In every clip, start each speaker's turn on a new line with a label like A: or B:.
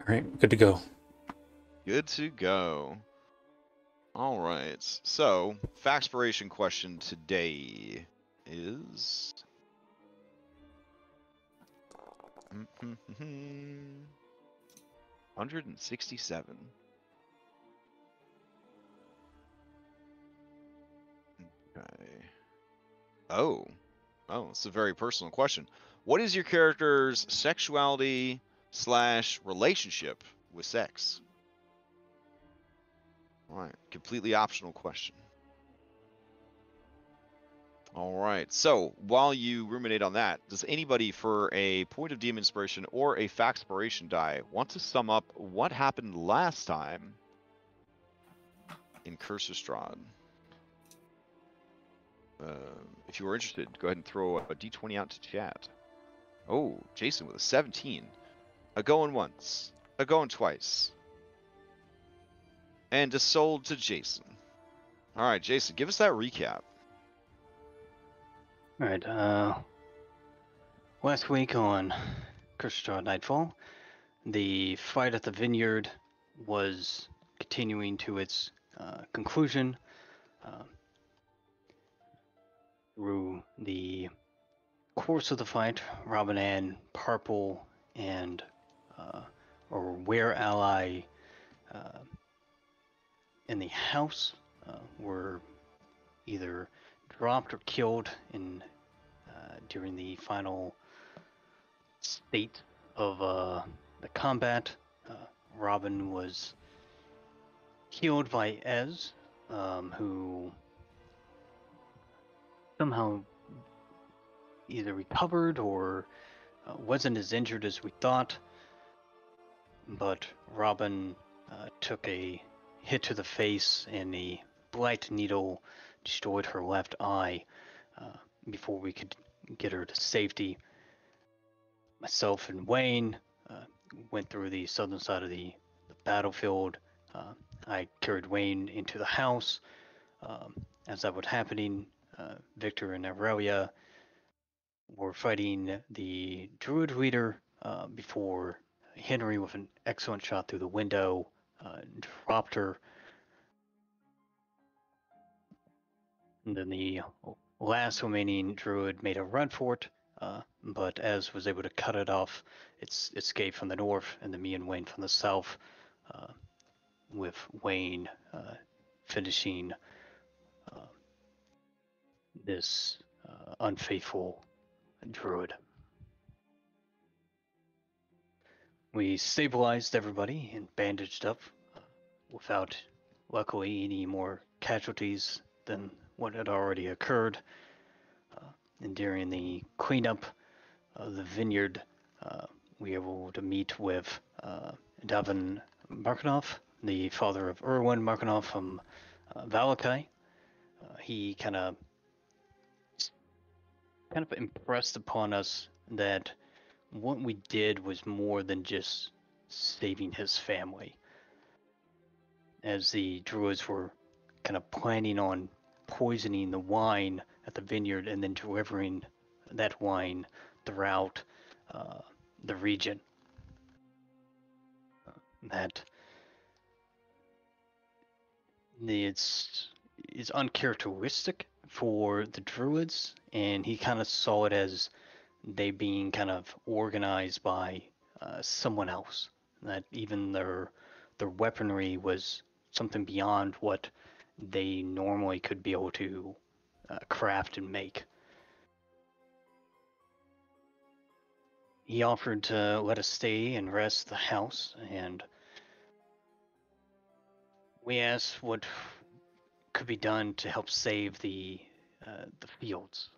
A: All right, good to go.
B: Good to go. All right. So, factspiration question today is 167. Okay. Oh, it's a very personal question. What is your character's sexuality / relationship with sex? All right, completely optional question. All right, so while you ruminate on that, does anybody for a point of DM inspiration or a factspiration die want to sum up what happened last time in Curse of Strahd? If you are interested, go ahead and throw a d20 out to chat. Oh, Jason with a 17. A going once, a going twice, and a sold to Jason. All right, Jason, give us that recap.
C: All right. Last week on Curse of Strahd Nightfall, the fight at the vineyard was continuing to its conclusion. Through the course of the fight, Robin and Purple and or Were ally in the house were either dropped or killed in during the final state of the combat. Robin was healed by Ez, who somehow either recovered or wasn't as injured as we thought. But Robin took a hit to the face, and a blight needle destroyed her left eye before we could get her to safety. Myself and Wayne went through the southern side of the battlefield. I carried Wayne into the house. As that was happening, Victor and Aurelia were fighting the druid leader before Henry, with an excellent shot through the window, dropped her. And then the last remaining druid made a run for it, but Ez was able to cut it off. Its escape from the north, and then me and Wayne from the south, with Wayne finishing this unfaithful druid. We stabilized everybody and bandaged up without, luckily, any more casualties than what had already occurred. And during the cleanup of the vineyard, we were able to meet with Davin Markinov, the father of Erwin Markinov from Valakai. He kind of impressed upon us that what we did was more than just saving his family, as the druids were kind of planning on poisoning the wine at the vineyard and then delivering that wine throughout the region. That it's uncharacteristic for the druids, and he kind of saw it as they being kind of organized by someone else. That even their weaponry was something beyond what they normally could be able to craft and make. He offered to let us stay and rest at the house, and we asked what could be done to help save the fields,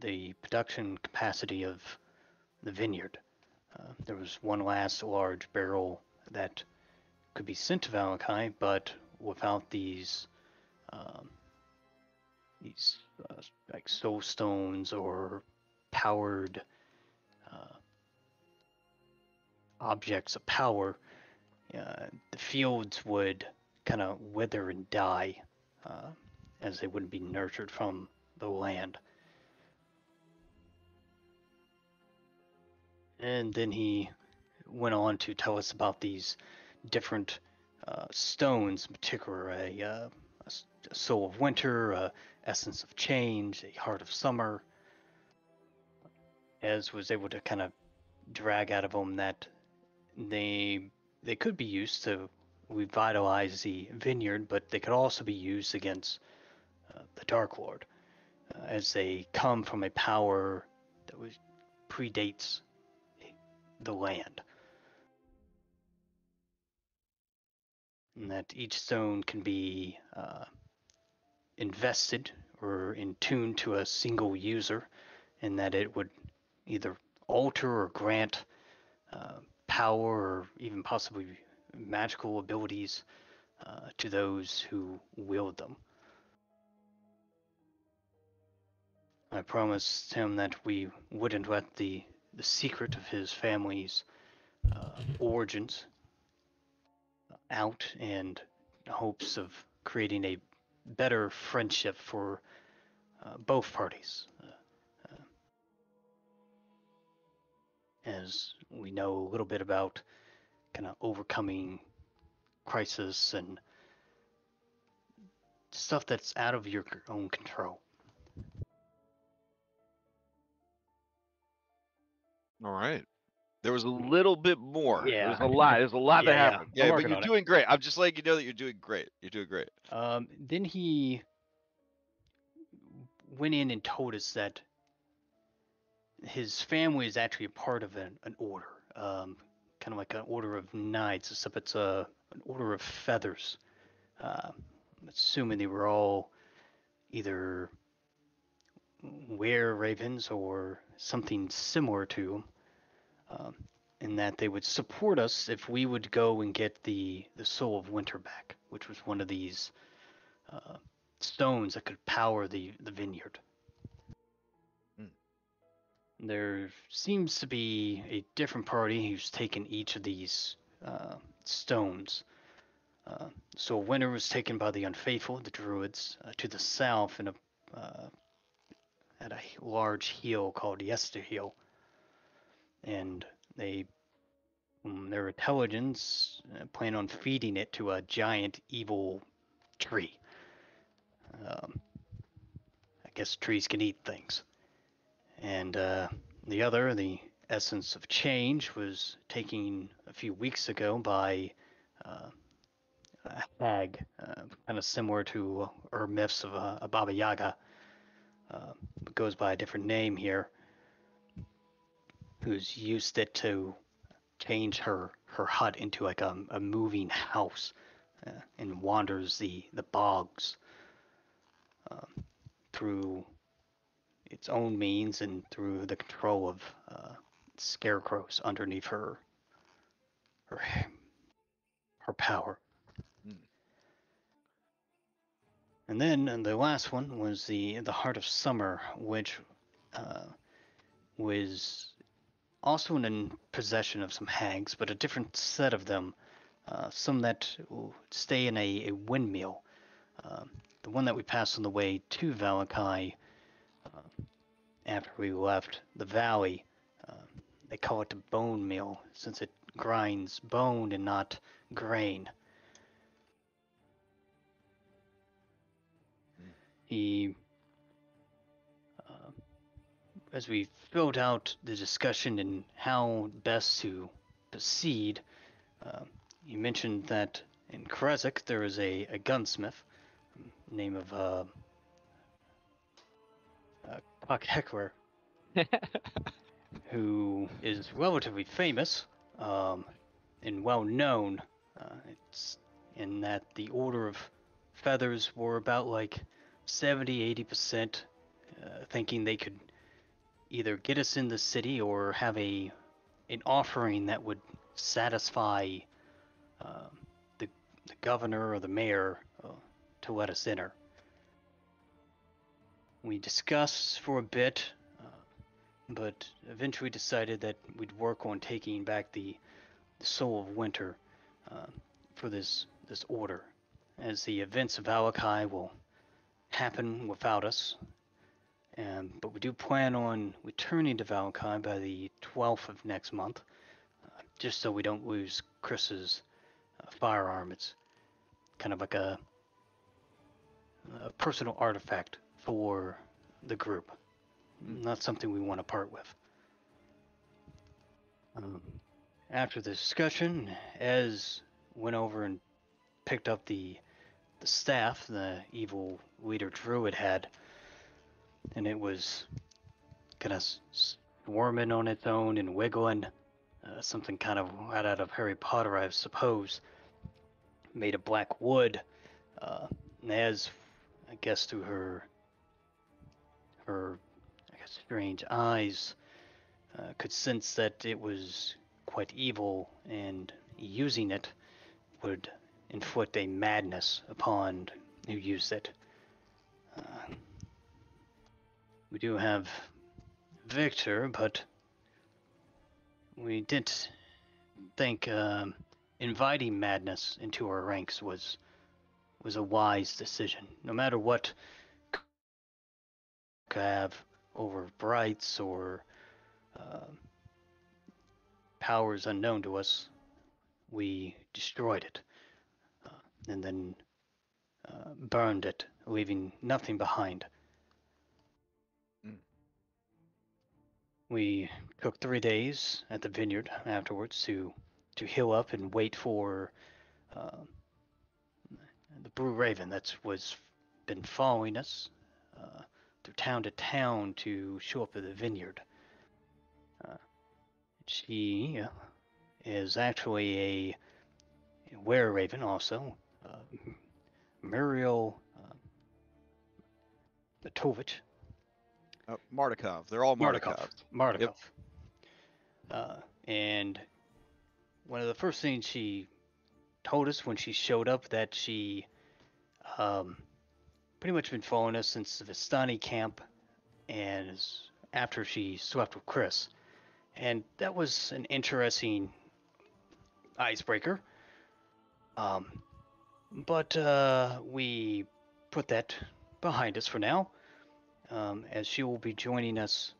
C: the production capacity of the vineyard. There was one last large barrel that could be sent to Valakai, but without these like soul stones or powered objects of power, the fields would kind of wither and die, as they wouldn't be nurtured from the land. And then he went on to tell us about these different stones, in particular a soul of winter, a essence of change, a heart of summer. As was able to kind of drag out of them that they could be used to revitalize the vineyard, but they could also be used against the Dark Lord, as they come from a power that predates the land. And that each stone can be invested or in tune to a single user, and that it would either alter or grant power or even possibly magical abilities to those who wield them. I promised him that we wouldn't let the secret of his family's origins out, in hopes of creating a better friendship for both parties. As we know a little bit about kind of overcoming crisis and stuff that's out of your own control.
B: All right. There was a little bit more.
C: Yeah.
B: There's a lot. There's a lot that
C: Yeah,
B: happened.
C: I'm
B: Yeah, but
C: working
B: you're
C: on it.
B: doing great. I'm just letting you know that you're doing great. You're doing great.
C: Then he went in and told us that his family is actually a part of an order, kind of like an order of knights, except it's an order of feathers. I'm assuming they were all either were ravens or something similar to them, and that they would support us if we would go and get the Soul of Winter back, which was one of these stones that could power the vineyard. There seems to be a different party who's taken each of these stones. So Winter was taken by the Unfaithful, the Druids, to the south in at a large hill called Yester Hill, and their intelligence plan on feeding it to a giant evil tree. I guess trees can eat things. And the other, the Essence of Change, was taken a few weeks ago by a hag, kind of similar to our myths of a Baba Yaga, but goes by a different name here, who's used it to change her hut into like a moving house, and wanders the bogs through its own means and through the control of scarecrows underneath her power. And then the last one was the Heart of Summer, which was also in possession of some hags, but a different set of them. Some that stay in a windmill. The one that we passed on the way to Valakai after we left the valley, they call it the bone mill, since it grinds bone and not grain. He, as we filled out the discussion and how best to proceed, he mentioned that in Krezek there is a gunsmith, name of Heckler, who is relatively famous and well known. It's in that the Order of Feathers were about like 70-80% thinking they could either get us in the city or have an offering that would satisfy the governor or the mayor to let us enter. We discussed for a bit, but eventually decided that we'd work on taking back the Soul of Winter for this order, as the events of Valakai will happen without us. But we do plan on returning to Valakai by the 12th of next month, just so we don't lose Chris's firearm. It's kind of like a personal artifact for the group. Not something we want to part with. After the discussion, Ez went over and picked up the staff the evil leader druid had, and it was kind of swarming on its own and wiggling. Something kind of right out of Harry Potter, I suppose. Made of black wood. And Ez, I guess through her strange eyes, could sense that it was quite evil, and using it would inflict a madness upon who used it. We do have Victor, but we didn't think inviting madness into our ranks was a wise decision. No matter what could have over brights or powers unknown to us, we destroyed it and then burned it, leaving nothing behind. We took 3 days at the vineyard afterwards to heal up and wait for the Blue Raven that was been following us through town to town to show up at the vineyard. She is actually a were-raven also, Muriel Matovich.
B: Mardukov. They're all Mardukov.
C: Mardukov. Yep. And one of the first things she told us when she showed up that she pretty much been following us since the Vistani camp, and after she swept with Chris. And that was an interesting icebreaker. But we put that behind us for now, as she will be joining us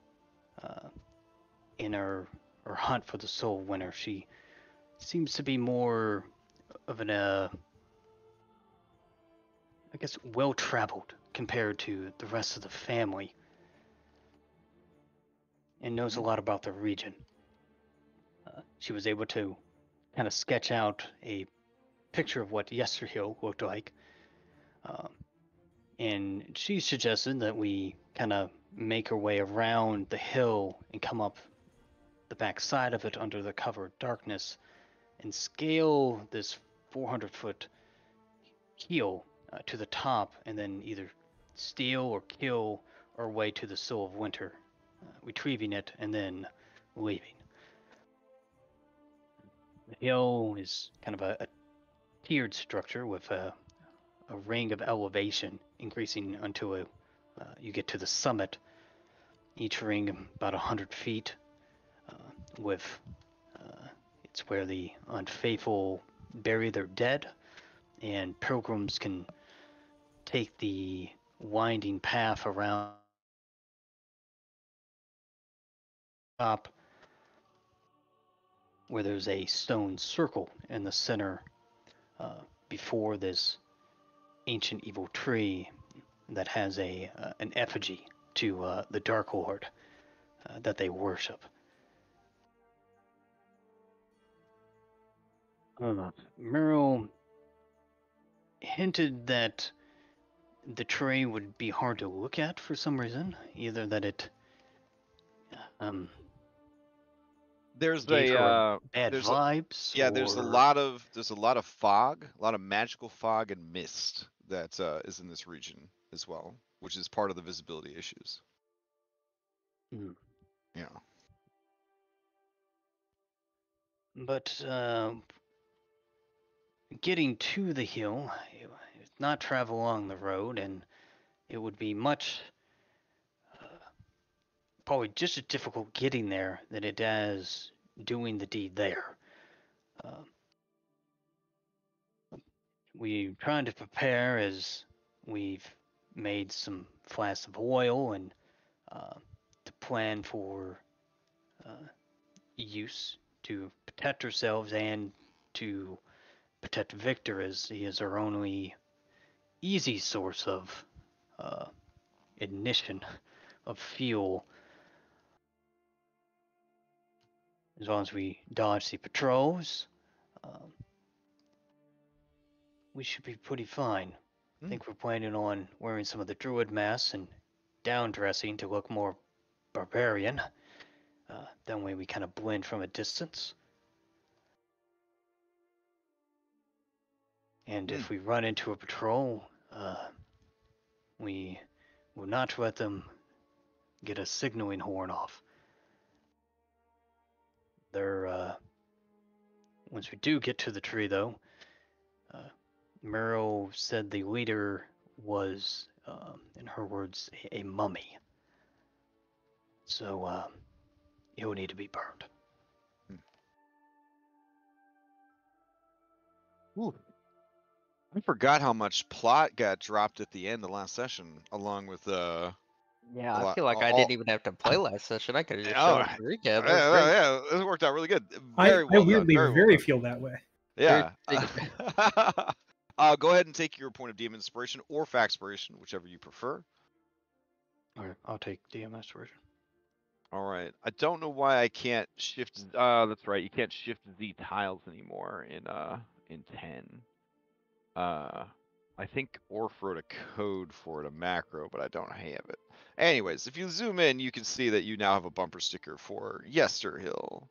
C: in her hunt for the Soul Winner. She seems to be more of an, I guess, well-traveled compared to the rest of the family, and knows a lot about the region. She was able to kind of sketch out a picture of what Yester Hill looked like, and she suggested that we kind of make our way around the hill and come up the back side of it under the cover of darkness and scale this 400-foot hill to the top, and then either steal or kill our way to the Soul of Winter, retrieving it and then leaving. The hill is kind of a tiered structure with a ring of elevation increasing until you get to the summit. Each ring about 100 feet, with it's where the unfaithful bury their dead, and pilgrims can take the winding path around top, where there's a stone circle in the center before this ancient evil tree that has an effigy to the Dark Lord that they worship. Muriel hinted that the tree would be hard to look at for some reason, either that it
B: there's
C: gave her bad
B: there's
C: vibes.
B: Yeah, there's a lot of fog, a lot of magical fog and mist that is in this region as well, which is part of the visibility issues. Yeah.
C: But getting to the hill, not travel along the road, and it would be much, probably just as difficult getting there than it does doing the deed there. We're trying to prepare as we've made some flasks of oil and to plan for use to protect ourselves and to protect Victor, as he is our only easy source of ignition, of fuel. As long as we dodge the patrols, we should be pretty fine. I think we're planning on wearing some of the druid masks and down dressing to look more barbarian. That way we kind of blend from a distance. And if we run into a patrol, we will not let them get a signaling horn off. Once we do get to the tree, though, Meryl said the leader was, in her words, a mummy. So, it will need to be burned.
B: Ooh. I forgot how much plot got dropped at the end of last session, along with
A: Yeah, I feel like I didn't even have to play last session. I could have just
B: Oh,
A: showed up the recap.
B: yeah, this worked out really good.
D: I
B: Very well
D: weirdly
B: done.
D: very feel that way.
B: Yeah. Go ahead and take your point of DM inspiration or factspiration, whichever you prefer.
C: All right, I'll take DM inspiration.
B: All right. I don't know why I can't shift. That's right. You can't shift Z tiles anymore in 10. I think Orf wrote a code for it, a macro, but I don't have it. Anyways, if you zoom in, you can see that you now have a bumper sticker for Yester Hill.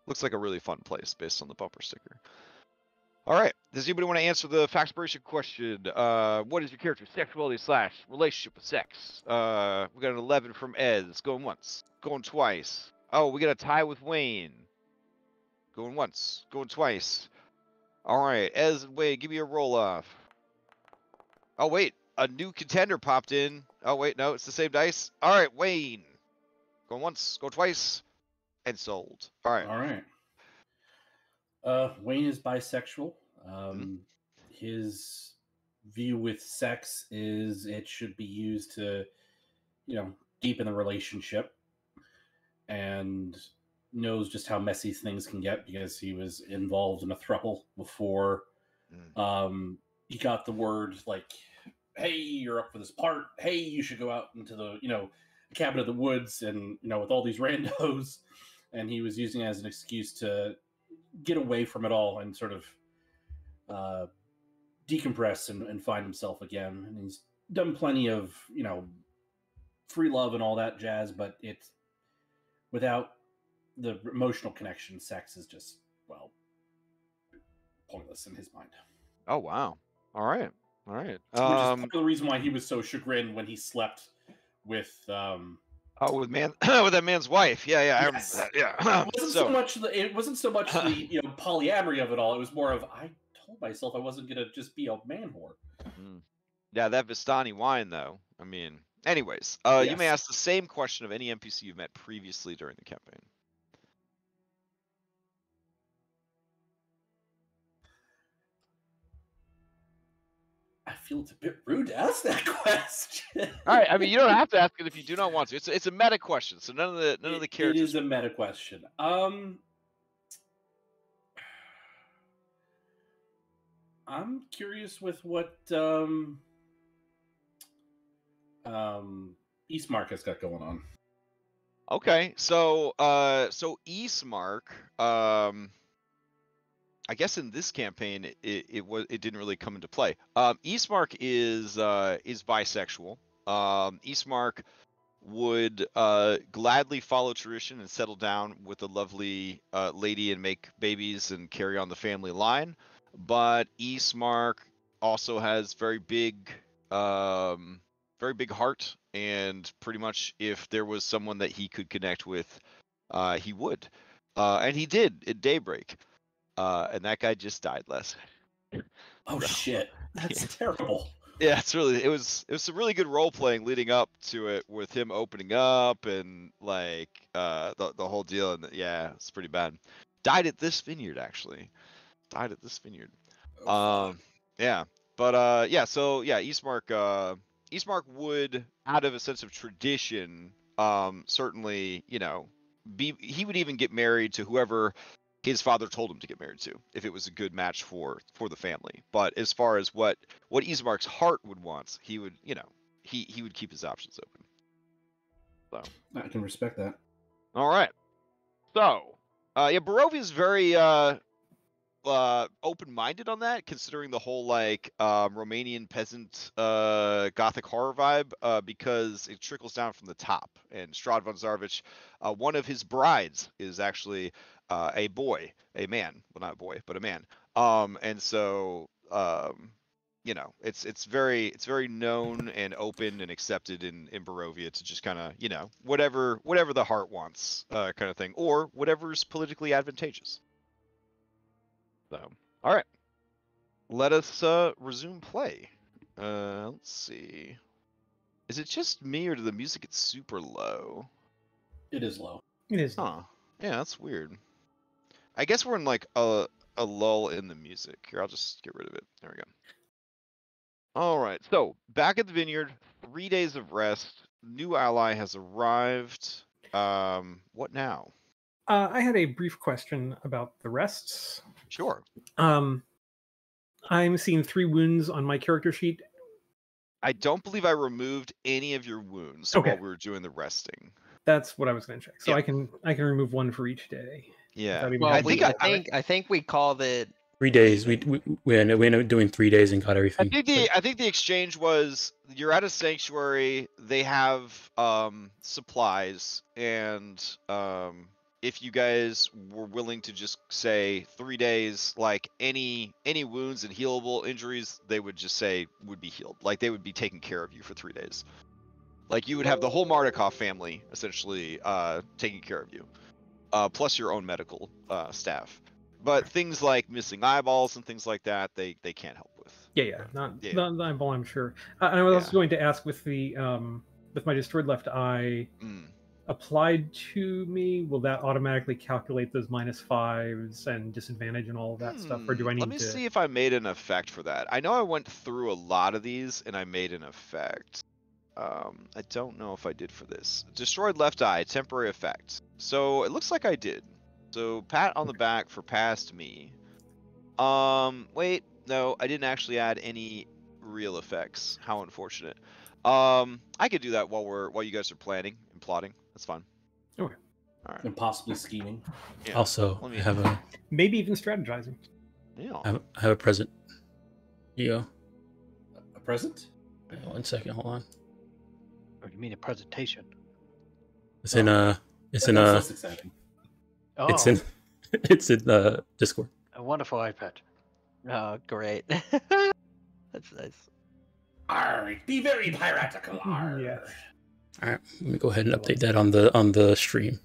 B: Looks like a really fun place based on the bumper sticker. All right. Does anybody want to answer the factspiration question? What is your character sexuality / relationship with sex? We got an 11 from Ez. Going once. Going twice. Oh, we got a tie with Wayne. Going once. Going twice. All right. Ez and Wayne, give me a roll off. Oh, wait. A new contender popped in. Oh, wait. No, it's the same dice. All right. Wayne. Going once. Go twice. And sold. All right.
E: All right. Wayne is bisexual. His view with sex is it should be used to, deepen the relationship, and knows just how messy things can get because he was involved in a throuple before. He got the word like, hey, you're up for this part. Hey, you should go out into the, cabin of the woods and, with all these randos. And he was using it as an excuse to get away from it all and sort of decompress and find himself again. And he's done plenty of, free love and all that jazz, but it's without the emotional connection, sex is just, pointless in his mind.
B: Oh, wow. All right.
E: Which is part of the reason why he was so chagrined when he slept with...
B: with that man's wife. Yeah.
E: Yes.
B: Yeah.
E: It wasn't so much the polyamory of it all. It was more of I told myself I wasn't gonna just be a man whore.
B: Yeah, that Vistani wine though. I mean, anyways,
E: Yes.
B: You may ask the same question of any NPC you've met previously during the campaign.
E: I feel it's a bit rude to ask that question.
B: All right. I mean, you don't have to ask it if you do not want to. It's a meta question, so none of the characters.
E: It is a meta question. I'm curious with what Eastmark has got going on.
B: Okay, so Eastmark, I guess in this campaign it didn't really come into play. Eastmark is bisexual. Eastmark would gladly follow tradition and settle down with a lovely lady and make babies and carry on the family line. But Eastmark also has very big heart, and pretty much if there was someone that he could connect with, he would, and he did at Daybreak. And that guy just died last night.
E: Oh shit, that's terrible.
B: Yeah, it was some really good role playing leading up to it with him opening up and like the whole deal, and yeah, it's pretty bad. Died at this vineyard actually. Yeah, but Eastmark would, out of a sense of tradition, certainly he would even get married to whoever his father told him to get married to, if it was a good match for the family. But as far as what Ismark's heart would want, he would, you know, he would keep his options open. So
E: I can respect that.
B: all right. So yeah, Barovia is very open-minded on that, considering the whole like Romanian peasant gothic horror vibe, because it trickles down from the top. And Strahd von Zarvich, one of his brides is actually a man. Well, not a boy, but a man. And so you know, it's very known and open and accepted in Barovia to just kind of, you know, whatever the heart wants, kind of thing, or whatever's politically advantageous. So, all right, let us resume play. Let's see. Is it just me, or do the music get super low?
E: It is low.
D: It is.
B: Huh. Yeah, that's weird. I guess we're in like a lull in the music. Here, I'll just get rid of it. There we go. All right, so back at the vineyard, 3 days of rest. New ally has arrived. What now?
D: I had a brief question about the rests.
B: Sure.
D: I'm seeing 3 wounds on my character sheet.
B: I don't believe I removed any of your wounds
D: Okay.
B: while we were doing the resting.
D: That's what I was going to check. So
B: Yeah.
D: I can remove 1 for each day.
B: Yeah.
D: Without even
A: Well,
D: having
B: I
D: to-
A: I think we called it.
F: 3 days. We ended up doing 3 days and got
B: I
F: everything.
B: think the exchange was, you're at a sanctuary, they have supplies, and if you guys were willing to just say 3 days, like any wounds and healable injuries, they would just say would be healed. Like they would be taking care of you for 3 days. Like you would have the whole Mardukov family essentially taking care of you, plus your own medical staff. But things like missing eyeballs and things like that, they can't help with.
D: Yeah, not
B: Yeah.
D: the eyeball, I'm sure. And I was also
B: Yeah.
D: going to ask with the with my destroyed left eye applied to me, will that automatically calculate those -5s and disadvantage and all of that stuff, or do I need
B: Let me
D: to?
B: see if I made an effect for that. I know I went through a lot of these and I made an effect. I don't know if I did for this. Destroyed left eye, temporary effect. So it looks like I did. So pat on the back for past me. Wait, no, I didn't actually add any real effects. How unfortunate. I could do that while you guys are planning and plotting. That's fine.
D: Okay.
B: All right.
E: And possibly scheming.
B: Yeah.
F: Also,
B: Let me-
F: I have a
D: Maybe even strategizing.
B: Yeah.
F: I have a present. Here you
E: A present?
F: go. 1 second, hold on.
C: Or you mean a presentation?
F: It's in
E: That's less exciting.
C: Oh,
F: it's in Discord.
C: a wonderful iPad.
A: Oh, great. That's nice.
E: Arr, be very piratical. Arr.
D: Yeah.
F: All right, let me go ahead and update that on the stream.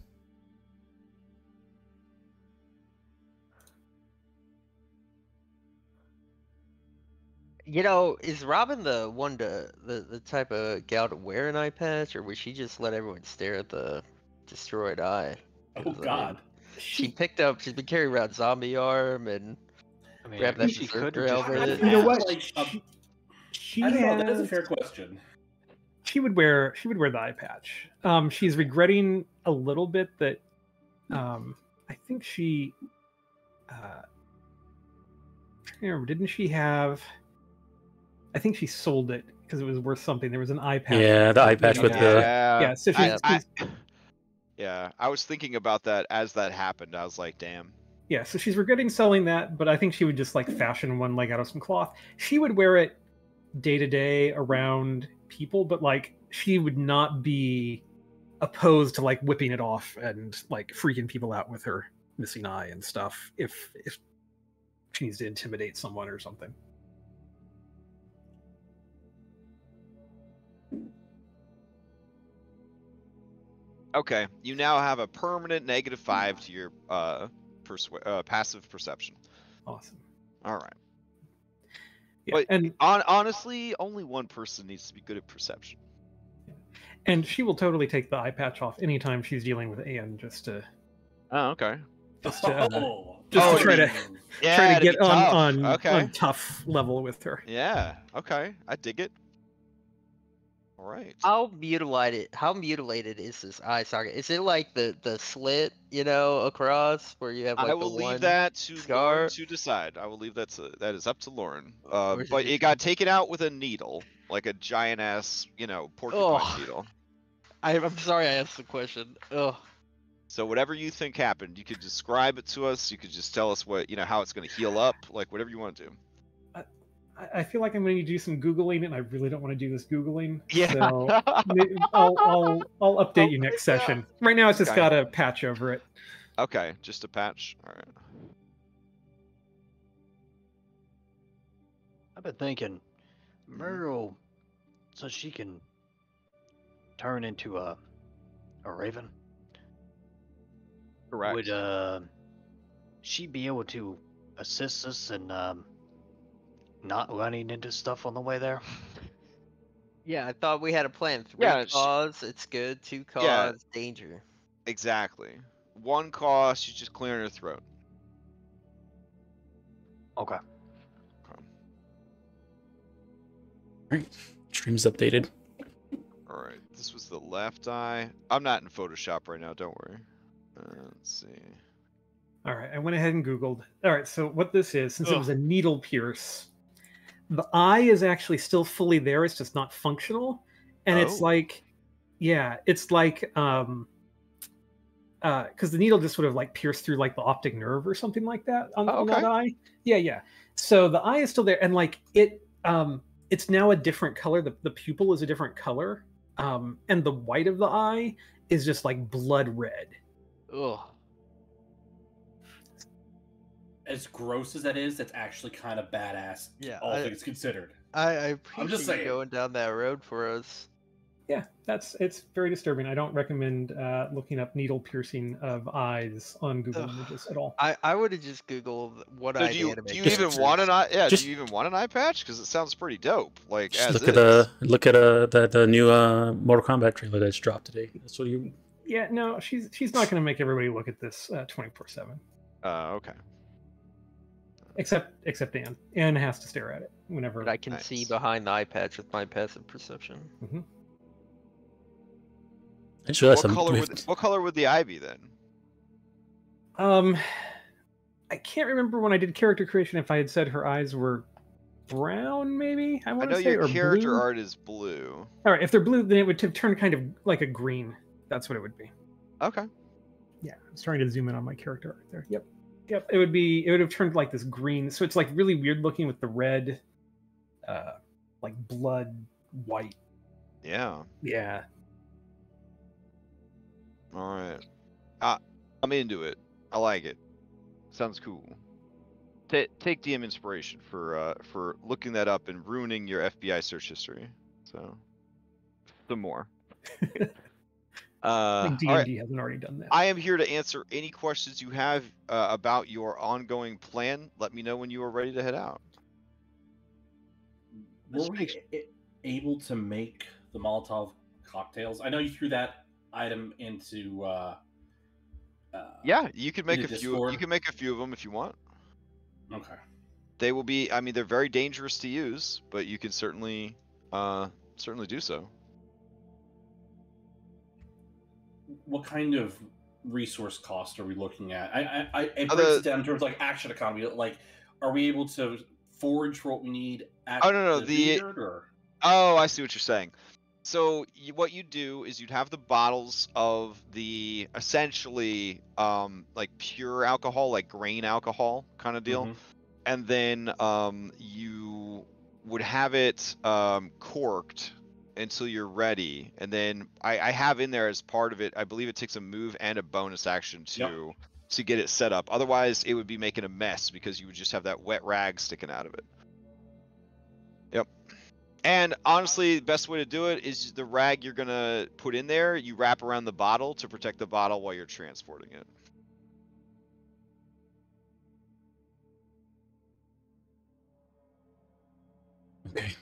A: You know, is Robin the one the type of gal to wear an eye patch, or would she just let everyone stare at the destroyed eye?
E: Oh
A: 'Cause, I mean,
E: God.
A: she's been carrying around zombie arm and
C: I mean,
A: grab
C: I
A: that
C: guess she could
A: destroyer
C: have just
A: helmet.
D: You know
E: Yeah,
D: what?
E: like,
D: She
E: I don't know. That
D: has,
E: is a fair question.
D: she would wear the eye patch. She's regretting a little bit that I think she I remember, didn't she have, I think she sold it because it was worth something. There was an eye patch.
F: Yeah, the eye patch with the
D: Yeah, so she's,
B: Yeah, I was thinking about that as that happened. I was like, damn.
D: yeah, so she's regretting selling that, but I think she would just like fashion one like out of some cloth. She would wear it day to day around people, but like she would not be opposed to like whipping it off and like freaking people out with her missing eye and stuff if she needs to intimidate someone or something.
B: Okay, you now have a permanent -5 to your passive perception.
D: Awesome.
B: All right.
D: Yeah,
B: But
D: and
B: honestly, only one person needs to be good at perception.
D: she will totally take the eye patch off anytime she's dealing with Anne, just to
B: Oh, okay.
D: just to
E: Oh,
D: try to
B: Yeah,
D: try to
B: be
D: get on
B: tough. Okay.
D: on tough level with her.
B: Yeah. Okay. I dig it. All right.
A: How mutilated is this eye socket? Is it like the slit, across where you have like
B: I
A: the
B: will leave
A: one
B: that to Lauren
A: scar?
B: to decide. I will leave that is up to Lauren.
A: Or is it
B: But
A: just
B: it got taken out with a needle, like a giant ass, porcupine
A: Oh.
B: needle.
A: I'm sorry I asked the question. Ugh.
B: So whatever you think happened, you could describe it to us. You could just tell us what how it's going to heal up, like whatever you want to do.
D: I feel like I'm going to do some Googling, and I really don't want to do this Googling.
B: Yeah.
D: So I'll update you next session. Right now, it's just
B: Okay.
D: got a patch over it.
B: Okay, just a patch. All right.
C: I've been thinking, Muriel, so she can turn into a raven.
B: Correct.
C: Would she be able to assist us in not running into stuff on the way there?
A: Yeah, I thought we had a plan. 3
B: Yeah,
A: cause, it's good. 2 cause,
B: Yeah.
A: danger.
B: Exactly. 1 cost, she's just clearing her throat.
C: Okay.
F: Alright. Stream's updated.
B: All right. This was the left eye. I'm not in Photoshop right now. Don't worry. Let's see.
D: All right, I went ahead and Googled. All right, so what this is, since it was a needle pierce, the eye is actually still fully there. It's just not functional, and it's like, it's like because the needle just sort of like pierced through like the optic nerve or something like that on that eye. Yeah. So the eye is still there, and like it's now a different color. The pupil is a different color, and the white of the eye is just like blood red.
A: Ugh.
E: As gross as that is, that's actually kind of badass.
A: Yeah,
E: all things considered.
A: I
E: I'm just
A: appreciate
E: saying.
A: you going down that road for us.
D: Yeah, it's very disturbing. I don't recommend looking up needle piercing of eyes on Google Images at all.
A: I would have just Googled what
B: So
A: I
B: do you
A: anime.
B: even want an eye? Yeah,
F: Just-
B: do you even want an eye patch? Because it sounds pretty dope. Like
F: Just
B: as
F: look
B: is.
F: at the new Mortal Kombat trailer that's dropped today. That's what you.
D: Yeah, no, she's not going to make everybody look at this 24/7.
B: Okay.
D: Except Dan. Anne has to stare at it whenever.
A: But I can see
B: Nice.
A: behind the eye patch with my passive perception.
D: Mhm.
F: I just realized
B: What color would the eye be then?
D: I can't remember when I did character creation if I had said her eyes were brown, maybe. I
B: I
D: want
B: know
D: to say,
B: your
D: or
B: character
D: blue.
B: art is blue.
D: All right, if they're blue, then it would turn kind of like a green. That's what it would be.
B: Okay.
D: Yeah, I was trying to zoom in on my character art there. Yep. It would have turned like this green. So it's like really weird looking with the red, like blood white.
B: Yeah.
D: Yeah.
B: All right. I'm into it. I like it. Sounds cool. Take DM inspiration for looking that up and ruining your FBI search history. So, some more.
D: I think
B: all right.
D: D&D hasn't already done that.
B: I am here to answer any questions you have about your ongoing plan. Let me know when you are ready to head out.
E: Were we able to make the Molotov cocktails? I know you threw that item into.
B: Yeah, you could make a
E: into
B: few.
E: Discord?
B: You can make a few of them if you want.
E: Okay.
B: They will be. I mean, they're very dangerous to use, but you can certainly do so.
E: What kind of resource cost are we looking at? It breaks it down in terms of like action economy. Like, are we able to forage for what we need at
B: no.
E: the vineyard, or?
B: Oh, I see what you're saying. So what you do is you'd have the bottles of the essentially like pure alcohol, like grain alcohol kind of deal, and then you would have it corked until you're ready, and then I have in there as part of it. I believe it takes a move and a bonus action to get it set up. Otherwise, it would be making a mess because you would just have that wet rag sticking out of it. Yep. And honestly, the best way to do it is the rag you're gonna put in there, you wrap around the bottle to protect the bottle while you're transporting it.
F: Okay.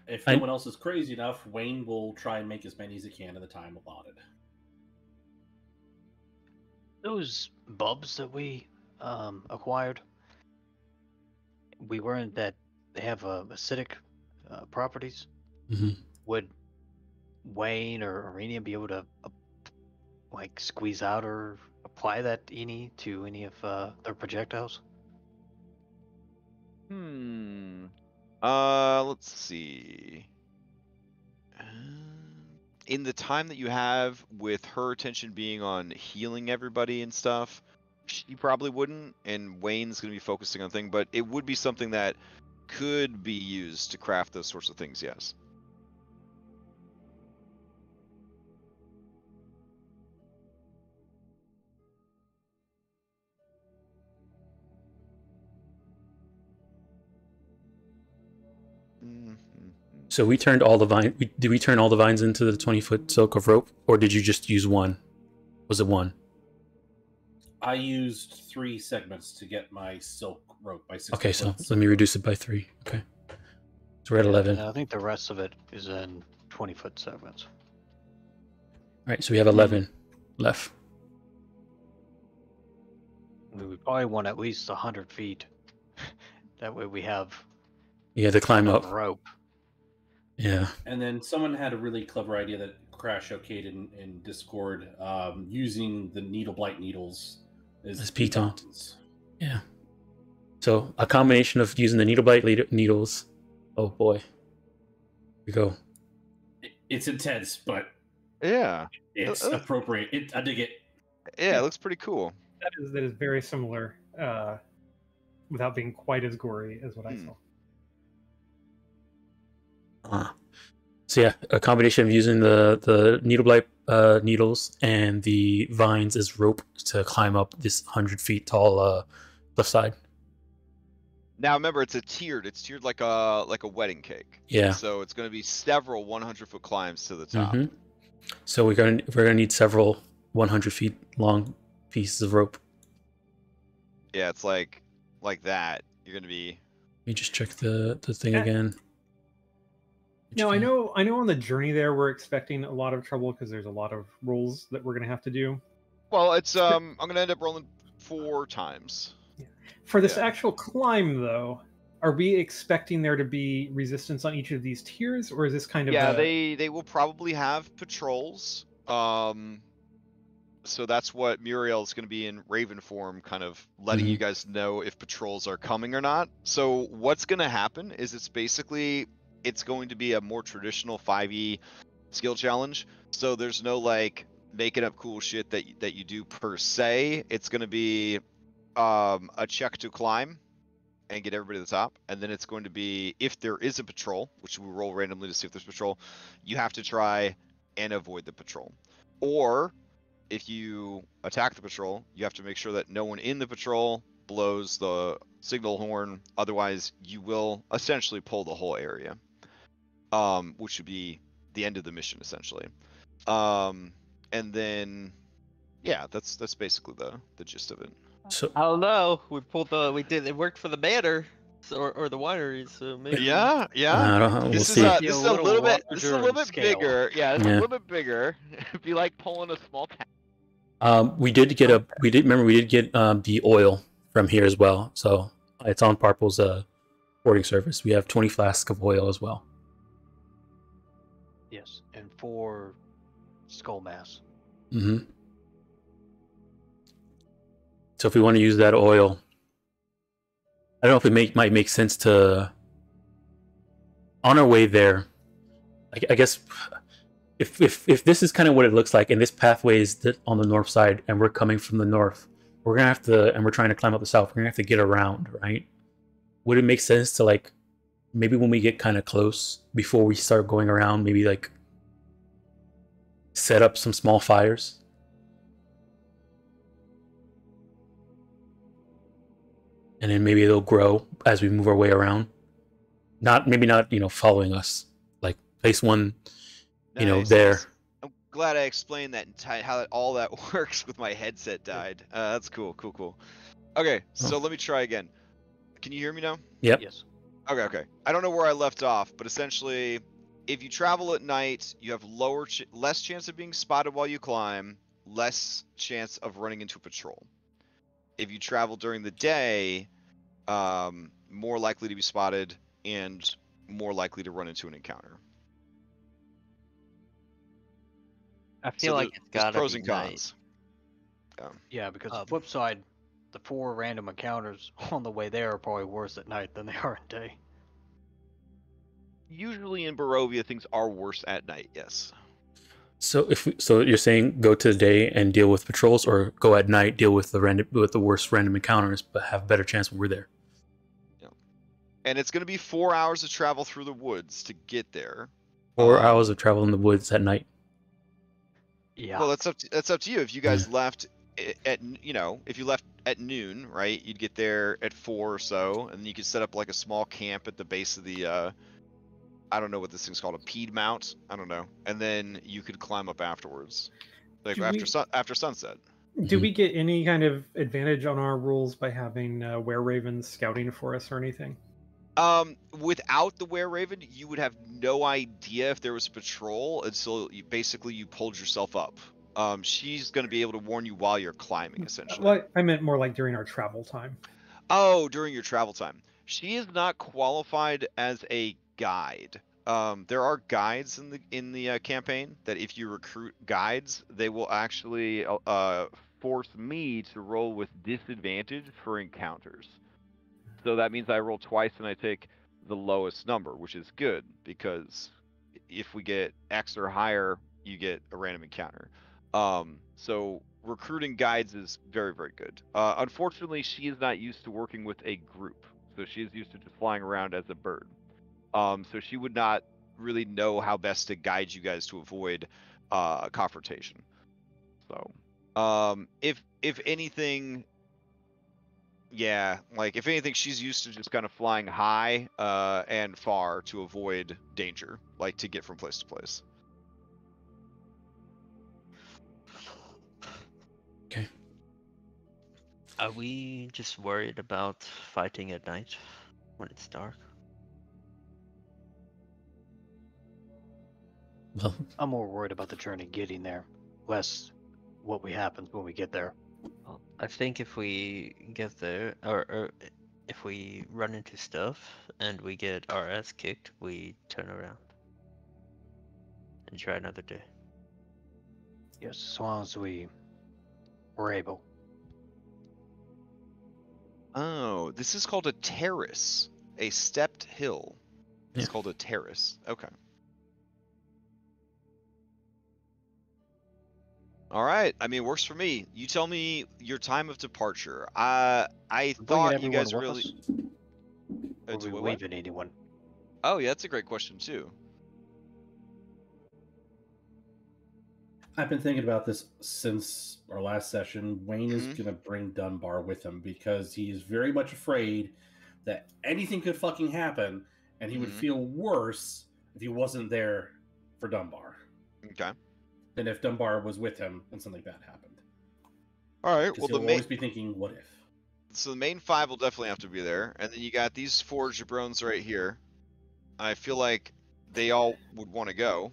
E: If no one else is crazy enough, Wayne will try and make as many as he can in the time allotted.
C: Those bulbs that we acquired, we learned that they have acidic properties.
F: Mhm.
C: Would Wayne or Arena be able to like squeeze out or apply that any to any of their projectiles?
B: Let's see. In the time that you have with her attention being on healing everybody and stuff, she probably wouldn't, and Wayne's going to be focusing on things, but it would be something that could be used to craft those sorts of things, yes.
F: So we turned all the did we turn all the vines into the 20-foot silk of rope, or did you just use one? Was it one?
E: I used 3 segments to get my silk rope by 60
F: Okay, so
E: foot.
F: let me reduce it by 3. Okay. So we're at 11.
C: And I think the rest of it is in 20-foot segments.
F: All right, so we have 11 left.
C: We probably want at least 100 feet. That way we have
F: Yeah, to climb
C: enough
F: up.
C: rope.
F: Yeah.
E: And then someone had a really clever idea that Crash okayed in Discord, using the needle blight needles
F: as pitons. Yeah. So a combination of using the needle blight needles. Oh boy. Here we go.
E: It's intense, but
B: yeah,
E: it's appropriate. I dig it.
B: Yeah, it looks pretty cool.
D: That is very similar, without being quite as gory as what I saw.
F: So yeah, a combination of using the needle blight needles and the vines as rope to climb up this 100 feet tall cliffside.
B: Now remember, it's tiered like a wedding cake.
F: Yeah.
B: So it's going to be several 100-foot climbs to the top.
F: Mm-hmm. So we're gonna need several 100 feet long pieces of rope.
B: Yeah, it's like that. You're going to be.
F: Let me just check the thing again.
D: No, I know on the journey there we're expecting a lot of trouble because there's a lot of rolls that we're gonna have to do.
B: Well, it's I'm gonna end up rolling 4 times.
D: Yeah. For this actual climb, though, are we expecting there to be resistance on each of these tiers, or is this kind of
B: they will probably have patrols. So that's what Muriel's going to be in Raven form, kind of letting you guys know if patrols are coming or not. So what's going to happen is it's going to be a more traditional 5e skill challenge. So there's no like making up cool shit that you do per se. It's going to be a check to climb and get everybody to the top, and then it's going to be, if there is a patrol, which we roll randomly to see if there's patrol, you have to try and avoid the patrol. Or if you attack the patrol, you have to make sure that no one in the patrol blows the signal horn, otherwise you will essentially pull the whole area, which would be the end of the mission essentially. And then that's basically the gist of it.
F: So
A: I don't know. It worked for the banner, or the wineries. So maybe.
B: Yeah.
F: I don't know. We'll
B: This
F: see.
B: is a little bit bigger. Yeah, it's a little bit bigger. It'd be like pulling a small tank.
F: We did get the oil from here as well. So it's on Parple's boarding service. We have 20 flasks of oil as well.
C: Yes, and 4 skull mass.
F: Mm-hmm. So if we want to use that oil, I don't know if it might make sense to, on our way there, I guess if this is kind of what it looks like, and this pathway is on the north side, and we're coming from the north, we're gonna have to, and we're trying to climb up the south, we're gonna have to get around, right? Would it make sense to, like, maybe when we get kind of close, before we start going around, maybe like set up some small fires? And then maybe they'll grow as we move our way around. Maybe not, following us. Like, place one,
B: Nice.
F: there.
B: I'm glad I explained that how all that works with my headset died. That's cool. Okay, so let me try again. Can you hear me now?
F: Yep.
C: Yes.
B: Okay. I don't know where I left off, but essentially, if you travel at night, you have less chance of being spotted while you climb, less chance of running into a patrol. If you travel during the day, more likely to be spotted and more likely to run into an encounter.
A: I feel like it's
B: there's
A: gotta
B: pros
A: be
B: and
A: night.
B: cons.
C: Yeah, because the
A: Um,
C: flip side, the 4 random encounters on the way there are probably worse at night than they are at day.
B: Usually in Barovia, things are worse at night. Yes.
F: So so you're saying go to the day and deal with patrols, or go at night, deal with the worst random encounters, but have a better chance when we're there.
B: And it's going to be 4 hours of travel through the woods to get there.
F: 4 hours of travel in the woods at night.
C: Yeah.
B: Well, that's up to you. If you guys left at if you left at noon, right, you'd get there at 4 or so, and then you could set up like a small camp at the base of the I don't know what this thing's called, a Piedmount. I don't know, and then you could climb up afterwards, like after sunset.
D: Do we get any kind of advantage on our rules by having were-ravens scouting for us or anything?
B: Without the were-raven, you would have no idea if there was a patrol until you pulled yourself up. She's going to be able to warn you while you're climbing, essentially.
D: Well, I meant more like during our travel time.
B: Oh, during your travel time. She is not qualified as a guide. There are guides in the campaign that if you recruit guides, they will actually force me to roll with disadvantage for encounters. So that means I roll twice and I take the lowest number, which is good because if we get X or higher, you get a random encounter. So recruiting guides is very, very good. Unfortunately, she is not used to working with a group, so she is used to just flying around as a bird. So she would not really know how best to guide you guys to avoid confrontation. So if anything. Yeah, like if anything, she's used to just kind of flying high and far to avoid danger, like to get from place to place.
F: Okay.
A: Are we just worried about fighting at night when it's dark?
F: Well,
C: I'm more worried about the journey getting there, less what happens when we get there.
A: Well, I think if we get there, or if we run into stuff and we get our ass kicked, we turn around and try another day.
C: Yes, as long as we were able.
B: Oh, this is called a terrace, a stepped hill. It's
F: Yeah.
B: called a terrace. Okay. All right. I mean, it works for me. You tell me your time of departure. I thought you guys really.
C: Or we leaving anyone?
B: Oh yeah, that's a great question too.
E: I've been thinking about this since our last session. Wayne is going to bring Dunbar with him because he is very much afraid that anything could fucking happen, and he would feel worse if he wasn't there for Dunbar.
B: Okay.
E: Than if Dunbar was with him and something bad happened.
B: All right.
E: Well, he'll always be thinking, "What if?"
B: So the main 5 will definitely have to be there, and then you got these 4 jabrones right here. I feel like they all would want to go.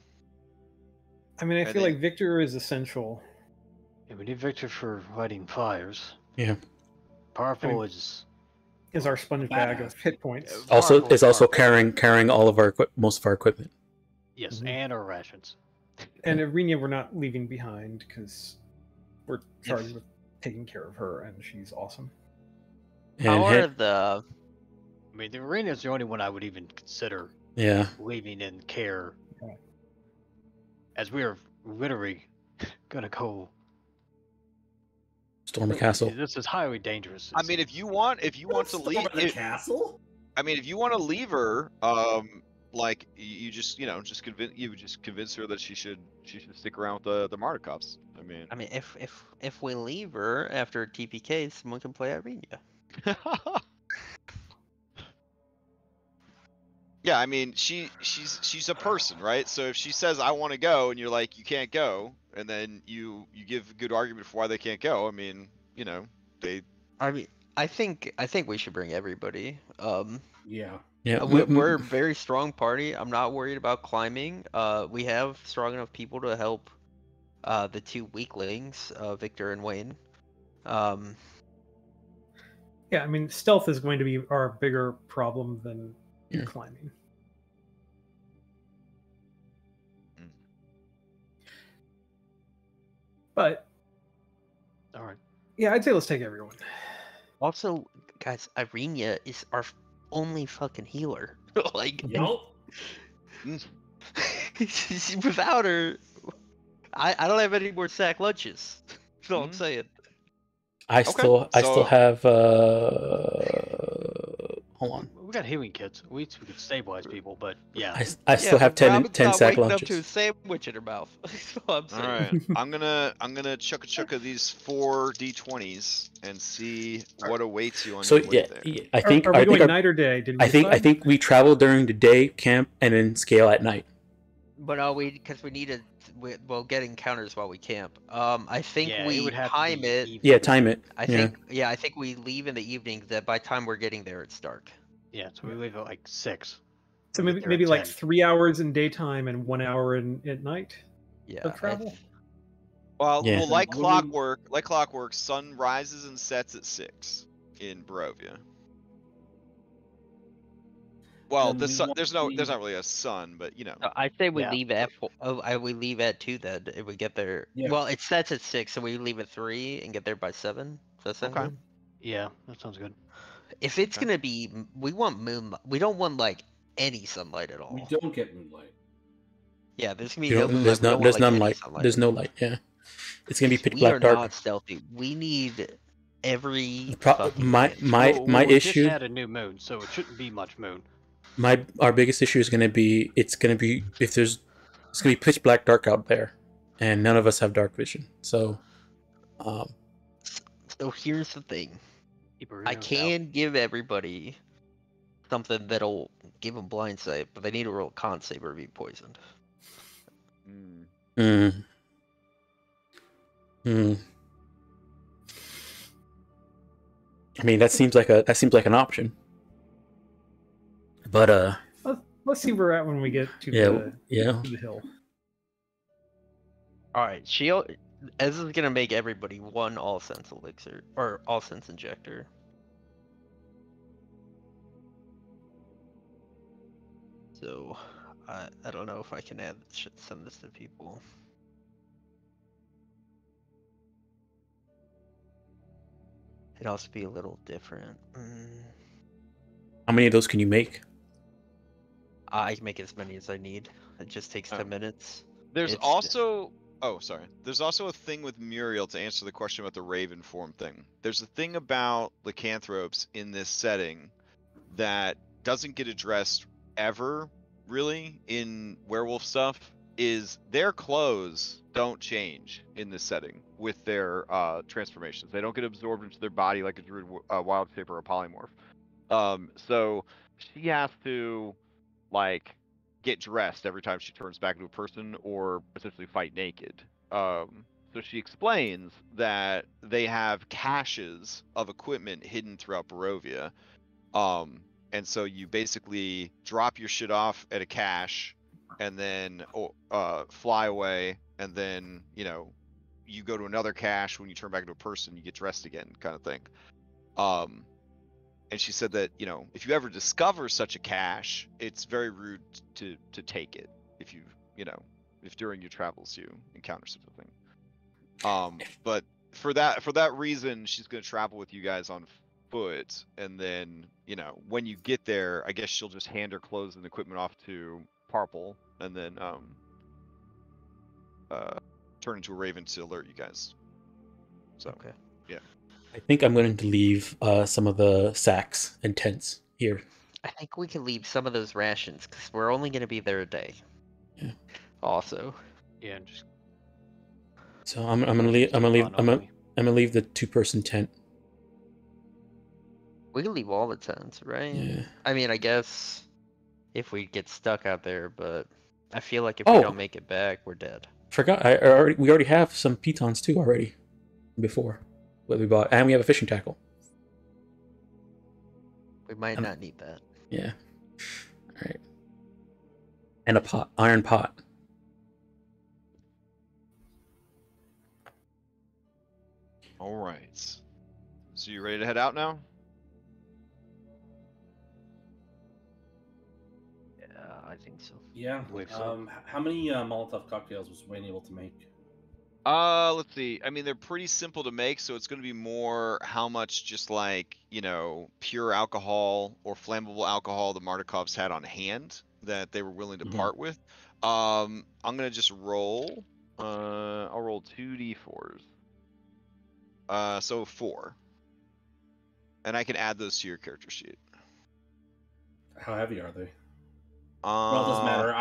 D: I mean, I feel like Victor is essential.
C: Yeah, we need Victor for lighting fires.
F: Yeah.
C: Powerful is
D: our sponge bag of hit points.
F: Also, is also carrying all of our most of our equipment.
C: Yes, and our rations.
D: And Irina, we're not leaving behind because we're charged with taking care of her, and she's awesome.
A: How are the?
C: I mean, the Irina is the only one I would even consider.
F: Yeah.
C: Leaving in care, as we are literally gonna go
F: storm a castle.
C: This is highly dangerous.
B: I mean, if you want to leave
E: the castle.
B: I mean, if you want to leave her, like you just convince her that she should stick around with the Martikovs. I mean,
A: if we leave her after TPK, someone can play Irina.
B: Yeah, I mean, she's a person, right? So if she says I want to go, and you're like you can't go, and then you give a good argument for why they can't go. I mean, they.
A: I mean, I think we should bring everybody.
E: Yeah.
F: Yeah.
A: We're a very strong party. I'm not worried about climbing. We have strong enough people to help the 2 weaklings, Victor and Wayne.
D: Yeah, I mean, stealth is going to be our bigger problem than climbing. But
C: All right.
D: yeah, I'd say let's take everyone.
A: Also, guys, Irenia is our only fucking healer. Like,
E: Yup.
A: without her, I don't have any more sack lunches. That's all I'm
B: Mhm.
A: saying.
F: I still
B: so-
F: have hold on.
C: We got healing kits. We could stabilize people, but yeah.
F: I still have
A: but
F: 10
A: Robin's
F: 10
A: not
F: sack
A: waking up to a
F: lunches.
A: sandwich in her mouth. That's all I'm
B: All
A: saying.
B: right, I'm gonna chucka these 4 d20s and see what awaits you on
F: So
B: your way
F: yeah,
B: there.
F: yeah, I think
D: Are we
F: I
D: going
F: think
D: night or day? Did we
F: I
D: decide?
F: think we travel during the day, camp, and then scale at night.
A: But because we need to, well, get encounters while we camp. I think
C: Yeah, it
A: we
C: would have to
A: time
C: be
A: it.
C: evening.
F: Yeah, time it.
A: I think, I think we leave in the evening. That by the time we're getting there, it's dark.
C: Yeah, so we leave at like 6.
D: So
C: We get
D: maybe
C: there
D: maybe
C: at
D: like
C: 10.
D: 3 hours in daytime and 1 hour at night
A: Yeah.
D: of travel.
B: Well,
F: Yeah.
B: well, like
E: Then what
B: clockwork, sun rises and sets at 6 in Barovia. Well,
E: Then we
B: there's
E: want
B: there's
E: the-
B: not really a sun, but you know.
A: I say we
C: Yeah.
A: leave at we leave at 2 then if we get there.
E: Yeah.
A: Well, it sets at 6, so we leave at 3 and get there by 7. Does that sound
B: Okay.
A: good?
C: Yeah, that sounds good.
A: If it's
B: Okay.
A: gonna be, we want moonlight. We don't want like any sunlight at all.
E: We don't get moonlight.
A: Yeah, there's gonna be
F: You
A: no
F: know,
A: moonlight.
F: there's
A: We
F: no
A: don't
F: there's
A: want, like,
F: none
A: any
F: light.
A: sunlight.
F: There's no light. Yeah, it's gonna be pitch
A: We
F: black
A: are
F: dark.
A: not stealthy. We need every
F: Pro-
A: fucking
F: my
A: minute.
F: my
C: Well,
F: my
C: we
F: issue.
C: just had a new moon, so it shouldn't be much moon.
F: Our biggest issue is gonna be it's gonna be it's gonna be pitch black dark out there, and none of us have dark vision. So,
A: So here's the thing.
C: Keep our
A: I
C: ears out.
A: can give everybody something that'll give them blind sight, but they need a roll con save or be poisoned.
B: Mm.
F: mm, mm. I mean, that seems like an option. But
D: Let's see where we're at when we get to
F: yeah.
D: the hill.
A: All right, Ez is gonna make everybody one all sense elixir or all sense injector. So, I don't know if I can send this to people. It'd also be a little different.
F: How many of those can you make?
A: I can make as many as I need. It just takes 10 minutes.
B: There's
A: It's-
B: also There's also a thing with Muriel to answer the question about the Raven form thing. There's a thing about lycanthropes in this setting that doesn't get addressed ever, really, in werewolf stuff, is their clothes don't change in this setting with their transformations. They don't get absorbed into their body like a druid, wild shape, or a polymorph. So she has to, like, get dressed every time she turns back into a person, or essentially fight naked. So she explains that they have caches of equipment hidden throughout Barovia. And so you basically drop your shit off at a cache and then fly away, and then, you go to another cache. When you turn back into a person, you get dressed again, kind of thing. And she said that, if you ever discover such a cache, it's very rude to take it if if during your travels you encounter such a thing. But for that reason, she's going to travel with you guys on foot, and then, when you get there, I guess she'll just hand her clothes and equipment off to Parple, and then turn into a raven to alert you guys. So
A: Okay.
B: yeah.
F: I think I'm going to leave some of the sacks and tents here.
A: I think we can leave some of those rations because we're only going to be there a day.
F: Yeah.
A: Also.
C: Yeah, just
F: So I'm gonna leave. I'm gonna leave the 2-person tent.
A: We can leave all the tents, right?
F: Yeah.
A: I mean, I guess if we get stuck out there, but I feel like if we
F: Oh.
A: don't make it back, we're dead.
F: Forgot. We already have some pitons too already. Before, what we bought, and we have a fishing tackle.
A: We might not need that.
F: Yeah. All right. And a iron pot.
B: All right. So you ready to head out now?
A: Yeah, I think so.
E: Yeah.
C: believe so.
E: How many Molotov cocktails was Wayne able to make?
B: Let's see. I mean, they're pretty simple to make, so it's going to be more how much just like, pure alcohol or flammable alcohol the Martikovs had on hand that they were willing to part with. I'm going to just roll. I'll roll 2d4s. So 4. And I can add those to your character sheet.
E: How heavy are they? Well, it doesn't matter.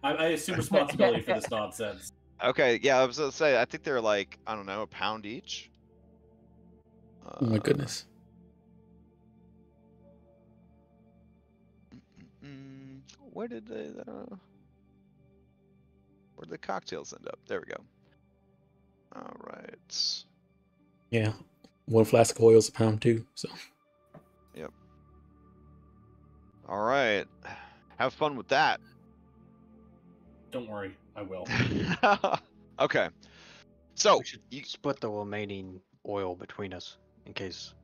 E: I assume responsibility for this nonsense.
B: Okay, yeah, I was gonna say, I think they're like, I don't know, a pound each.
F: Oh my goodness.
B: Where did the cocktails end up? There we go. All right.
F: Yeah, 1 flask of oil is a pound too. So.
B: Yep. All right. Have fun with that.
E: Don't worry, I will.
B: Okay. So
C: We should split the remaining oil between us in case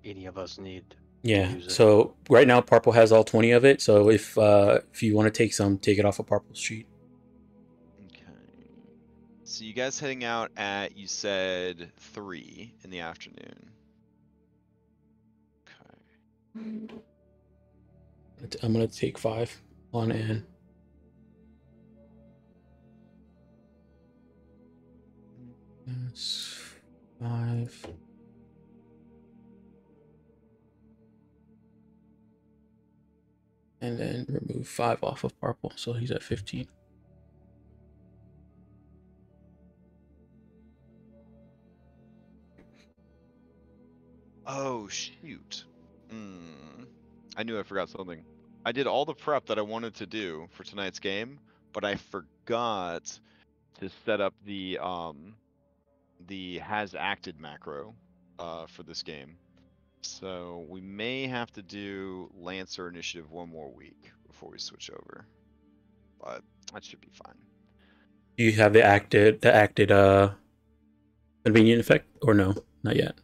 C: any of us need to
F: Yeah.
C: use it.
F: So right now, Purple has all 20 of it. So if you want to take some, take it off of Purple's sheet.
B: Okay. So you guys heading out at, you said 3 in the afternoon. Okay.
F: I'm gonna take 5 on in. That's 5. And then remove 5 off of Purple, so he's at 15.
B: Oh, shoot. I knew I forgot something. I did all the prep that I wanted to do for tonight's game, but I forgot to set up the has acted macro for this game. So we may have to do Lancer Initiative 1 more week before we switch over. But that should be fine.
F: Do you have the acted convenient effect or no? Not yet.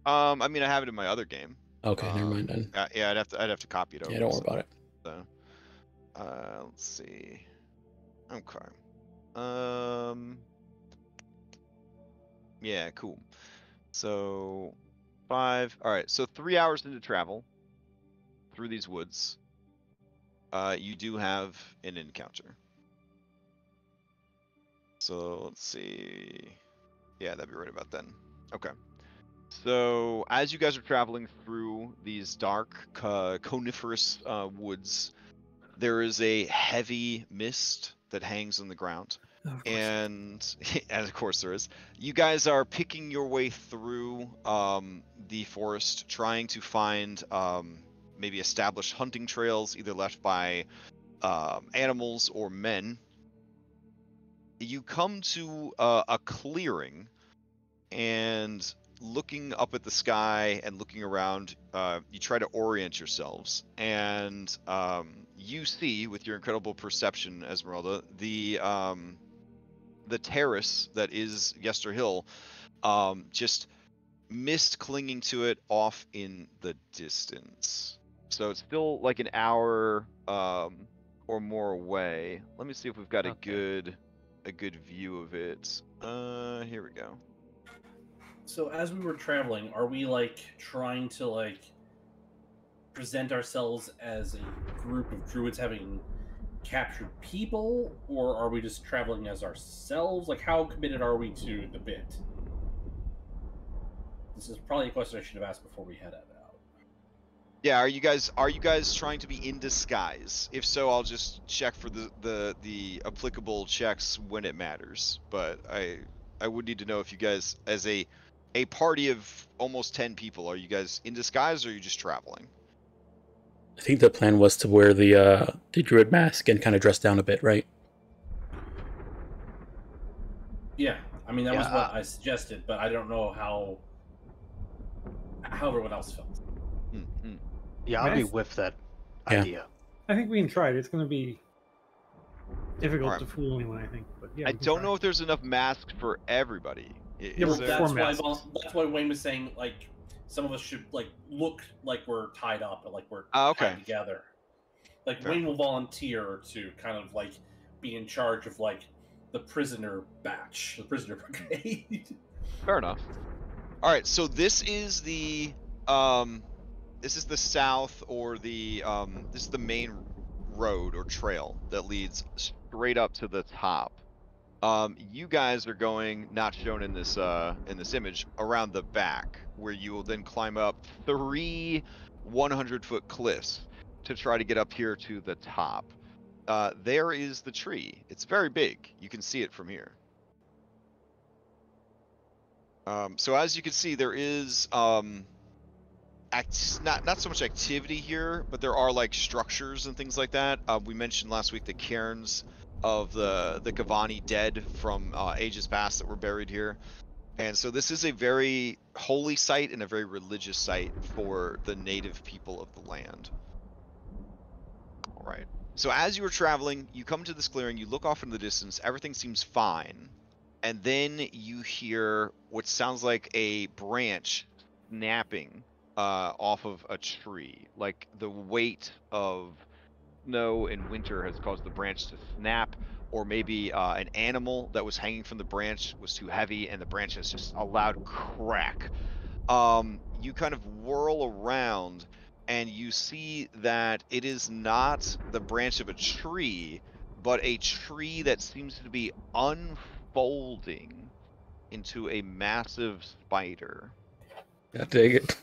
B: I mean, I have it in my other game.
F: Okay, never mind then.
B: Yeah, I'd have to copy it over.
F: Yeah, don't worry about it.
B: So, let's see. Okay. Yeah, cool. So 5. All right. So 3 hours into travel through these woods, you do have an encounter. So let's see. Yeah, that'd be right about then. Okay. So as you guys are traveling through these dark coniferous woods, there is a heavy mist that hangs on the ground. And of course there is. You guys are picking your way through the forest, trying to find maybe established hunting trails, either left by animals or men. You come to a clearing, and looking up at the sky and looking around, you try to orient yourselves, and you see, with your incredible perception, Esmeralda, the terrace that is Yester Hill, just mist clinging to it off in the distance. So it's still like an hour or more away. Let me see if we've got a good view of it. Here we go.
E: So as we were traveling, are we like trying to like present ourselves as a group of druids having captured people, or are we just traveling as ourselves? Like, how committed are we to the bit? This is probably a question I should have asked before we head out.
B: Yeah, are you guys trying to be in disguise? If so, I'll just check for the applicable checks when it matters. But I would need to know if you guys, as a party of almost 10 people, are you guys in disguise or are you just traveling?
F: I think the plan was to wear the druid mask and kind of dress down a bit, right?
E: Yeah, I mean that was what I suggested, but I don't know how everyone else felt.
C: Yeah, I'll be with that idea.
D: I think we can try it. It's going to be difficult to fool anyone, I think. But yeah,
B: I don't know if there's enough masks for everybody.
E: That's why Wayne was saying, like, some of us should like look like we're tied up or like we're tied together. Like Wayne will volunteer to kind of like be in charge of like the prisoner batch, the prisoner brigade.
B: Fair enough. All right, so this is the south, or the this is the main road or trail that leads straight up to the top. You guys are going, not shown in this image, around the back, where you will then climb up 3 100-foot cliffs to try to get up here to the top. There is the tree. It's very big. You can see it from here. So as you can see, there is not so much activity here, but there are like structures and things like that. We mentioned last week the cairns of the Kavani dead from ages past that were buried here. And so this is a very holy site and a very religious site for the native people of the land. All right. So as you were traveling, you come to this clearing, you look off in the distance, everything seems fine. And then you hear what sounds like a branch snapping off of a tree. Like the weight of snow in winter has caused the branch to snap, or maybe an animal that was hanging from the branch was too heavy and the branch has just a loud crack. You kind of whirl around and you see that it is not the branch of a tree, but a tree that seems to be unfolding into a massive spider.
F: God dang it.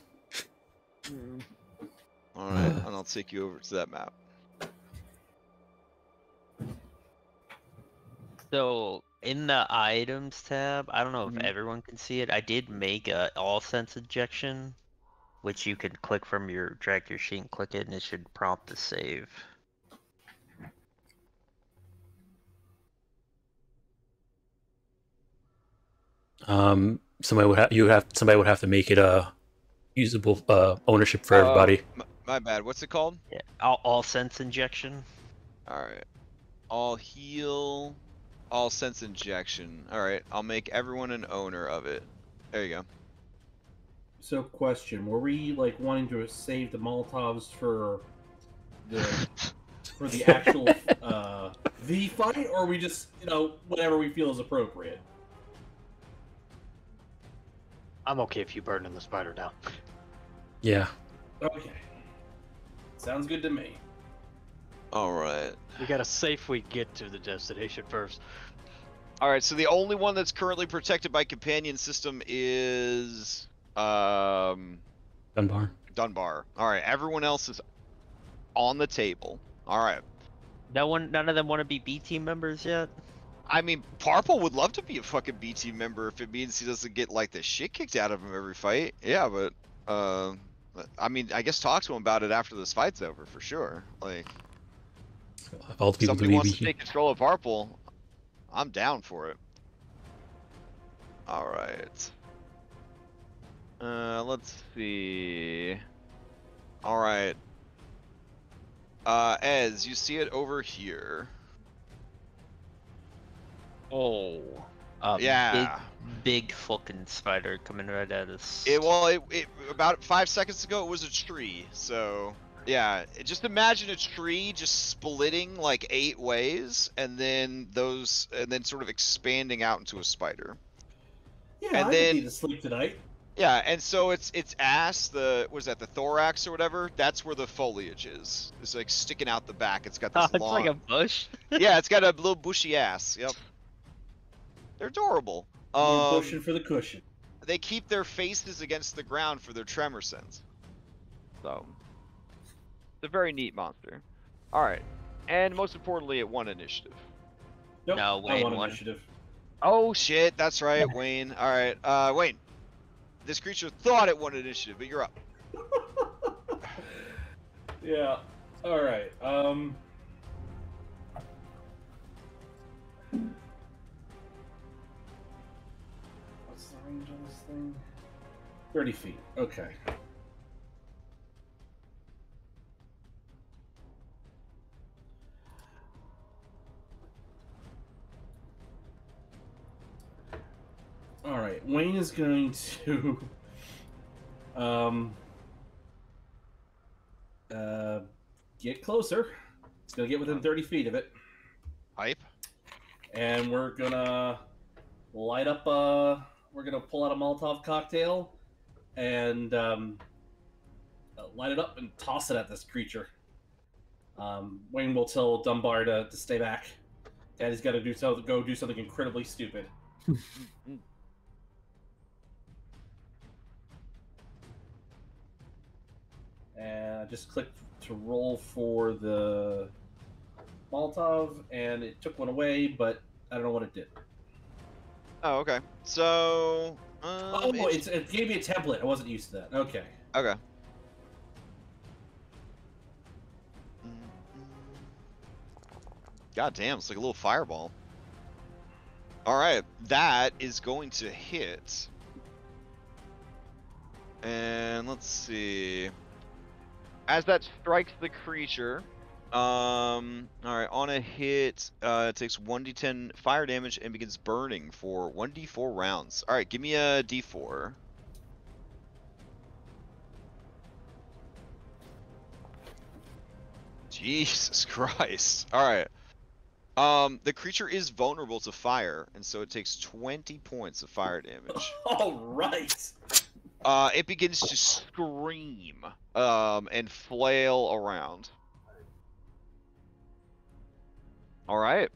B: All right, and I'll take you over to that map.
A: So in the items tab, I don't know if
B: Mhm.
A: everyone can see it. I did make a all sense injection, which you can click from your drag your sheet and click it, and it should prompt the save.
F: Somebody would have to make it a usable ownership for everybody.
B: My bad. What's it called?
A: Yeah, all sense injection.
B: All right. All heal, all sense injection. All right. I'll make everyone an owner of it. There you go.
E: So, question: were we like wanting to save the Molotovs for the actual V fight, or are we just whatever we feel is appropriate?
C: I'm okay if you burning the spider down.
F: Yeah.
E: Okay, sounds good to me.
B: All right.
C: We gotta safely get to the destination first.
B: All right. So the only one that's currently protected by companion system is
F: Dunbar.
B: Dunbar. All right. Everyone else is on the table. All right.
A: None of them want to be B team members yet.
B: I mean, Parpol would love to be a fucking B team member if it means he doesn't get like the shit kicked out of him every fight. Yeah, but I mean, I guess talk to him about it after this fight's over for sure. Like,
F: Of all the people
B: somebody
F: to
B: wants
F: be
B: to take control of Parpol, I'm down for it. All right. Let's see. All right. Ez, you see it over here.
A: Oh.
B: Yeah.
A: Big fucking spider coming right at us.
B: It about 5 seconds ago it was a tree, so yeah, just imagine a tree just splitting like 8 ways and then sort of expanding out into a spider.
E: Yeah,
B: And
E: I
B: then
E: need to sleep tonight.
B: yeah, and so its ass, the thorax or whatever, that's where the foliage is. It's like sticking out the back. It's got this
A: It's
B: long
A: like a bush.
B: yeah, it's got a little bushy ass. Yep. They're adorable.
E: More pushing for the cushion.
B: They keep their faces against the ground for their tremor sense. So, it's a very neat monster. Alright. And most importantly, it won initiative.
E: Nope,
A: No,
E: I
A: Wayne
E: want
A: won.
E: initiative.
B: Oh shit, that's right, Wayne. Alright, Wayne. This creature thought it won initiative, but you're up.
E: Yeah. Alright, what's the range on this thing? 30 feet. Okay. Alright, Wayne is going to get closer. He's gonna get within 30 feet of it.
B: Hype.
E: and we're gonna light up. We're gonna pull out a Molotov cocktail and light it up and toss it at this creature. Wayne will tell Dunbar to stay back. Daddy's got to go do something incredibly stupid. And I just clicked to roll for the Molotov, and it took one away, but I don't know what it did.
B: Oh, okay. So.
E: It gave me a template. I wasn't used to that. Okay.
B: Okay. God damn, it's like a little fireball. Alright, that is going to hit. And let's see. As that strikes the creature, alright, on a hit, it takes 1d10 fire damage and begins burning for 1d4 rounds. Alright, give me a d4. Jesus Christ. Alright. The creature is vulnerable to fire, and so it takes 20 points of fire damage.
E: Alright.
B: It begins to scream, and flail around. Alright.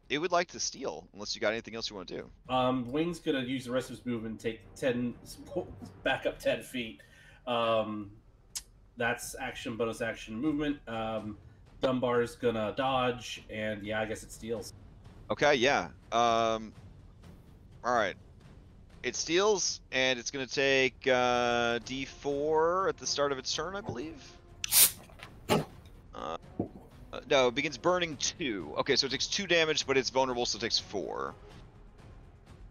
B: It would like to steal, unless you got anything else you want to do.
E: Wayne's gonna use the rest of his movement and take 10, back up 10 feet. That's action, bonus action, movement. Dunbar's gonna dodge, and yeah, I guess it steals.
B: Okay, yeah. Alright. It steals, and it's gonna take D4 at the start of its turn, I believe. No, it begins burning 2. Okay, so it takes 2 damage, but it's vulnerable, so it takes 4.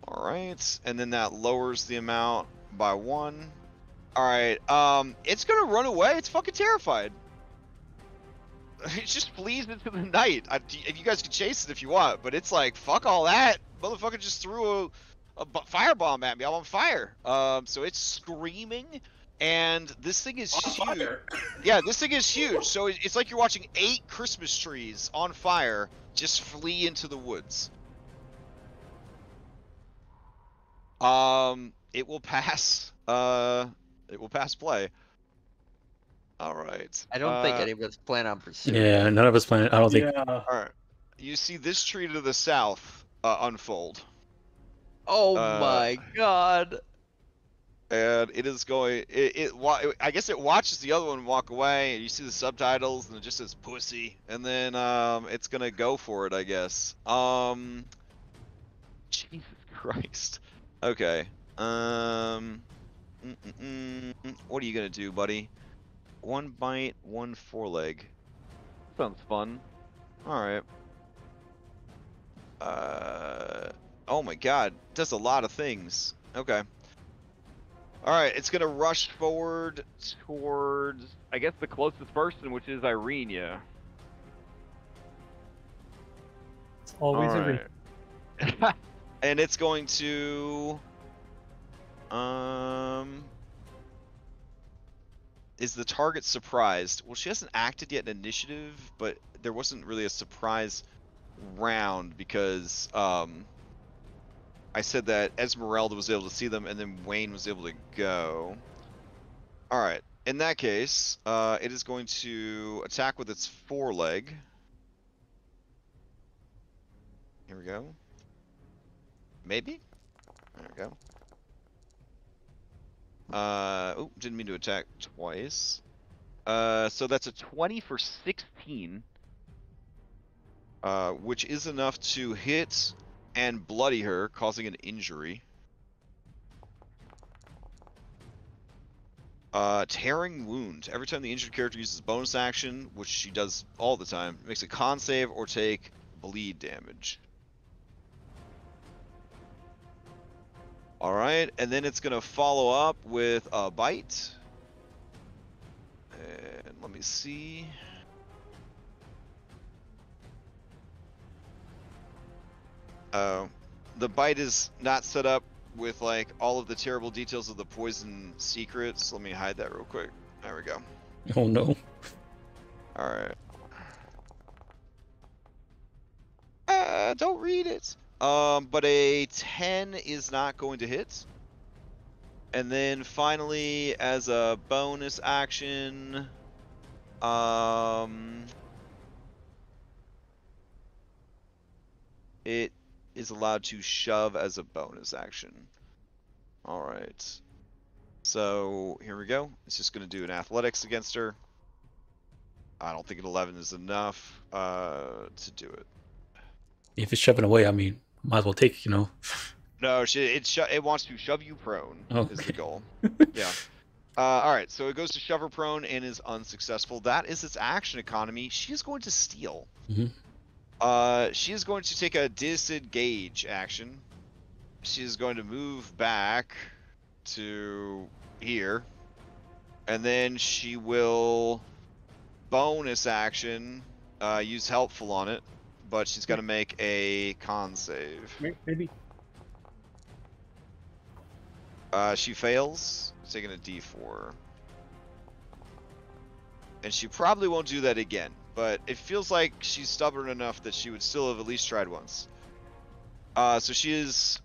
B: Alright, and then that lowers the amount by 1. Alright, it's gonna run away. It's fucking terrified. It just flees into the night. You guys can chase it if you want, but it's like, fuck all that. Motherfucker just threw a firebomb at me. I'm on fire. So it's screaming, and this thing is huge. Yeah, this thing is huge. So it's like you're watching 8 Christmas trees on fire just flee into the woods. It will pass. It will pass play. All right.
A: I don't think any of us plan on pursuing.
F: Yeah, none of us plan. I don't think.
E: Yeah.
B: All right. You see this tree to the south unfold.
A: Oh my god.
B: And it is going. I guess it watches the other one walk away, and you see the subtitles, and it just says "pussy," and then it's gonna go for it, I guess. Jesus Christ. Okay. What are you gonna do, buddy? 1 bite, 1 foreleg. Sounds fun. Alright. Oh my god. Does a lot of things. Okay. Alright, it's gonna rush forward towards, I guess, the closest person, which is Irenia.
D: It's always
B: Irenia. And it's going to... Is the target surprised? Well, she hasn't acted yet in initiative, but there wasn't really a surprise round because I said that Esmeralda was able to see them and then Wayne was able to go. Alright, in that case, it is going to attack with its foreleg. Here we go. Maybe? There we go. Oh, didn't mean to attack twice. So that's a 20 for 16. Which is enough to hit and bloody her, causing an injury. Tearing wound. Every time the injured character uses bonus action, which she does all the time, makes a con save or take bleed damage. Alright, and then it's going to follow up with a bite. And let me see. The bite is not set up with like all of the terrible details of the poison secrets. Let me hide that real quick. There we go.
F: Oh no.
B: Alright. Don't read it. But a 10 is not going to hit. And then finally, as a bonus action, it is allowed to shove as a bonus action. All right. So here we go. It's just going to do an athletics against her. I don't think an 11 is enough to do it.
F: If it's shoving away, I mean, might as well take it, you know.
B: No, it wants to shove you prone is the goal. Yeah. All right, so it goes to shove her prone and is unsuccessful. That is its action economy. She is going to steal. She is going to take a disengage action. She is going to move back to here. And then she will bonus action, use helpful on it, but she's got to make a con save.
D: Maybe.
B: She fails, taking a D4. And she probably won't do that again, but it feels like she's stubborn enough that she would still have at least tried once. So she is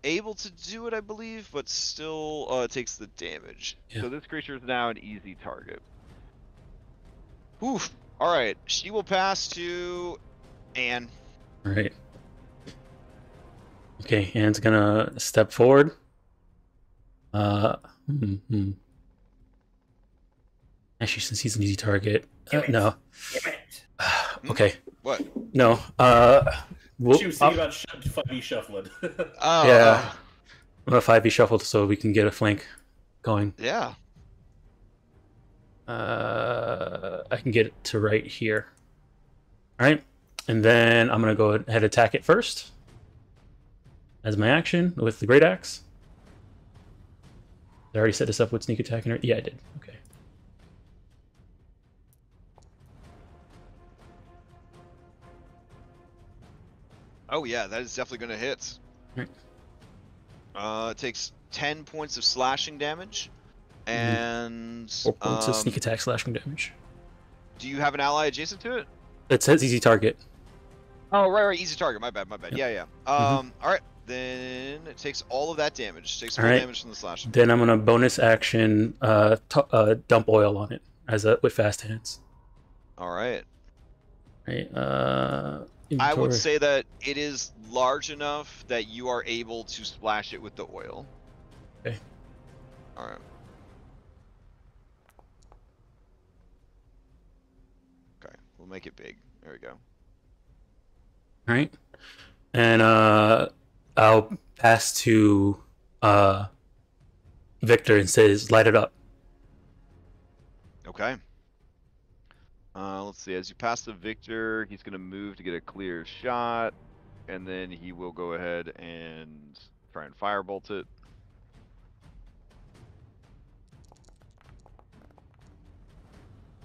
B: able to do it, I believe, but still takes the damage.
F: Yeah.
B: So this creature is now an easy target. Oof. All right, she will pass to Anne.
F: All right. Okay, Anne's gonna step forward. Actually, since he's an easy target, no. Okay.
B: What?
F: No.
E: She was thinking about 5e shuffling.
B: Oh.
F: Yeah. I'm gonna 5e shuffle so we can get a flank going.
B: Yeah.
F: I can get it to right here. All right, and then I'm gonna go ahead and attack it first as my action with the great axe. Did I already set this up with sneak attack? Yeah, I did. Okay.
B: Oh yeah, that is definitely going to hit.
F: Right.
B: It takes 10 points of slashing damage, and
F: 4 points of sneak attack slashing damage.
B: Do you have an ally adjacent to it?
F: It says easy target.
B: Oh right, easy target. My bad.
F: Yep.
B: Yeah. All right, then it takes all of that damage. It takes full damage from the slashing.
F: Then I'm gonna bonus action dump oil on it with fast hands.
B: All right.
F: Right.
B: I would say that it is large enough that you are able to splash it with the oil.
F: Okay.
B: All right. Okay, we'll make it big. There we go.
F: All right. And I'll pass to Victor and says, "Light it up."
B: Okay. Let's see. As you pass the Victor, he's going to move to get a clear shot, and then he will go ahead and try and firebolt it.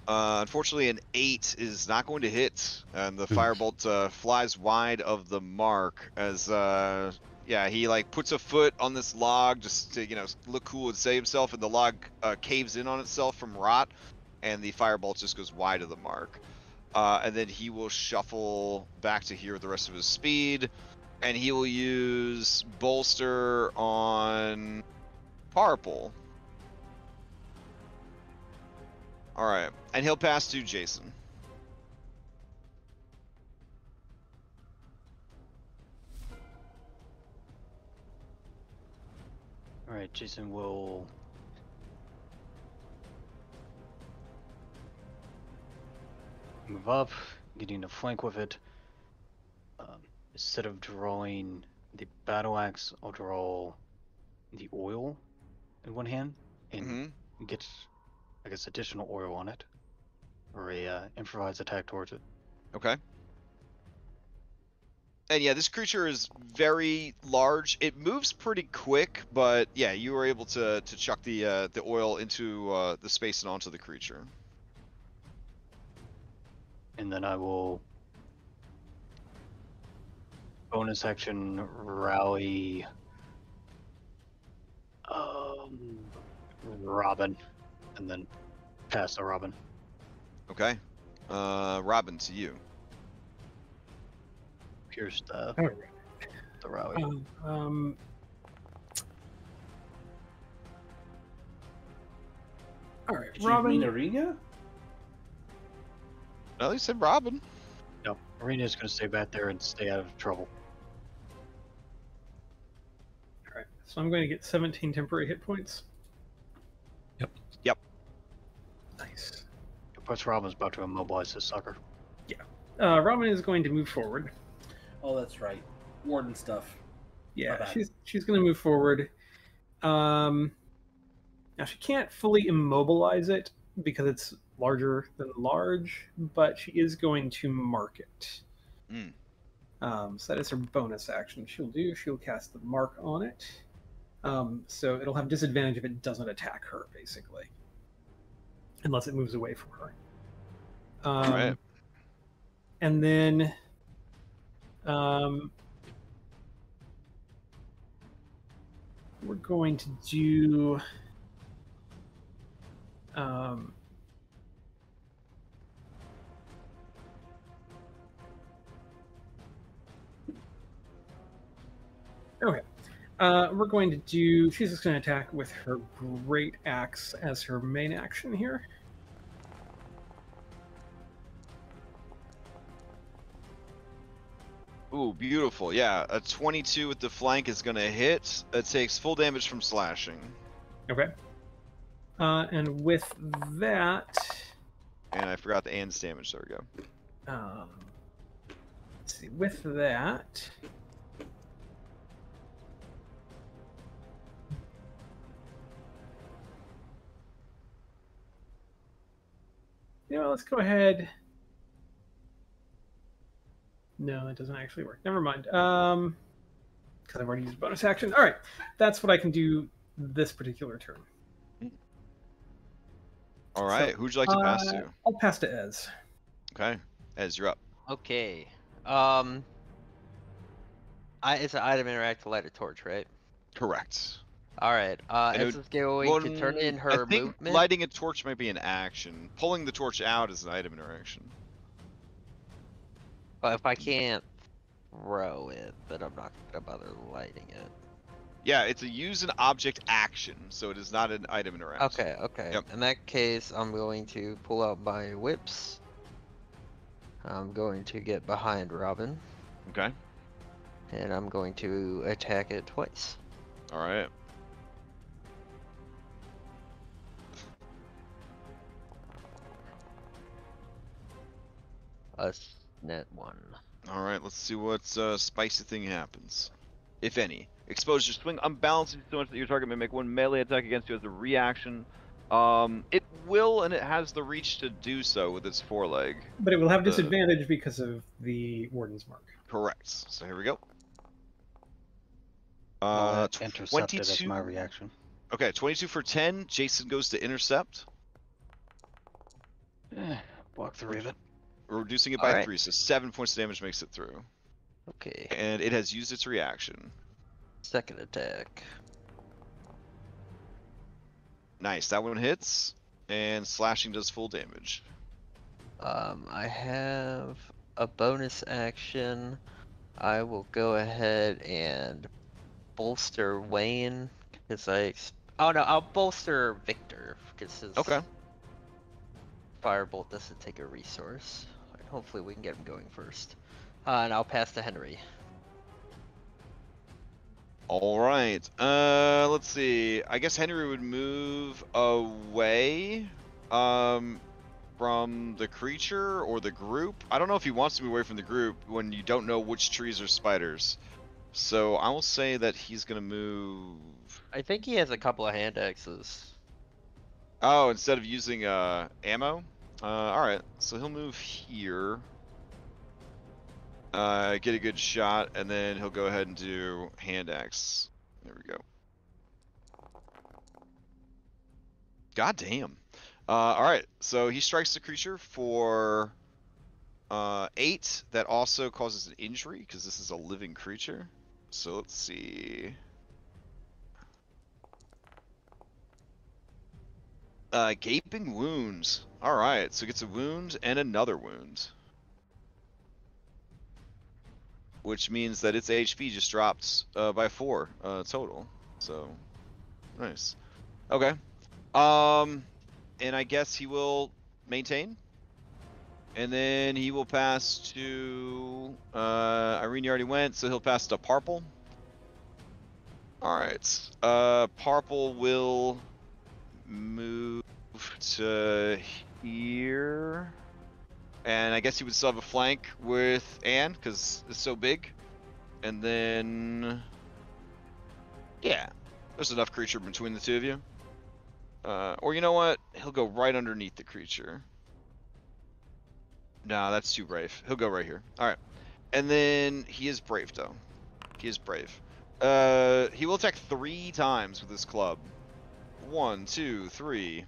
B: Unfortunately, an 8 is not going to hit, and the firebolt flies wide of the mark as, yeah, he like puts a foot on this log just to, you know, look cool and save himself, and the log caves in on itself from rot, and the firebolt just goes wide of the mark. And then he will shuffle back to here with the rest of his speed, and he will use bolster on Purple. All right, and he'll pass to Jason.
C: All right, Jason will move up, getting a flank with it. Instead of drawing the battle axe, I'll draw the oil in one hand and get, I guess, additional oil on it, or a improvised attack towards it.
B: Okay. And yeah, this creature is very large. It moves pretty quick, but yeah, you were able to chuck the oil into the space and onto the creature.
C: And then I will bonus action rally Robin, and then pass to Robin.
B: Okay. Robin, to you.
C: pierce the
D: All right.
C: Rowie.
D: All right,
E: Did you mean
D: Robin.
E: Arena?
B: No, he said Robin.
C: No, Marina's going to stay back there and stay out of trouble.
D: All right, so I'm going to get 17 temporary hit points.
B: Yep.
D: Nice.
C: Plus, Robin's about to immobilize this sucker.
D: Robin is going to move forward.
E: Oh, that's right. Warden stuff.
D: Yeah,
E: My bad.
D: she's going to move forward. Now she can't fully immobilize it because it's larger than large, but she is going to mark it. So that is her bonus action. She'll cast the mark on it. So it'll have disadvantage if it doesn't attack her, basically, unless it moves away from her.
B: All right.
D: And then we're going to do okay. We're going to do. She's just going to attack with her great axe as her main action here.
B: Ooh, beautiful. Yeah, a 22 with the flank is going to hit. It takes full damage from slashing.
D: Okay. And with that,
B: And I forgot the and's damage. There we go.
D: let's see. With that, let's go ahead. No, that doesn't actually work. Never mind. Because I've already used bonus action. All right, that's what I can do this particular turn.
B: All right.
D: So,
B: Who'd you like to pass to?
D: I'll pass to Ez.
B: Okay. Ez, you're up.
A: Okay. It's an item interact to light a torch, right?
B: Correct.
A: All right.
B: And it
A: Ez
B: would-
A: is going to turn in her
B: I think
A: movement.
B: lighting a torch might be an action. Pulling the torch out is an item interaction.
A: But if I can't throw it, then I'm not gonna bother lighting it.
B: Yeah, it's a use an object action, so it is not an item interaction.
A: Okay, okay.
B: Yep.
A: In that case, I'm going to pull out my whips. I'm going to get behind Robin,
B: Okay.
A: and I'm going to attack it twice.
B: All right.
A: A net 1.
B: All right. Let's see what spicy thing happens, if any. Expose your swing unbalanced so much that your target may make one melee attack against you as a reaction. It will, and it has the reach to do so with its foreleg.
D: But it will have disadvantage because of the Warden's Mark.
B: Correct. So here we go.
C: That intercepted as
B: 22.
C: my reaction.
B: Okay, 22 for 10. Jason goes to intercept.
C: Walk through it.
B: We're reducing it by
A: Alright.
B: 3, so 7 points of damage makes it through.
A: Okay.
B: And it has used its reaction.
A: Second attack.
B: Nice, that one hits. And slashing does full damage.
A: I have a bonus action. I will go ahead and bolster Wayne because oh no, I'll bolster Victor because his
B: Okay.
A: firebolt doesn't take a resource. Hopefully we can get him going first. And I'll pass to Henry.
B: Alright, let's see. I guess Henry would move away from the creature or the group. I don't know if he wants to move away from the group when you don't know which trees are spiders. So I will say that he's going to move...
A: I think he has a couple of hand axes.
B: Oh, instead of using ammo? Alright, so he'll move here. Get a good shot, and then he'll go ahead and do hand axe. There we go. God damn. Alright, so he strikes the creature for 8. That also causes an injury, because this is a living creature. So let's see. Gaping wounds. Alright, so it gets a wound and another wound. which means that its HP just dropped by 4 total. So, nice. Okay. And I guess he will maintain. And then he will pass to Irene. You already went, so he'll pass to Parple. All right. Parple will move to here, and I guess he would still have a flank with Anne because it's so big. And then, yeah, there's enough creature between the two of you. Or you know what? He'll go right underneath the creature. No, that's too brave. He'll go right here. All right. And then he is brave, though. He is brave. He will attack 3 times with his club. 1, 2, 3.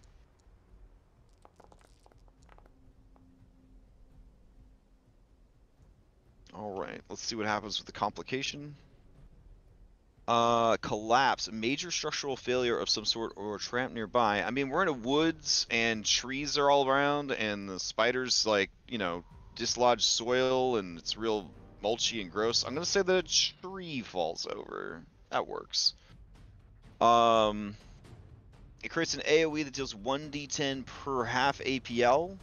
B: All right. Let's see what happens with the complication. Collapse, major structural failure of some sort or a trap nearby. I mean, we're in a woods and trees are all around and the spiders, like, you know, dislodge soil and it's real mulchy and gross. I'm gonna say that a tree falls over. That works. It creates an AoE that deals 1d10 per half APL.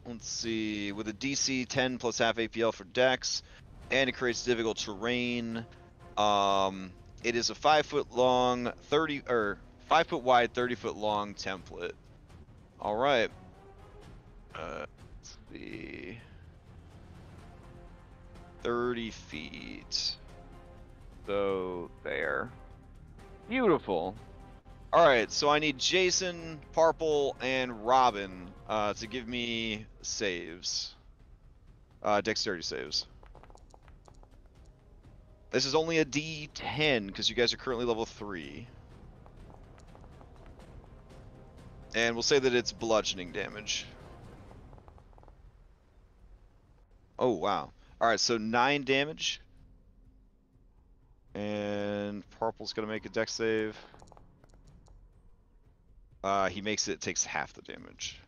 B: Let's see, with a DC 10 plus half APL for Dex, and it creates difficult terrain. It is a 5 foot long, 5 foot wide, 30 foot long template. All right. Let's see. 30 feet. So there. Beautiful. All right, so I need Jason, Parple, and Robin to give me saves. Dexterity saves. This is only a D10 because you guys are currently level 3. And we'll say that it's bludgeoning damage. Oh, wow. Alright, so 9 damage. And Parple's going to make a dex save. He makes it, takes half the damage.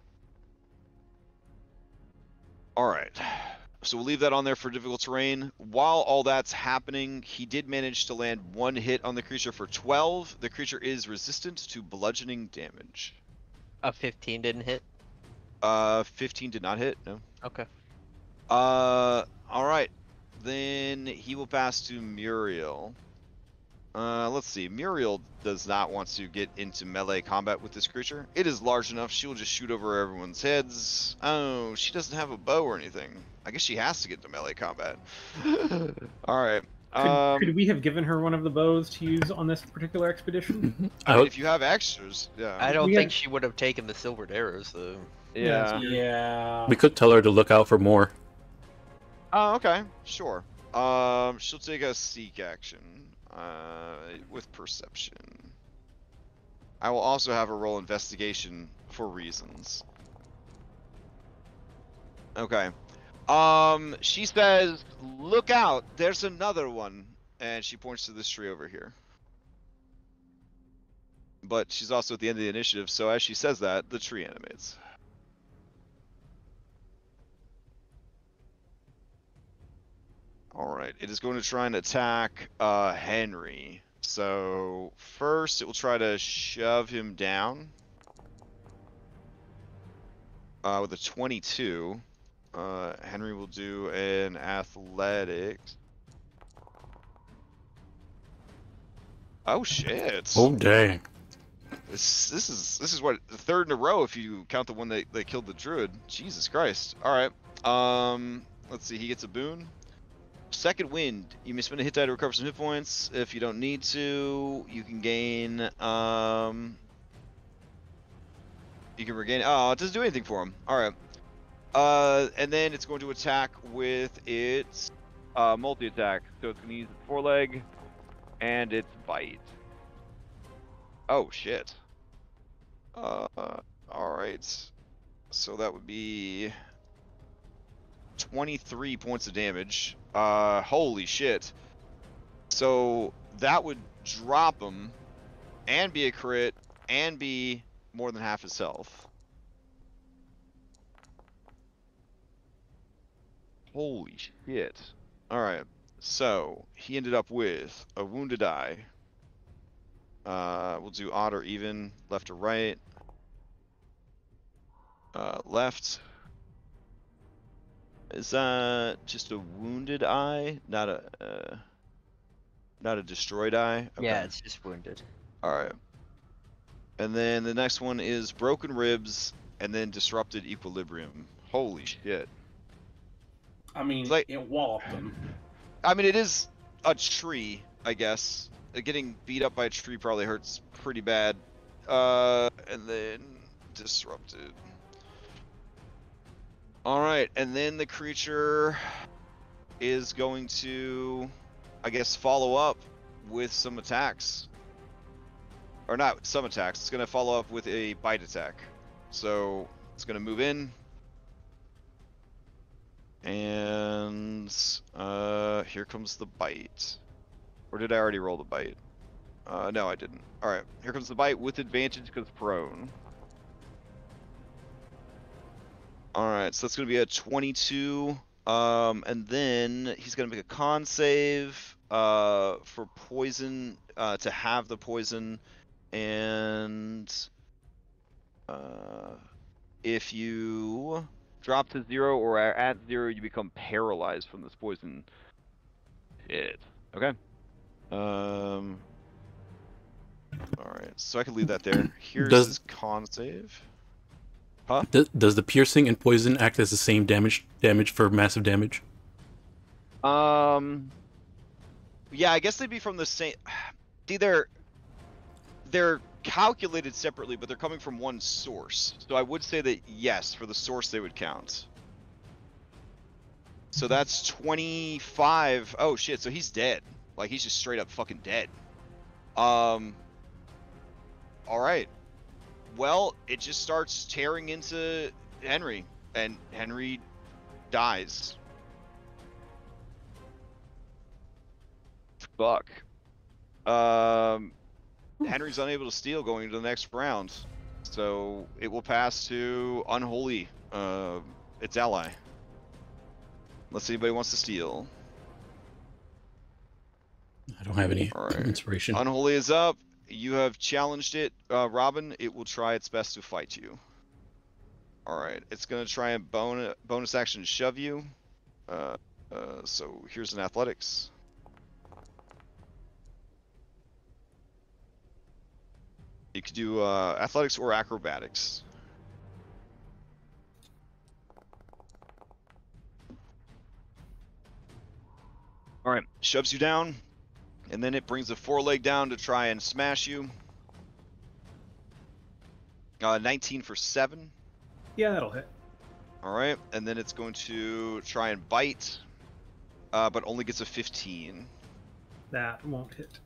B: Alright. So we'll leave that on there for difficult terrain. While all that's happening, he did manage to land 1 hit on the creature for 12. The creature is resistant to bludgeoning damage.
A: A 15 didn't hit?
B: 15 did not hit, no.
A: Okay.
B: Alright. Then he will pass to Muriel. Let's see. Muriel does not want to get into melee combat with this creature. It is large enough. She will just shoot over everyone's heads. Oh, she doesn't have a bow or anything. I guess she has to get into melee combat. Alright.
D: Could we have given her one of the bows to use on this particular expedition?
B: If you have extras, yeah.
A: I don't think she would have taken the silvered arrows, though.
B: Yeah.
E: Yeah.
F: We could tell her to look out for more.
B: Oh, okay. Sure. She'll take a seek action. With perception. I will also have her roll investigation for reasons. Okay. She says, "Look out! There's another one," and she points to this tree over here. But she's also at the end of the initiative, so as she says that, the tree animates. Alright, it is going to try and attack Henry. So, first it will try to shove him down. With a 22. Henry will do an athletics. Oh shit.
F: Oh dang.
B: This is what, the 3rd in a row if you count the one that killed the druid. Jesus Christ. Alright. Let's see, he gets a boon. Second wind. You may spend a hit die to recover some hit points. If you don't need to, you can gain. You can regain. Oh, it doesn't do anything for him. All right. And then it's going to attack with its multi attack. So it's going to use its foreleg and its bite. Oh shit. All right. So that would be 23 points of damage. Holy shit. So that would drop him and be a crit and be more than half his health. Holy shit. Alright, so he ended up with a wounded eye. We'll do odd or even, left or right. Left. Is that just a wounded eye? Not a destroyed eye? Okay.
A: Yeah, it's just wounded.
B: Alright. And then the next one is broken ribs and then disrupted equilibrium. Holy shit.
E: I mean,
B: Like-
E: it walloped him.
B: I mean, it is a tree, I guess. Getting beat up by a tree probably hurts pretty bad. And then disrupted. Alright, and then the creature is going to, I guess, follow up with some attacks. Or not some attacks, it's going to follow up with a bite attack. So, it's going to move in. And here comes the bite. Or did I already roll the bite? No, I didn't. Alright, here comes the bite with advantage because prone. Alright, so that's going to be a 22. And then he's going to make a con save for poison, to have the poison. And if you drop to 0 or are at 0, you become paralyzed from this poison. Shit. Okay. Alright, so I can leave that there. Here's his con save. Huh?
F: Does the piercing and poison act as the same damage for massive damage?
B: Yeah, I guess they'd be from the same. See, they're calculated separately, but they're coming from one source. So I would say that yes, for the source they would count. So that's 25. Oh shit! So he's dead. Like he's just straight up fucking dead. All right. Well, it just starts tearing into Henry, and Henry dies. Fuck. Henry's unable to steal going into the next round, so it will pass to Unholy, its ally. Unless anybody wants to steal.
F: I don't have any
B: Alright.
F: inspiration.
B: Unholy is up. You have challenged it, Robin. It will try its best to fight you. Alright, it's going to try and bonus action shove you. So here's an athletics. You could do athletics or acrobatics. Alright, shoves you down. And then it brings a foreleg down to try and smash you. 19 for 7.
D: Yeah, that'll hit.
B: Alright, and then it's going to try and bite, but only gets a 15.
D: That won't hit.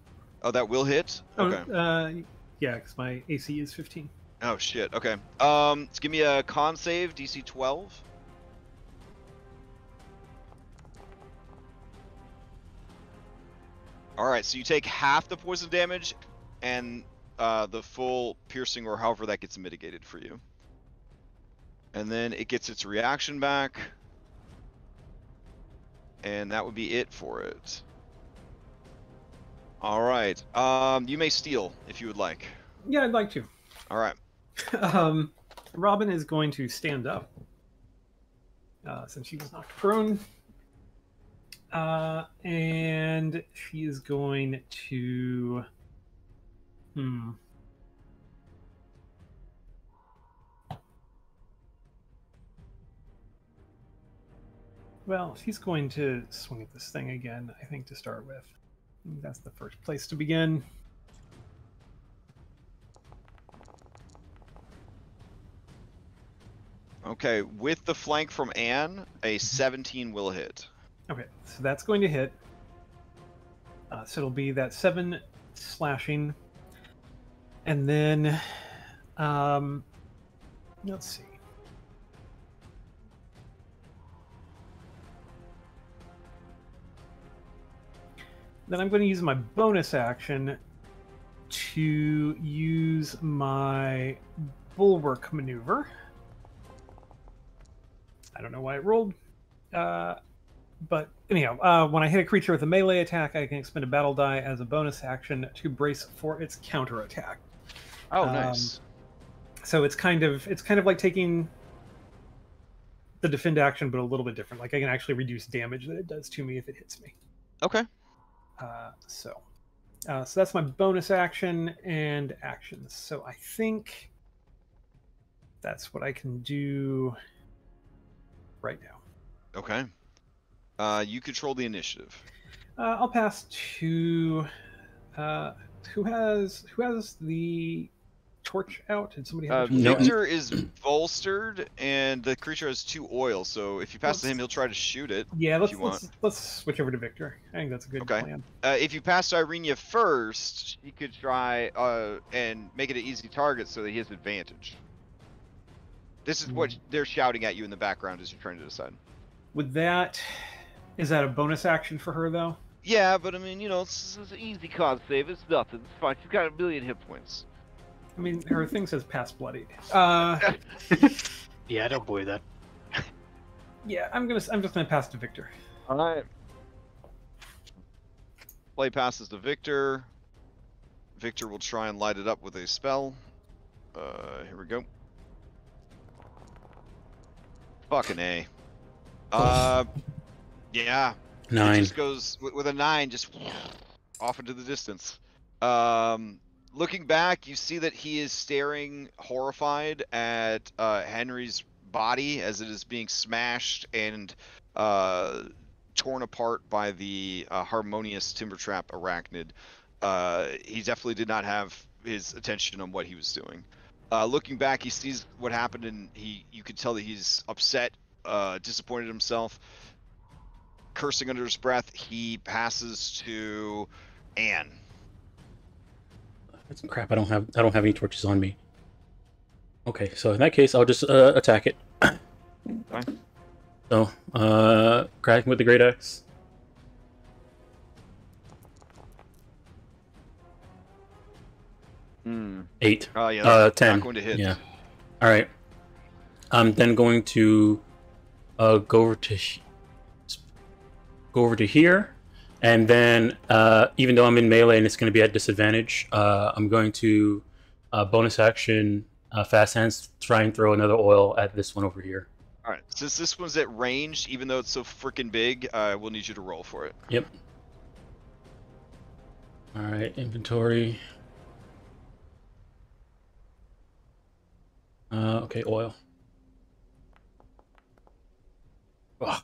B: Oh, that will hit? Okay.
D: Yeah, because my AC is 15.
B: Oh, shit. Okay. Let's give me a con save, DC 12. Alright, so you take half the poison damage, and the full piercing, or however that gets mitigated for you. And then it gets its reaction back. And that would be it for it. Alright. You may steal, if you would like.
D: Yeah, I'd like to.
B: Alright.
D: Robin is going to stand up. Since she was knocked prone. And she is going to... Well, she's going to swing at this thing again, I think, to start with. I think that's the first place to begin.
B: Okay, with the flank from Anne, a 17 will hit.
D: Okay, so that's going to hit. So it'll be that 7 slashing. And then, let's see. Then I'm going to use my bonus action to use my bulwark maneuver. I don't know why it rolled. But anyhow, when I hit a creature with a melee attack, I can expend a battle die as a bonus action to brace for its counterattack.
B: Oh, nice.
D: So it's kind of like taking the defend action, but a little bit different. Like I can actually reduce damage that it does to me if it hits me.
B: Okay.
D: So that's my bonus action and actions. So I think that's what I can do right now.
B: Okay. You control the initiative.
D: I'll pass to who has the torch out? Did somebody have a torch?
F: No.
B: Victor is bolstered, and the creature has 2 oil. So if you pass to him, he'll try to shoot it.
D: Yeah,
B: if you want.
D: let's switch over to Victor. I think that's a good plan.
B: If you pass to Irenia first, he could try and make it an easy target so that he has advantage. This is what they're shouting at you in the background as you're trying to decide.
D: Is that a bonus action for her though?
B: Yeah, but I mean, it's an easy con save. It's nothing. It's fine. She's got 1,000,000 hit points.
D: I mean, her thing says pass bloodied.
C: Yeah, I don't believe that.
D: Yeah, I'm just gonna pass to Victor.
B: All right. Play passes to Victor. Victor will try and light it up with a spell. Here we go. Fucking A. Yeah.
F: 9.
B: It just goes with a 9, just off into the distance. Looking back, you see that he is staring horrified at Henry's body as it is being smashed and torn apart by the harmonious timber trap arachnid. He definitely did not have his attention on what he was doing. Looking back, he sees what happened, and you could tell that he's upset, disappointed in himself. Cursing under his breath, he passes to Anne.
F: That's some crap. I don't have any torches on me. Okay, so in that case, I'll just attack it.
B: Fine.
F: So, cracking with the great axe.
B: Hmm.
F: 8.
B: Oh yeah.
F: 10.
B: Not going to hit.
F: Yeah. All right. I'm then going to go over to here, and then even though I'm in melee and it's going to be at disadvantage, I'm going to bonus action fast hands try and throw another oil at this one over here.
B: All right. Since this one's at range, even though it's so freaking big, we'll need you to roll for it.
F: Yep. All right. Inventory. Okay, oil. Ugh.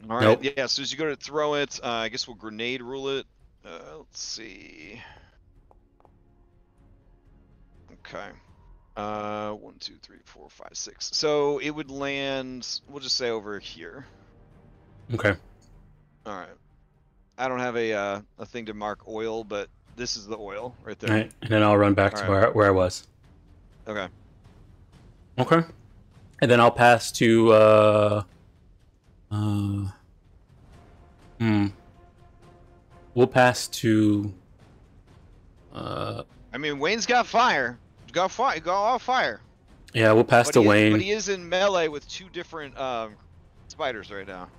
B: All right.
F: Nope.
B: Yeah. So as you go to throw it, I guess we'll grenade rule it. Let's see. Okay. 1, 2, 3, 4, 5, 6. So it would land. We'll just say over here.
F: Okay.
B: All right. I don't have a thing to mark oil, but this is the oil right there.
F: All right, and then I'll run back to where I was.
B: Okay.
F: Okay. And then I'll pass to we'll pass to
B: I mean, Wayne's got fire. Got all fire.
F: yeah, we'll pass to Wayne.
B: But he is in melee with 2 different spiders right now.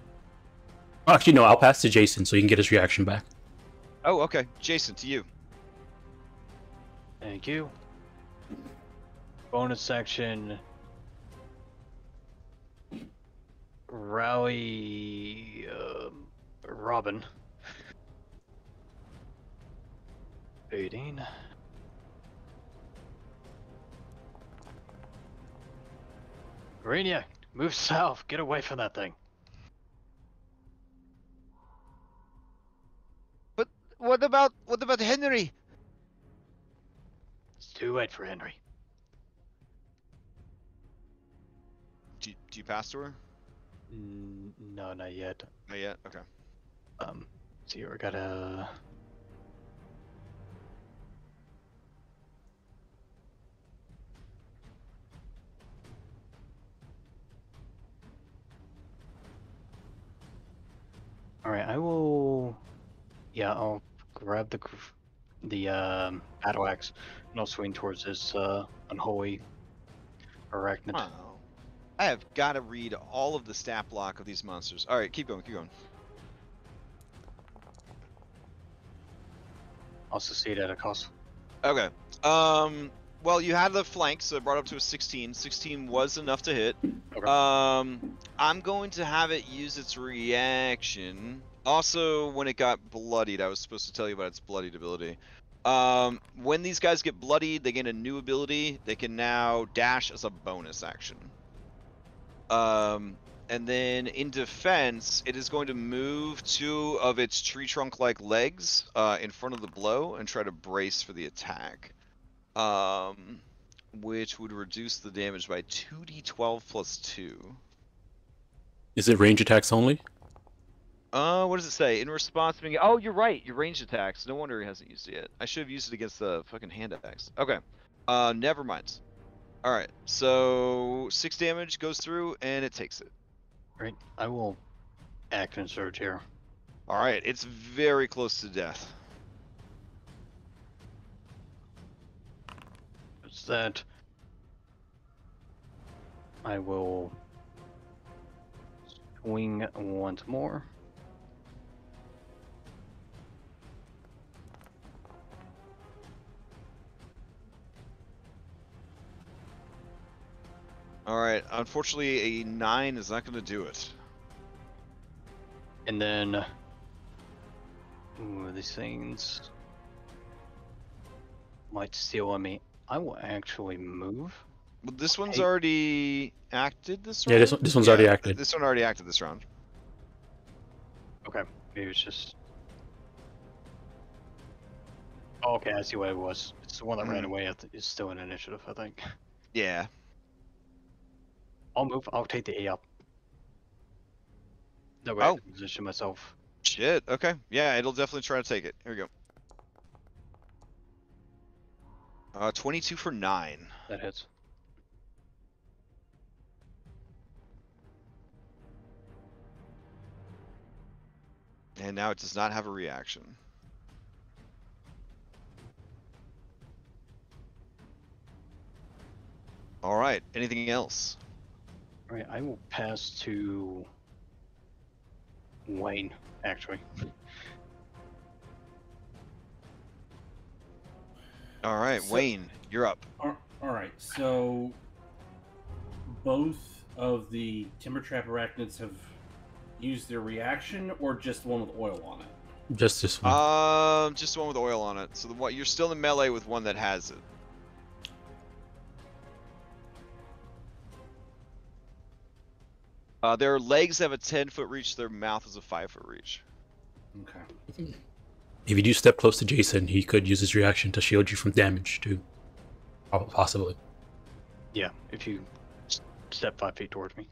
F: Oh, actually, no, I'll pass to Jason so he can get his reaction back.
B: Oh, okay. Jason, to you.
C: Thank you. Bonus section. Rally Robin. 18. Rania, move south. Get away from that thing.
B: But what about Henry?
C: It's too late for Henry.
B: Do you pass to her?
C: No, not yet.
B: Not yet. Okay.
C: So we gotta. All right, I will. Yeah, I'll grab the battle axe and I'll swing towards this unholy arachnid.
B: Oh. I have got to read all of the stat block of these monsters. All right, keep going, keep going.
C: Also see it at a cost.
B: Okay. Well, you had the flank, so it brought up to a 16. 16 was enough to hit.
C: Okay.
B: I'm going to have it use its reaction. Also, when it got bloodied, I was supposed to tell you about its bloodied ability. When these guys get bloodied, they gain a new ability. They can now dash as a bonus action. And then in defense, it is going to move 2 of its tree trunk-like legs in front of the blow and try to brace for the attack. Which would reduce the damage by 2d12 plus 2.
F: Is it range attacks only?
B: What does it say? In response to being... Oh, you're right. Your ranged attacks. No wonder he hasn't used it yet. I should have used it against the fucking hand attacks. Okay. Never mind. Alright, so 6 damage goes through, and it takes it.
C: Great. I will act and surge here.
B: Alright, it's very close to death.
C: It's that. I will swing once more.
B: Alright, unfortunately a 9 is not going to do it.
C: And then, ooh, these things might steal on me. I will actually move.
B: Well, this one's
C: Hey.
B: already acted this round?
F: Yeah, this one's already acted.
B: This one already acted this round.
C: Okay, maybe it's just. Oh, okay, I see what it was. It's the one that ran away. It's still in initiative, I think.
B: Yeah.
C: I'll move. I'll take the A up. That way I can position myself.
B: Shit, okay. Yeah, it'll definitely try to take it. Here we go. 22 for 9.
C: That hits.
B: And now it does not have a reaction. Alright, anything else?
C: Alright, I will pass to Wayne, actually.
B: Alright,
E: So-
B: Wayne, you're up.
E: All right, so both of the timber trap arachnids have used their reaction, or just the one with oil on it?
F: Just this one.
B: Just the one with oil on it. So you're still in melee with one that has it. Their legs have a 10-foot reach, their mouth is a 5-foot reach.
E: Okay.
F: If you do step close to Jason, he could use his reaction to shield you from damage too. Possibly.
C: Yeah, if you step 5 feet towards me.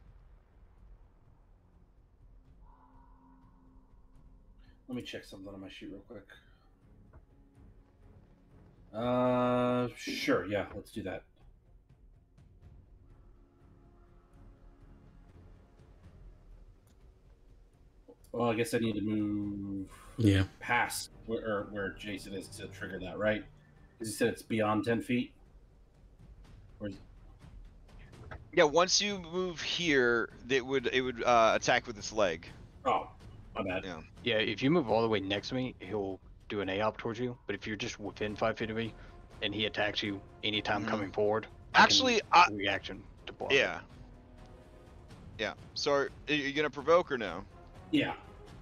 E: Let me check something on my sheet real quick. Sure, yeah, let's do that. Well, I guess I need to move past where Jason is to trigger that, right? Because you said it's beyond 10 feet? Or is...
B: Yeah, once you move here, it would attack with its leg.
E: Oh, my bad.
B: Yeah.
C: Yeah, if you move all the way next to me, he'll do an A-op towards you. But if you're just within 5 feet of me, and he attacks you anytime coming forward,
B: Actually,
C: I can reaction to block.
B: Yeah. Yeah. So, are you gonna provoke or no?
E: Yeah.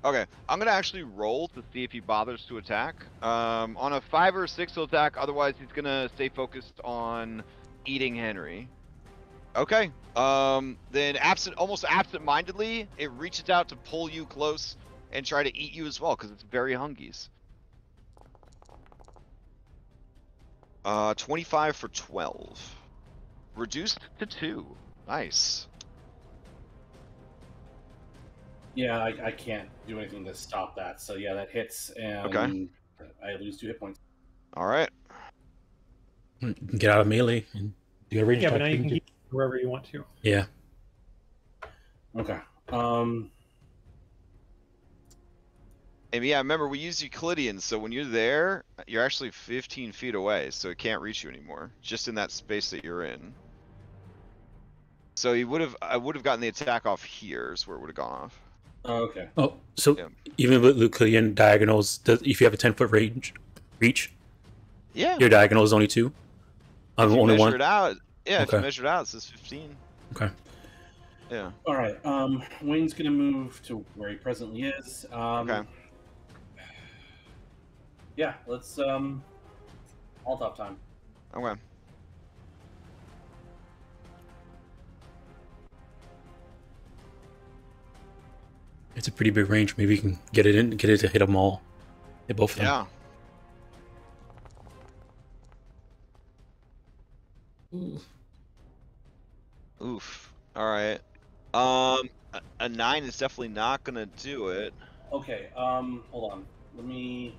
B: Okay, I'm gonna actually roll to see if he bothers to attack. On a 5 or 6 he'll attack. Otherwise, he's gonna stay focused on eating Henry. Okay. Then almost absent-mindedly, it reaches out to pull you close and try to eat you as well, because it's very hungies. 25 for 12. Reduced to 2. Nice.
E: Yeah, I can't do anything to stop that. So yeah, that hits, and I lose 2 hit points.
B: All right.
F: Get out of melee and do a range
D: Yeah, but
F: attack.
D: now you can keep wherever you want to.
F: Yeah.
E: Okay.
B: And yeah, remember we use Euclidean, so when you're there, you're actually 15 feet away, so it can't reach you anymore. Just in that space that you're in. So I would have gotten the attack off here is where it would have gone off.
E: Oh, okay.
F: Oh, so
B: Yeah.
F: even with Euclidean diagonals, if you have a 10-foot reach,
B: Yeah.
F: your diagonal is only 2.
B: If you
F: Only
B: measure
F: 1.
B: it out, yeah. If you
F: Okay.
B: measure it out, it says 15.
F: Okay.
B: Yeah.
E: All right. Wayne's gonna move to where he presently is.
B: Okay.
E: Yeah. Let's all top time.
B: Okay.
F: It's a pretty big range. Maybe you can get it to hit them all. Hit both of them.
B: Yeah. Oof. All right. A 9 is definitely not gonna do it.
E: Okay. Hold on. Let me.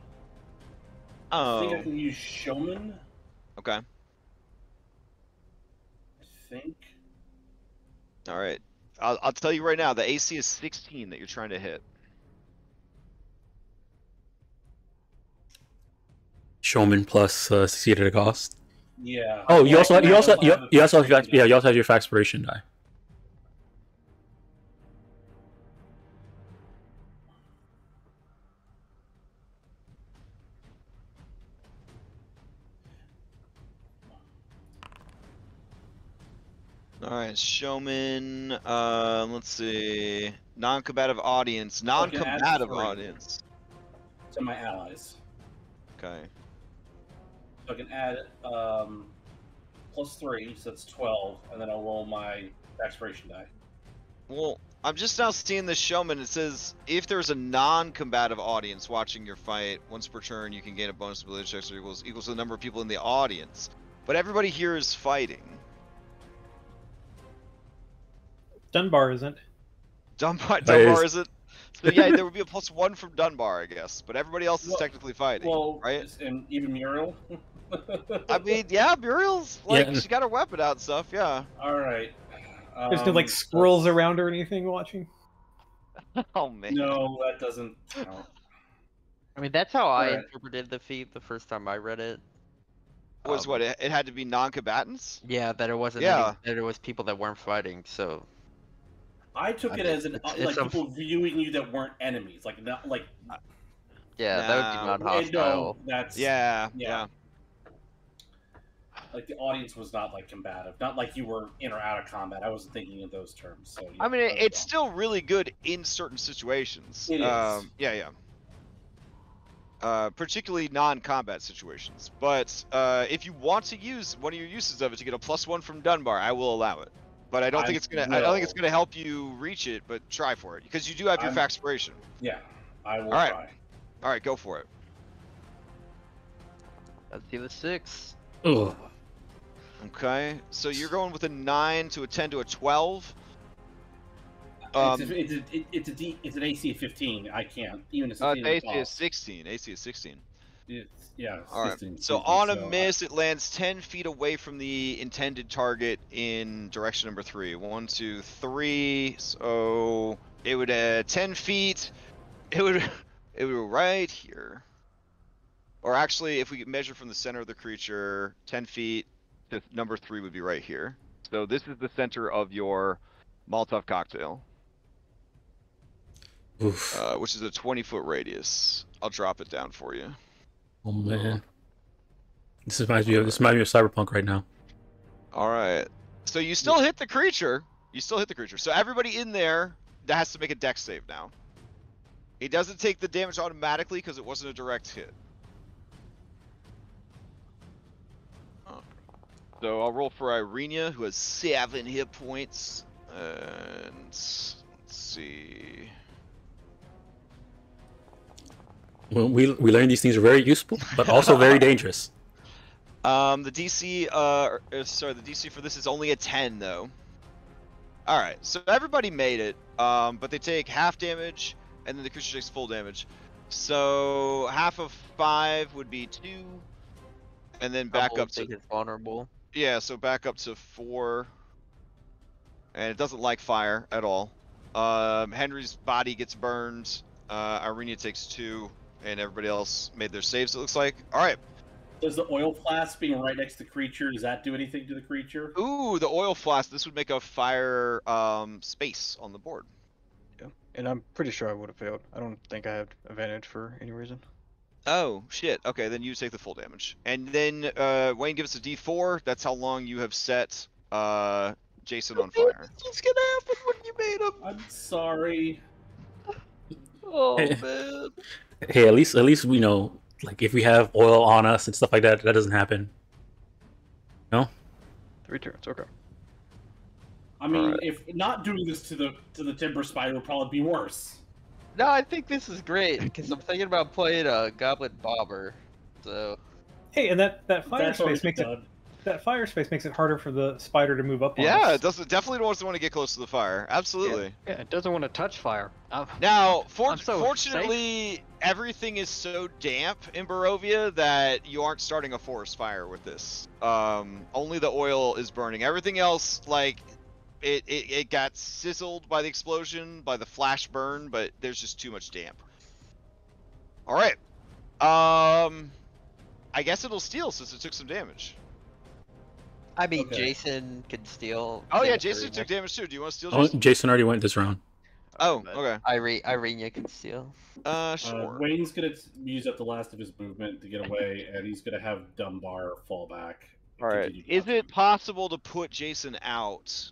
E: I think I
B: Oh.
E: can use Showman.
B: Okay.
E: I think.
B: All right. I'll tell you right now. The AC is 16 that you're trying to hit.
F: Showman plus succeed at a cost.
E: Yeah.
F: Oh, you
E: Yeah,
F: also
E: I can
F: you also
E: amplify
F: you,
E: the
F: you also
E: Faxpiration
F: have, yeah,
E: die.
F: you also have your Faxpiration die.
B: All right, showman. Let's see. Non-combative audience. Non-combative
E: 3.
B: audience.
E: To my allies.
B: Okay.
E: So I can add +3, so that's 12, and then I'll roll my Faxpiration die.
B: Well, I'm just now seeing the showman. It says if there's a non-combative audience watching your fight, once per turn, you can gain a bonus ability checks that equals to the number of people in the audience. But everybody here is fighting.
D: Dunbar isn't.
B: Dunbar isn't. So yeah, there would be a +1 from Dunbar, I guess. But everybody else is
E: Well-
B: technically fighting,
E: Well,
B: right?
E: and even Muriel.
B: I mean, yeah, Muriel's like
F: Yeah.
B: she got her weapon out and stuff. Yeah.
E: All right.
D: There's no like squirrels around or anything watching.
B: Oh man.
E: No, that doesn't count.
A: I mean, that's how I
E: Alright.
A: interpreted the feat the first time I read it.
B: Was what? It had to be non-combatants.
A: Yeah, that it wasn't.
B: Yeah.
A: That it was people that weren't fighting. So
E: I took
A: I
E: it
A: mean,
E: as an
A: it's
E: like
A: a-
E: people viewing you that weren't enemies, like not like.
A: yeah, that would be
B: No.
A: not
E: No,
A: hostile.
E: that's
B: Yeah.
E: Yeah.
B: Yeah.
E: like the audience was not like combative, not like you were in or out of combat. I wasn't thinking in those terms. So yeah,
B: I mean,
E: that was
B: it's
E: wrong.
B: still really good in certain situations.
E: It is.
B: Yeah. Particularly non-combat situations. But if you want to use one of your uses of it to get a +1 from Dunbar, I will allow it. But I don't think it's gonna. I don't think it's gonna help you reach it. But try for it because you do have your Faxpiration.
E: Yeah, I will
B: Alright.
E: try.
B: All right, go for it.
A: Let's see the 6.
F: Ugh.
B: Okay, so you're going with a 9 to a 10 to a 12.
E: It's an AC of 15. I can't even. It's
B: AC is 16. AC is 16.
E: Yeah.
B: All right.
E: 16,
B: So
E: 16,
B: on a
E: so,
B: miss, it lands 10 feet away from the intended target in direction number 3. 1, 2, 3. So it would 10 feet. It would go right here. Or actually, if we measure from the center of the creature, 10 feet, the number 3 would be right here. So this is the center of your Molotov cocktail,
F: Oof.
B: which is a 20-foot radius. I'll drop it down for you.
F: Oh man. This reminds me of Cyberpunk right now.
B: All right. So you still hit the creature. So everybody in there that has to make a dex save now. He doesn't take the damage automatically because it wasn't a direct hit. So I'll roll for Irenia, who has 7 hit points. And let's see.
F: Well, we learned these things are very useful, but also very dangerous.
B: The DC, the DC for this is only a 10 though. All right, so everybody made it, but they take half damage, and then the creature takes full damage. So half of 5 would be 2, and then back up to
A: it's vulnerable.
B: yeah, so back up to 4, and it doesn't like fire at all. Henry's body gets burned. Irenia takes 2, and everybody else made their saves. It looks like. All right.
E: Does the oil flask being right next to the creature, does that do anything to the creature?
B: Ooh, the oil flask. This would make a fire space on the board.
C: Yeah. And I'm pretty sure I would have failed. I don't think I have advantage for any reason.
B: Oh, shit. Okay, then you take the full damage. And then Wayne gives us a d4. That's how long you have set Jason on fire.
A: What's gonna happen when you made him?
E: I'm sorry.
A: Oh
F: Hey.
A: man.
F: Hey, at least you know, like if we have oil on us and stuff like that, that doesn't happen. No.
C: 3 turns. Okay.
E: I mean,
B: Alright.
E: if not doing this to the timber spider would probably be worse.
A: No, I think this is great because I'm thinking about playing a Goblin Bomber. So
D: Hey, and that fire
E: That's
D: space
E: already
D: makes it
E: done.
D: that fire space makes it harder for the spider to move up on
B: Yeah,
D: us.
B: it doesn't definitely doesn't want to get close to the fire. Absolutely.
C: Yeah, it doesn't want to touch fire.
B: Now,
C: I'm so
B: fortunately, everything is so damp in Barovia that you aren't starting a forest fire with this. Only the oil is burning. Everything else, like, it got sizzled by the explosion, by the flash burn, but there's just too much damp. All right. I guess it'll steal since it took some damage.
A: I mean,
E: Okay.
A: Jason can steal.
B: Oh yeah,
A: damage
B: Jason
A: every
B: took damage too. Do you want to steal
F: Oh,
B: Jason?
F: Jason already went this round.
B: Oh, okay.
A: Irina can steal.
B: Sure.
E: Wayne's gonna use up the last of his movement to get away, and he's gonna have Dunbar fall back.
B: All right.
E: Continue
B: Is
E: dodging.
B: it possible to put Jason out?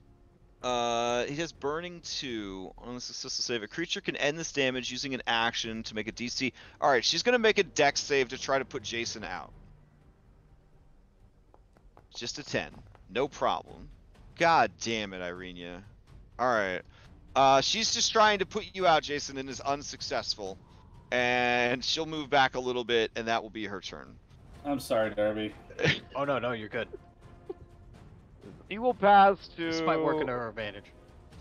B: He has burning 2 on a successful save. A creature can end this damage using an action to make a DC. All right, she's gonna make a Dex save to try to put Jason out. Just a 10, no problem. God damn it, Irina. All right. She's just trying to put you out, Jason, and is unsuccessful. And she'll move back a little bit, and that will be her turn.
E: I'm sorry, Darby.
C: Oh no, you're good.
B: He will pass to.
C: This might work in our advantage.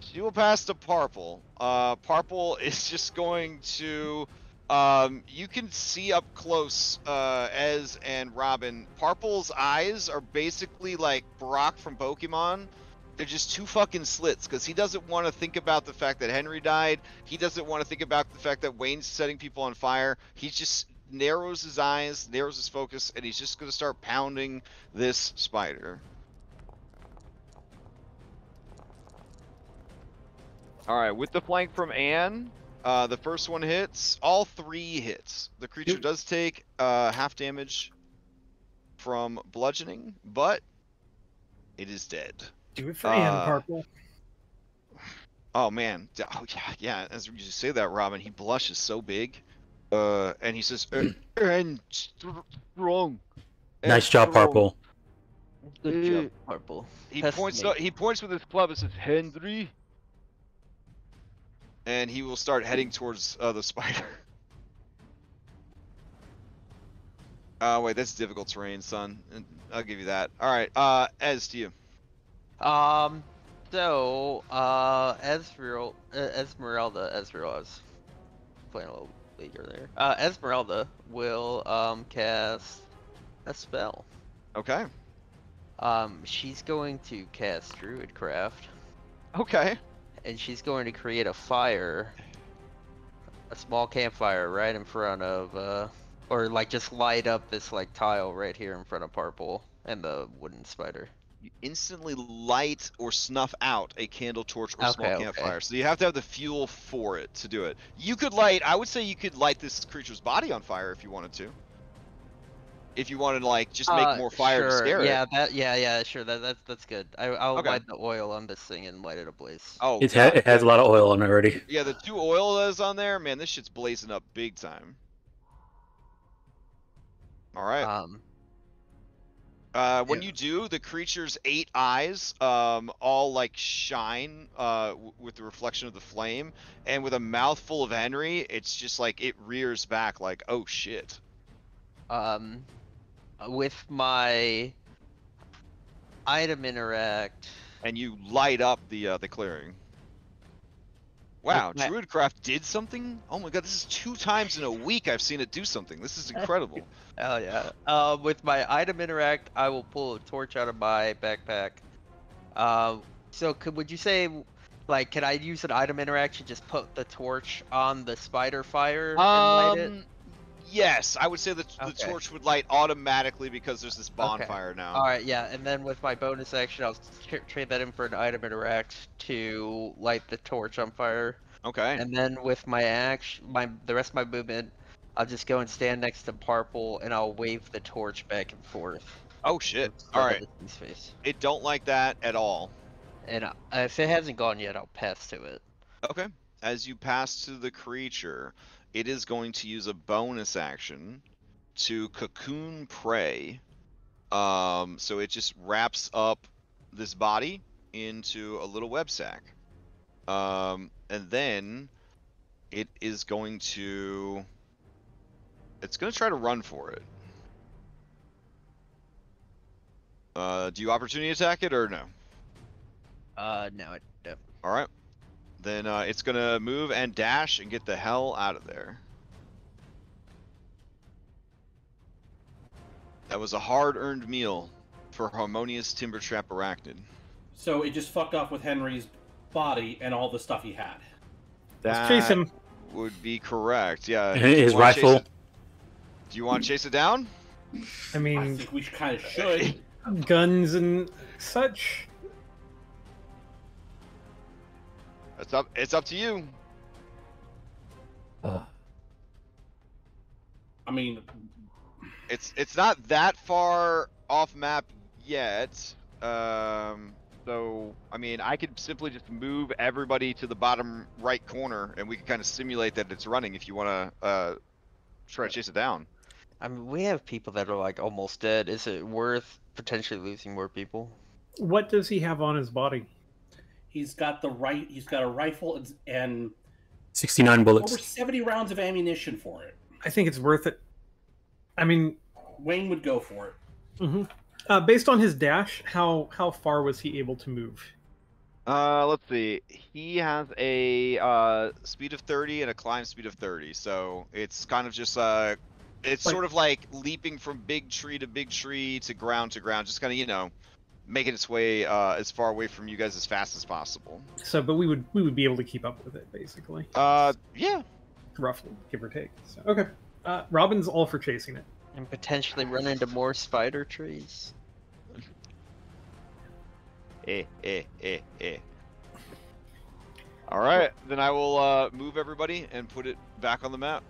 B: She will pass to Parple. Parple is just going to. You can see up close, Ez and Robin. Parple's eyes are basically like Brock from Pokemon. They're just 2 fucking slits because he doesn't want to think about the fact that Henry died. He doesn't want to think about the fact that Wayne's setting people on fire. He just narrows his eyes, narrows his focus, and he's just going to start pounding this spider. All right, with the flank from Anne, the first one hits. All 3 hits. The creature does take half damage from bludgeoning, but it is dead.
D: Do it for Anne, Purple.
B: Oh man, oh yeah. As you say that, Robin, he blushes so big, and he says, "And strong."
F: Nice job, Purple.
A: Good job, Purple.
B: He
A: Test
B: points.
A: me.
B: He points with his club and says, "Henry," and he will start heading towards the spider. Wait, that's difficult terrain, son. I'll give you that. All right, Ez, to you.
A: So, Esmeralda, I was playing a little later there. Esmeralda will, cast a spell.
B: Okay.
A: She's going to cast Druidcraft,
B: Okay.
A: and she's going to create a fire, a small campfire right in front of, or like just light up this like tile right here in front of Purple and the wooden spider.
B: You instantly light or snuff out a candle, torch, or small
A: Okay.
B: campfire. So you have to have the fuel for it to do it. You could light. I would say you could light this creature's body on fire if you wanted to. If you wanted to like just make more fire to
A: Sure.
B: scare
A: Yeah,
B: it.
A: sure. That's good. I'll
B: Okay.
A: light the oil on this thing and light it ablaze.
B: Oh,
F: It
B: God,
F: has a lot of oil on it already.
B: yeah. The 2 oil that's on there, man. This shit's blazing up big time. All right. When you do, the creature's 8 eyes, all like shine, with the reflection of the flame, and with a mouthful of Henry, it's just like it rears back, like, oh shit.
A: With my item interact.
B: And you light up the clearing. Wow,
A: With my-
B: Druidcraft did something? Oh my god, this is 2 times in a week I've seen it do something. This is incredible.
A: Hell yeah. With my item interact, I will pull a torch out of my backpack. So would you say, like, can I use an item interaction, just put the torch on the spider fire and light it?
B: Yes, I would say the
G: Okay.
B: torch would light automatically because there's this bonfire now.
G: All right, yeah, and then with my bonus action, I'll trade that in for an item interact to light the torch on fire.
B: Okay.
G: And then with my the rest of my movement, I'll just go and stand next to Purple, and I'll wave the torch back and forth.
B: Oh shit!
G: So
B: All
G: that
B: right.
G: it's in his face.
B: It don't like that at all.
G: And if it hasn't gone yet, I'll pass to it.
B: Okay. As you pass to the creature, it is going to use a bonus action to cocoon prey. So it just wraps up this body into a little web sack. And then it is going to... It's going to try to run for it. Do you opportunity attack it or no?
G: No, I don't.
B: Alright. Then it's going to move and dash and get the hell out of there. That was a hard-earned meal for Harmonious Timber Trap Arachnid.
E: So it just fucked off with Henry's body and all the stuff he had.
D: Let's chase him.
B: Would be correct, yeah.
F: And his rifle.
B: Do you want to chase it down?
D: I
E: I
D: mean,
E: think we kind of should.
D: guns and such.
B: It's up to you.
F: Uh,
E: I mean,
B: It's not that far off map yet. So I mean, I could simply just move everybody to the bottom right corner, and we can kind of simulate that it's running. If you want to try to chase it down.
G: I mean, we have people that are like almost dead. Is it worth potentially losing more people?
D: What does he have on his body?
E: he's got a rifle and
F: 69 bullets.
E: over 70 rounds of ammunition for it.
D: I think it's worth it. I mean,
E: Wayne would go for it.
D: based on his dash, how far was he able to move?
B: Let's see. He has a speed of 30 and a climb speed of 30, so it's kind of just it's
D: Like-
B: sort of like leaping from big tree to ground, just kind of, you know, making its way as far away from you guys as fast as possible.
D: So, but we would be able to keep up with it, basically,
B: Yeah.
D: roughly, give or take. So, okay, Robin's all for chasing it.
G: And potentially run into more spider trees.
B: All right, then I will move everybody and put it back on the map.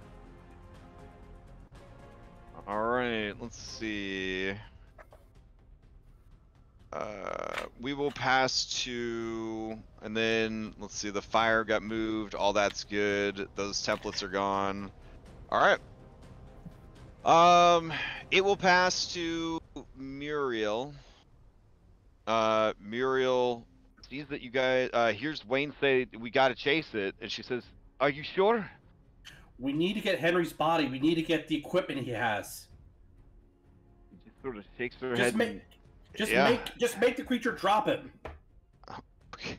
B: All right, let's see. We will pass to, and then let's see. The fire got moved. All that's good. Those templates are gone. All right. It will pass to Muriel. Muriel sees that you guys, hears Wayne say, we gotta chase it, and she says, are you sure?
E: We need to get Henry's body. We need to get the equipment he has.
B: She sort of shakes her
E: Just
B: head.
E: make,
B: Yeah.
E: just make the creature drop him.
B: Okay.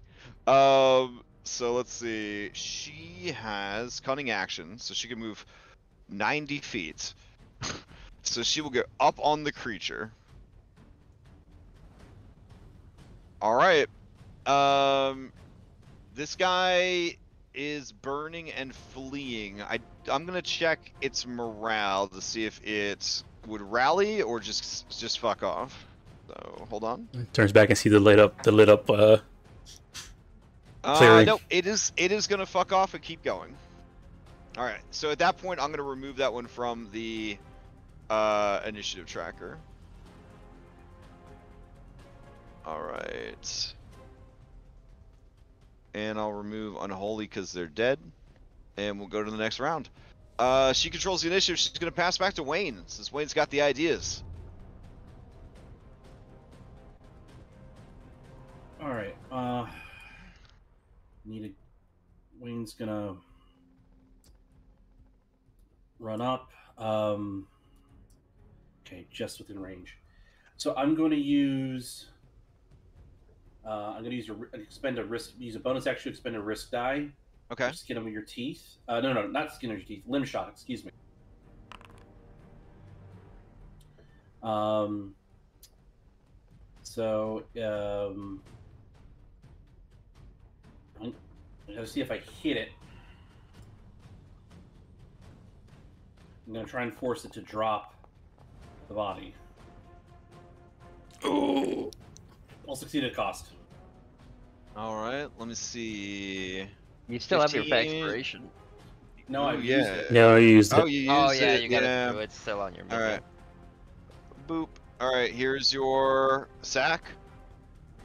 B: So let's see. She has cunning action, so she can move 90 feet. So she will get up on the creature. All right. This guy is burning and fleeing. I'm gonna check its morale to see if it would rally or just fuck off. So hold on.
F: Turns back and see the lit up clearing.
B: No, it is gonna fuck off and keep going. All right. So at that point, I'm gonna remove that one from the initiative tracker. All right. And I'll remove Unholy because they're dead. And we'll go to the next round. She controls the initiative. She's going to pass back to Wayne, since Wayne's got the ideas.
E: All right. Wayne's gonna run up. Okay, just within range. So I'm going to use. Use a bonus action to expend a risk die.
B: Okay.
E: Skin of your teeth. No, not skin of your teeth. Limb shot. Excuse me. I gotta see if I hit it. I'm gonna try and force it to drop the body.
F: Oh.
E: I'll succeed at cost.
B: All right, let me see.
G: You still have your
B: 15.
G: expiration.
E: No,
B: Ooh,
E: I've
B: yeah.
E: used it.
F: No, you used
B: Oh,
F: it.
B: you used
G: Oh yeah,
B: it.
G: you got
B: yeah.
G: it through. It's still on your
B: All
G: menu.
B: right. Boop. All right, here's your sack.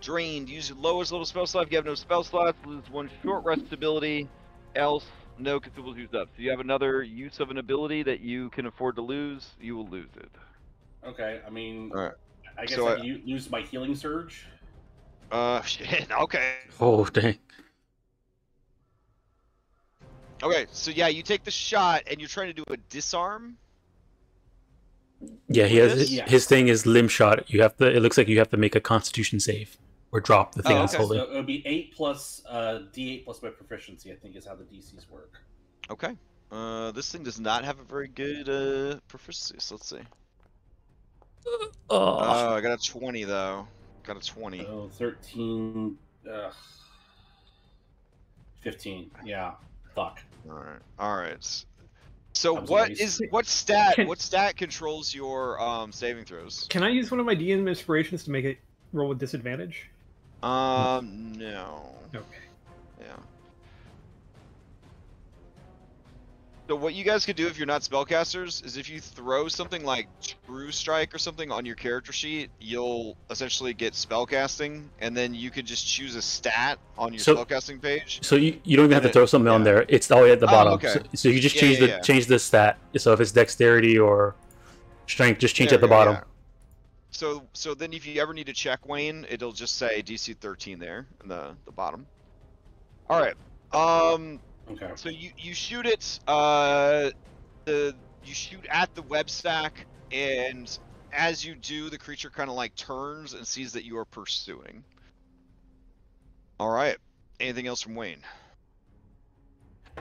B: Drained. Use your lowest little spell slot. If you have no spell slots, lose 1 short rest ability. Else, no consumables used up. So you have another use of an ability that you can afford to lose. You will lose it.
E: Okay, I mean,
B: All right.
E: I guess
B: So
E: I could use my healing surge.
B: Shit. Okay.
F: Oh, dang.
B: Okay. So yeah, you take the shot, and you're trying to do a disarm.
F: Yeah, he
B: With
F: has
B: this?
E: Yes.
F: his thing is limb shot. You have to. It looks like you have to make a Constitution save or drop the thing
B: Oh,
F: that's
B: okay.
F: holding.
E: So it would be 8 plus D8 plus my proficiency, I think is how the DCs work.
B: Okay. This thing does not have a very good proficiency. So let's see.
F: Oh,
B: I got a 20 though. Got a 20.
E: So 13, 15. Yeah, fuck.
B: All right. All right. So
E: That was a
B: what
E: waste.
B: is what stat?
D: Can-
B: What stat controls your saving throws?
D: Can I use one of my DM inspirations to make it roll with disadvantage?
B: No.
D: Okay.
B: Yeah. So what you guys could do if you're not spellcasters is if you throw something like True Strike or something on your character sheet, you'll essentially get spellcasting, and then you could just choose a stat on your
F: So-
B: spellcasting page.
F: so you don't even have to
B: And
F: throw something on
B: yeah.
F: there. It's all the way at the
B: Oh,
F: bottom.
B: okay.
F: So you just
B: Yeah,
F: change
B: yeah,
F: the
B: yeah.
F: change the stat. So if it's dexterity or strength, just change
B: There
F: at the
B: we go,
F: bottom.
B: yeah. So then if you ever need to check Wayne, it'll just say DC 13 there in the bottom. All right.
E: Okay.
B: So you shoot it. You shoot at the web stack, and as you do, the creature kind of like turns and sees that you are pursuing. All right. Anything else from Wayne?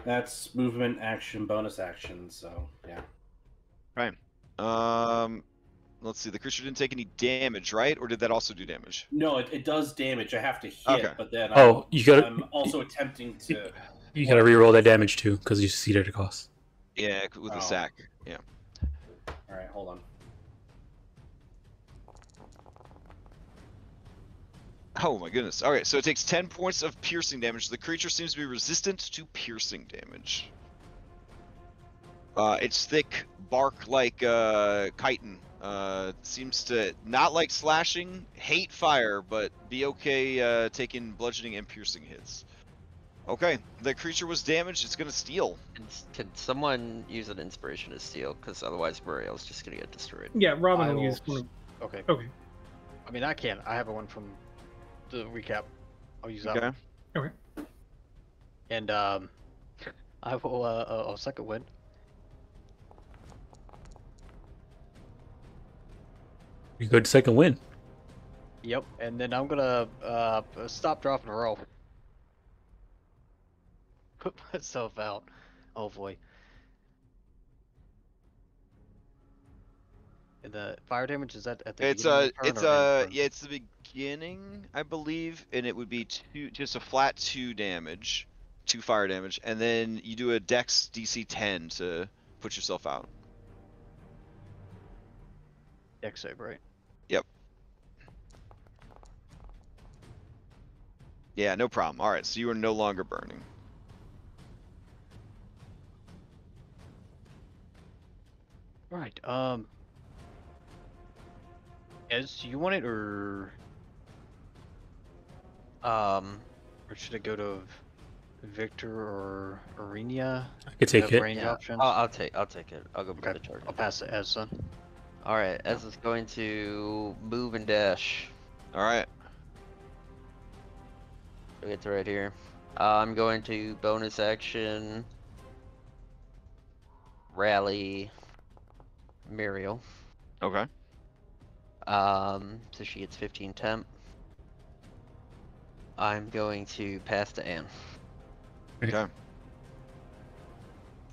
E: That's movement, action, bonus action, so yeah.
B: Right. Let's see. The creature didn't take any damage, right? Or did that also do damage?
E: No, it does damage. I have to hit,
B: Okay.
E: but then
F: Oh, you gotta
E: I'm also attempting to...
F: you gotta reroll that damage too because you succeeded at cost.
B: Yeah, with the
E: Oh.
B: sack. Yeah.
E: Alright, hold on.
B: Oh my goodness. All right, so it takes 10 points of piercing damage. The creature seems to be resistant to piercing damage. Its thick bark like chitin seems to not like slashing, hate fire, but be okay taking bludgeoning and piercing hits. Okay, the creature was damaged. It's gonna steal.
G: Can someone use an inspiration to steal? Because otherwise Muriel's just gonna get destroyed.
D: Yeah, Robin
H: I
D: will
H: will-
D: use one of...
H: Okay.
D: Okay.
H: I mean, I can. I have one from the recap. I'll use that
B: Okay.
H: one. And I will I'll second win.
F: You good second win.
H: Yep. And then I'm gonna stop, drop, and roll. Put myself out. Oh boy. And the fire damage, is that at the
B: It's
H: beginning of the turn or end of the turn?
B: yeah, it's the beginning, I believe, and it would be just a flat 2 damage, 2 fire damage, and then you do a Dex DC 10 to put yourself out.
H: Dex save, right?
B: Yep. Yeah, no problem. All right, so you are no longer burning.
H: Right. Ez, you want it or should I go to Victor or Arena?
F: I could take it.
H: Range
G: Yeah,
H: options.
G: I'll take it. I'll go
H: Okay.
G: for the charge.
H: I'll pass it Ez then.
G: All right, Ez is going to move and dash.
B: All right.
G: So it's right here. I'm going to bonus action rally Muriel.
B: Okay.
G: So she gets 15 temp. I'm going to pass to Anne.
B: Okay.
F: All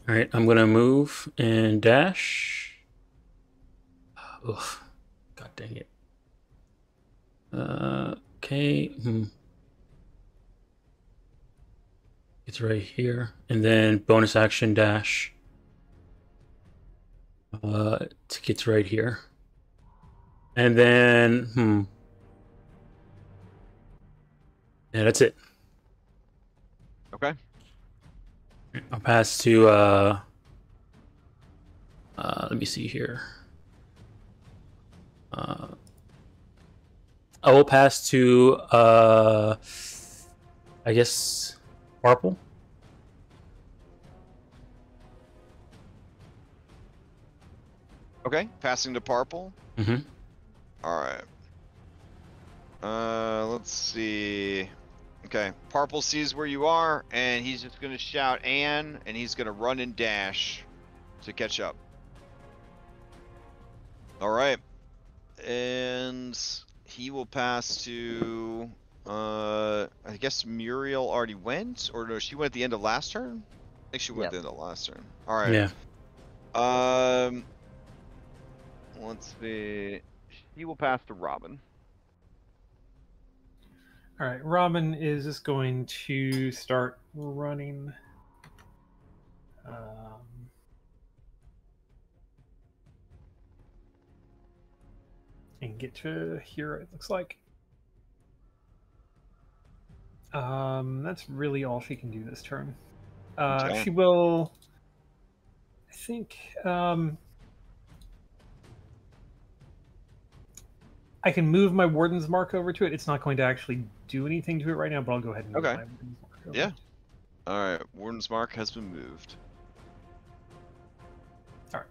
F: right, I'm gonna move and dash. Ugh, god dang it. Okay. It's right here, and then bonus action dash. Tickets right here. And then, yeah, that's it.
B: Okay.
F: I'll pass to, let me see here. I will pass to, I guess, Purple.
B: Okay, passing to Purple.
F: Mm-hmm.
B: All right. Let's see. Okay, Purple sees where you are, and he's just gonna shout Anne, and he's gonna run and dash to catch up. All right, and he will pass to. I guess Muriel already went, or no? She went at the end of last turn. I think she went at the end of last turn. All right.
F: Yeah.
B: Let's see. He will pass to Robin.
D: All right, Robin is just going to start running. And get to here, it looks like. That's really all she can do this turn.
B: Okay.
D: She will, I think, I can move my Warden's Mark over to it. It's not going to actually do anything to it right now, but I'll go ahead and move my Warden's Mark over.
B: Yeah. All right, Warden's Mark has been moved.
D: All right.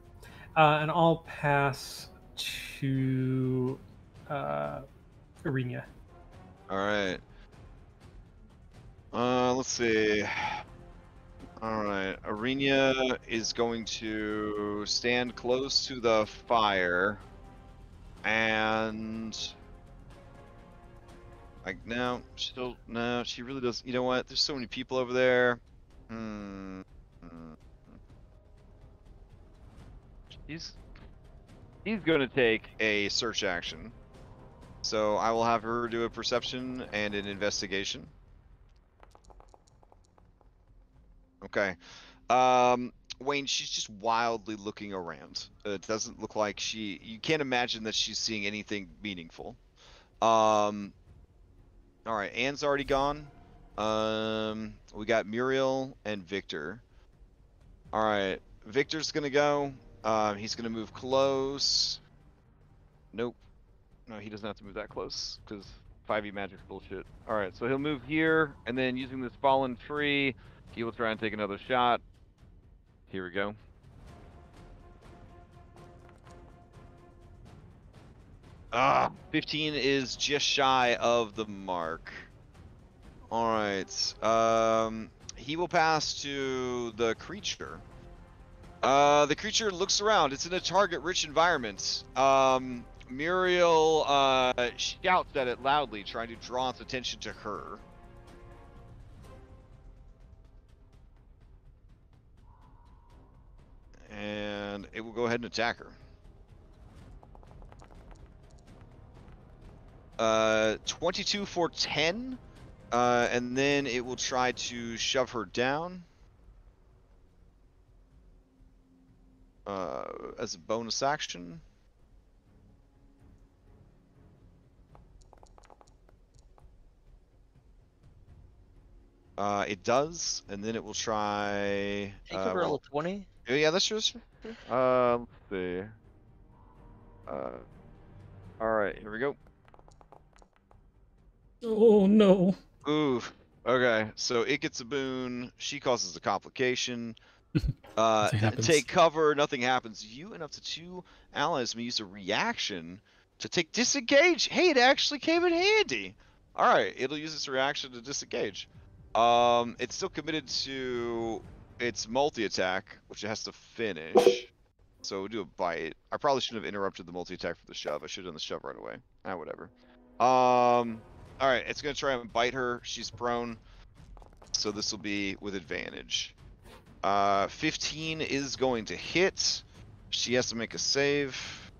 D: And I'll pass to Arena.
B: All right. Let's see. All right, Arena is going to stand close to the fire, and like no, she really does. You know what? There's so many people over there. He's going to take a search action, so I will have her do a perception and an investigation. Okay. Wayne, she's just wildly looking around. It doesn't look like you can't imagine that she's seeing anything meaningful. All right, Anne's already gone. We got Muriel and Victor. All right, Victor's gonna go. He's gonna move close. Nope. No, he doesn't have to move that close because 5e magic's bullshit. All right, so he'll move here, and then using this fallen tree, he will try and take another shot. Here we go. Ah, 15 is just shy of the mark. All right. He will pass to the creature. The creature looks around. It's in a target-rich environment. Muriel shouts at it loudly, trying to draw its attention to her. And it will go ahead and attack her. 22 for 10. And then it will try to shove her down. As a bonus action. It does, and then it will try.
G: Can you roll a 20?
B: Yeah, that's just. Let's see. All right, here we go.
F: Oh no.
B: Oof. Okay, so it gets a boon. She causes a complication. Take cover. Nothing happens. You and up to 2 allies may use a reaction to take disengage. Hey, it actually came in handy. All right, it'll use its reaction to disengage. It's still committed to its multi-attack, which it has to finish. So we'll do a bite. I probably shouldn't have interrupted the multi-attack for the shove. I should have done the shove right away. Whatever. All right, it's gonna try and bite her. She's prone, so this will be with advantage. 15 is going to hit. She has to make a save.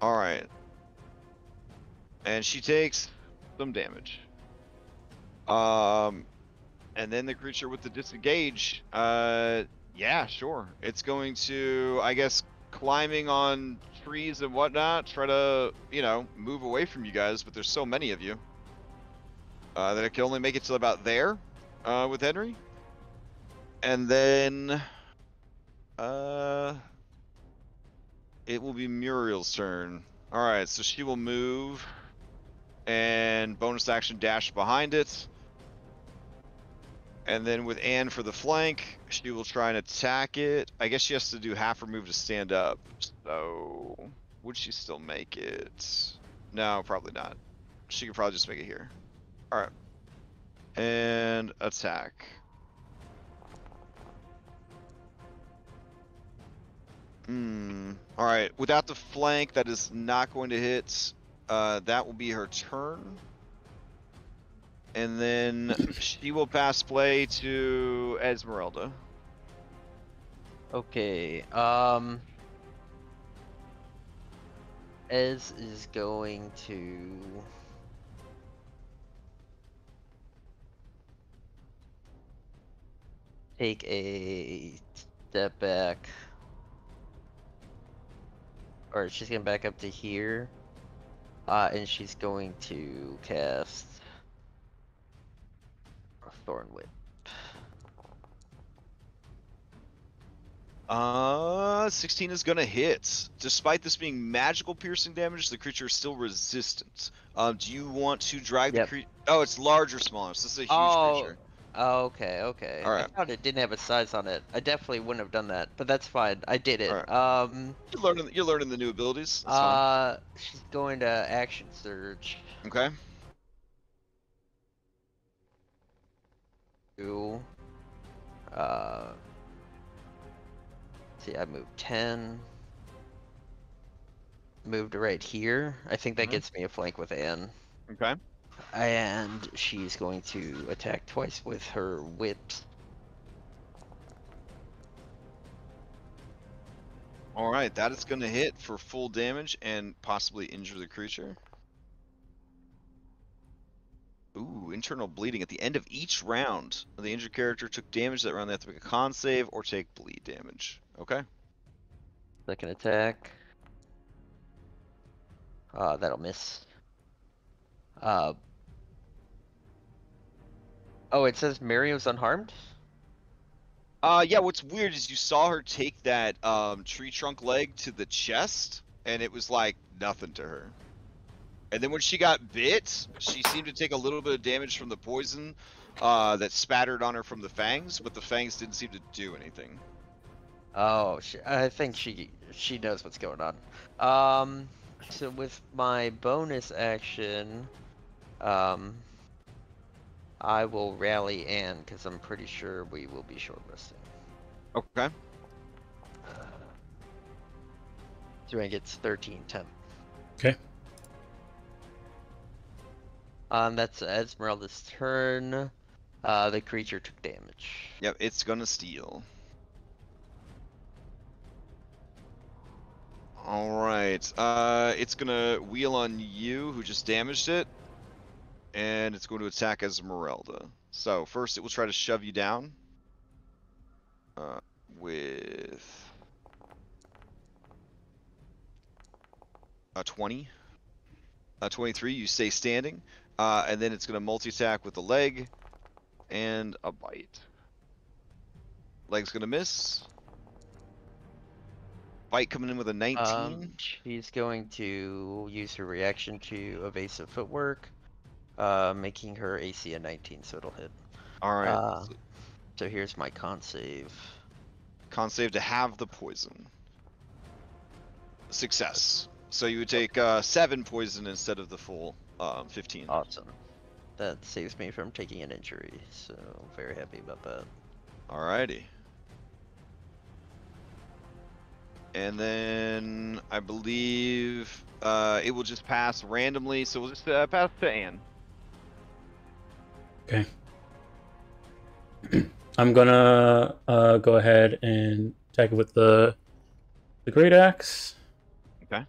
B: All right. And she takes some damage. And And then the creature with the disengage, yeah, sure. It's going to, I guess, climbing on trees and whatnot, try to, you know, move away from you guys, but there's so many of you that it can only make it to about there with Henry. And then it will be Muriel's turn. All right, so she will move and bonus action dash behind it. And then with Anne for the flank, she will try and attack it. I guess she has to do half her move to stand up. So, would she still make it? No, probably not. She could probably just make it here. All right. And attack. All right. Without the flank, that is not going to hit. That will be her turn. And then she will pass play to Esmeralda.
G: Okay. Ez is going to take a step back. Or she's gonna back up to here. And she's going to cast a Thorn Whip.
B: 16 is gonna hit. Despite this being magical piercing damage, the creature is still resistant. Do you want to drag the creature? Oh, it's large or smaller, so this is a huge creature.
G: Oh, okay, okay.
B: All right.
G: I thought it didn't have a size on it. I definitely wouldn't have done that, but that's fine. I did it.
B: All right. You're learning the new abilities. That's fine.
G: She's going to action surge.
B: Okay.
G: Two. See, I moved 10. Moved right here. I think that gets me a flank with Anne.
B: Okay.
G: And she's going to attack twice with her whips.
B: All right, that is going to hit for full damage and possibly injure the creature. Ooh, internal bleeding. At the end of each round, the injured character took damage that round. They have to make a con save or take bleed damage. Okay.
G: Second attack. That'll miss. Oh, it says Mario's unharmed?
B: Yeah, what's weird is you saw her take that tree trunk leg to the chest, and it was like nothing to her. And then when she got bit, she seemed to take a little bit of damage from the poison that spattered on her from the fangs, but the fangs didn't seem to do anything.
G: Oh, I think she knows what's going on. So with my bonus action, I will rally Anne because I'm pretty sure we will be short resting.
B: Okay.
G: Doing gets 13 temp.
F: Okay.
G: That's Esmeralda's turn. The creature took damage.
B: Yep, it's gonna steal. Alright, it's gonna wheel on you, who just damaged it. And it's going to attack Esmeralda. So, first it will try to shove you down. With a 20. 23, you stay standing. And then it's going to multi-attack with the leg. And a bite. Leg's going to miss. Bite coming in with a 19.
G: She's going to use her reaction to evasive footwork. Making her AC a 19, so it'll hit.
B: Alright.
G: So here's my con save.
B: Con save to have the poison. Success. So you would take 7 poison instead of the full 15.
G: Awesome. That saves me from taking an injury, so very happy about that.
B: Alrighty. And then I believe it will just pass randomly, so we'll just pass to Anne.
F: Okay. I'm gonna go ahead and attack it with the great axe.
B: Okay.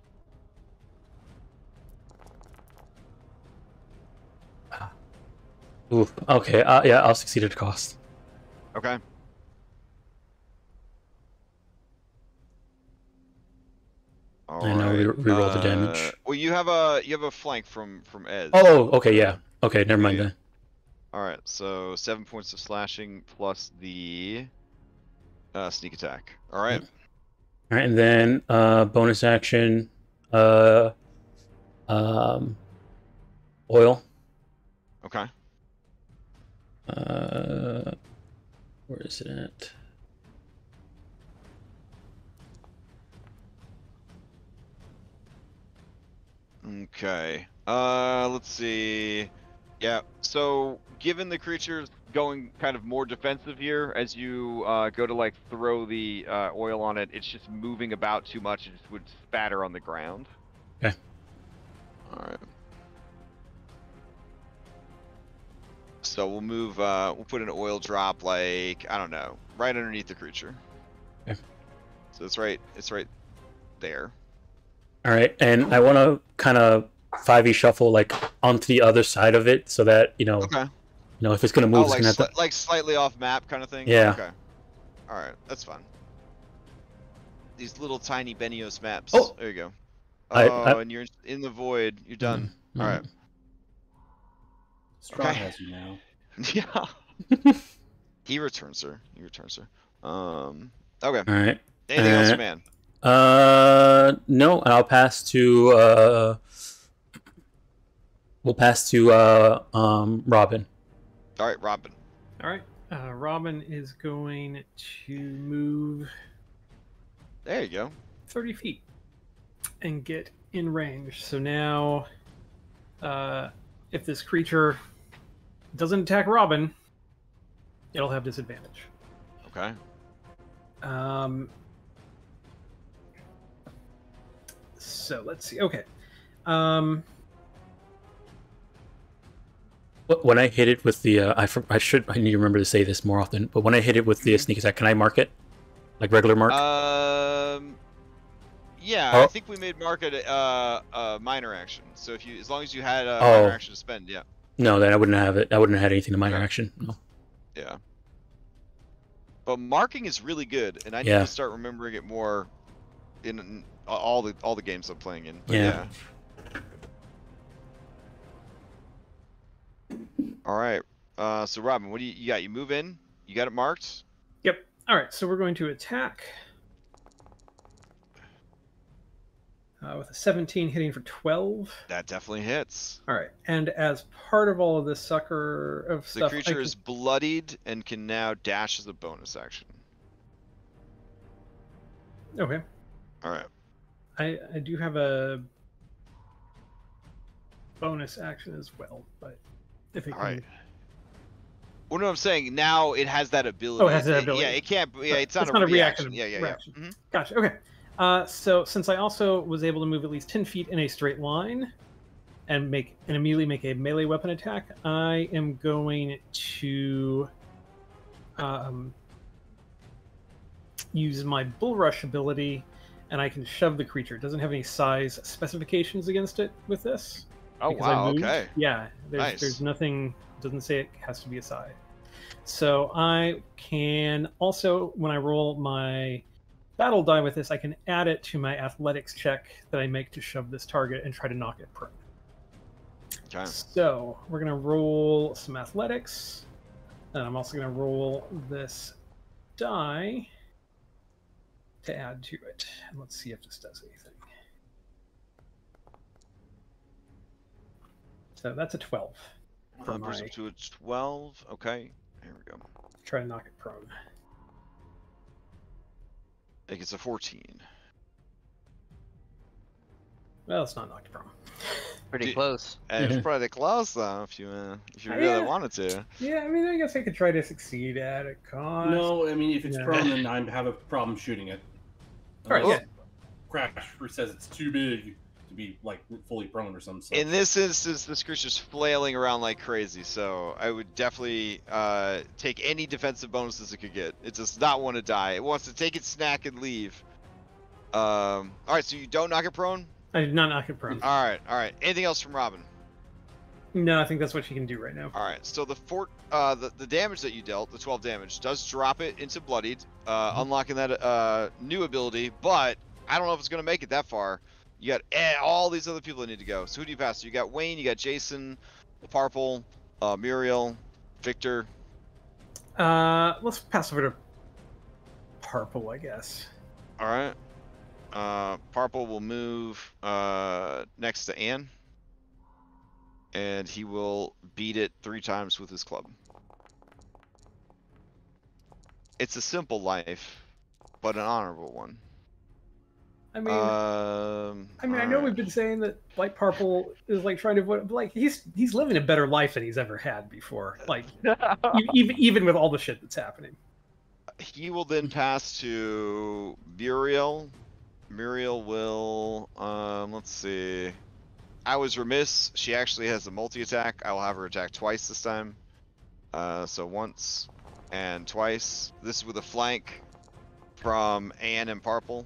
F: Ooh, okay. Yeah, I'll succeed at cost.
B: Okay. All
F: And I'll
B: right.
F: reroll the damage.
B: Well, you have a flank from Ez.
F: Oh, okay, yeah. Okay, never mind
B: Yeah.
F: then.
B: All right. So 7 points of slashing plus the sneak attack. All right.
F: All right, and then bonus action, oil.
B: Okay.
F: Where is it at?
B: Okay. Let's see. Yeah. So, given the creature's going kind of more defensive here, as you go to like throw the oil on it, it's just moving about too much. It just would spatter on the ground.
F: Okay.
B: All right. So we'll move. We'll put an oil drop like, I don't know, right underneath the creature.
F: Okay.
B: So it's right. It's right there.
F: All right, and I want to kind of 5e shuffle like onto the other side of it, so that
B: Okay.
F: if it's gonna move, it's
B: like
F: gonna have to.
B: like slightly off map kind of thing.
F: Yeah.
B: Okay. All right, that's fine. These little tiny Benios maps.
F: Oh!
B: There you go.
F: I-
B: And you're in the void. You're done. All right.
E: Strahd
B: Okay.
E: has you now.
B: Yeah. He returns her. He returns her. Okay.
F: All right.
B: Anything else, man?
F: No, I'll pass to we'll pass to Robin.
B: All right, Robin.
D: All right. Robin is going to move
B: There you go.
D: 30 feet and get in range. So now, if this creature doesn't attack Robin, it'll have disadvantage.
B: Okay.
D: So let's see. Okay.
F: When I hit it with the I need to remember to say this more often. But when I hit it with the sneak attack, can I mark it like regular mark?
B: Yeah,
F: Oh.
B: I think we made mark it a minor action. So if you, as long as you had a minor action to spend, yeah.
F: No, then I wouldn't have it. I wouldn't have had anything to minor
B: Okay.
F: action. No.
B: Yeah. But marking is really good, and I need
F: Yeah.
B: to start remembering it more in all the games I'm playing in. But
F: Yeah.
B: All right. So Robin, what do you got? You move in. You got it marked.
D: Yep. All right. So we're going to attack with a 17 hitting for 12.
B: That definitely hits.
D: All right. And as part of all of this sucker of
B: The
D: stuff,
B: creature is bloodied and can now dash as a bonus action.
D: Okay.
B: All right.
D: I do have a bonus action as well, but if it
B: All
D: can...
B: right. Well, no, I'm saying now it has that ability.
D: Oh, it has that ability.
B: Yeah, it can't. Yeah, it's not
D: It's
B: a
D: not a
B: reaction.
D: reaction.
B: Yeah.
D: Reaction.
B: Mhm.
D: Gotcha. Okay. So since I also was able to move at least 10 feet in a straight line and immediately make a melee weapon attack, I am going to use my bull rush ability, and I can shove the creature. It doesn't have any size specifications against it with this.
B: Oh
D: because I
B: wow.
D: moved.
B: Okay.
D: Yeah.
B: Nice.
D: There's nothing. Doesn't say it has to be a size. So I can also, when I roll my battle die with this, I can add it to my athletics check that I make to shove this target and try to knock it prone.
B: Okay.
D: So we're going to roll some athletics. And I'm also going to roll this die to add to it. And let's see if this does anything. So that's a 12. For
B: Brings
D: my
B: up to a 12. Okay. Here we go.
D: try to knock it prone.
B: I think it's a 14.
D: Well, it's not knocked prone.
G: Pretty
B: Dude.
G: close.
B: And it's pretty close though, if you really
D: Yeah.
B: wanted to.
D: Yeah, I mean, I guess I could try to succeed at a cost.
E: No, I mean if it's
D: Yeah.
E: prone, then I have a problem shooting it.
D: All right,
E: Unless
D: yeah.
E: Crash says it's too big to be like fully prone or something.
B: In this instance, this creature's flailing around like crazy, so I would definitely take any defensive bonuses it could get. It does not want to die. It wants to take its snack and leave. All right, so you don't knock it prone.
D: I did not knock it prone.
B: All right. Anything else from Robin?
D: No, I think that's what she can do right now.
B: All right. So the damage that you dealt, the 12 damage, does drop it into bloodied, unlocking that new ability. But I don't know if it's gonna make it that far. You got all these other people that need to go. So who do you pass to? You got Wayne, you got Jason, Parple, Muriel, Victor.
D: Let's pass over to Purple, I guess.
B: All right. Parple will move next to Anne, and he will beat it 3 times with his club. It's a simple life, but an honorable one.
D: I mean, I know we've been saying that like Purple is like trying to avoid, but like he's living a better life than he's ever had before. Like even with all the shit that's happening.
B: He will then pass to Muriel. Muriel will let's see. I was remiss. She actually has a multi-attack. I will have her attack twice this time. So once and twice. This is with a flank from Anne and Purple.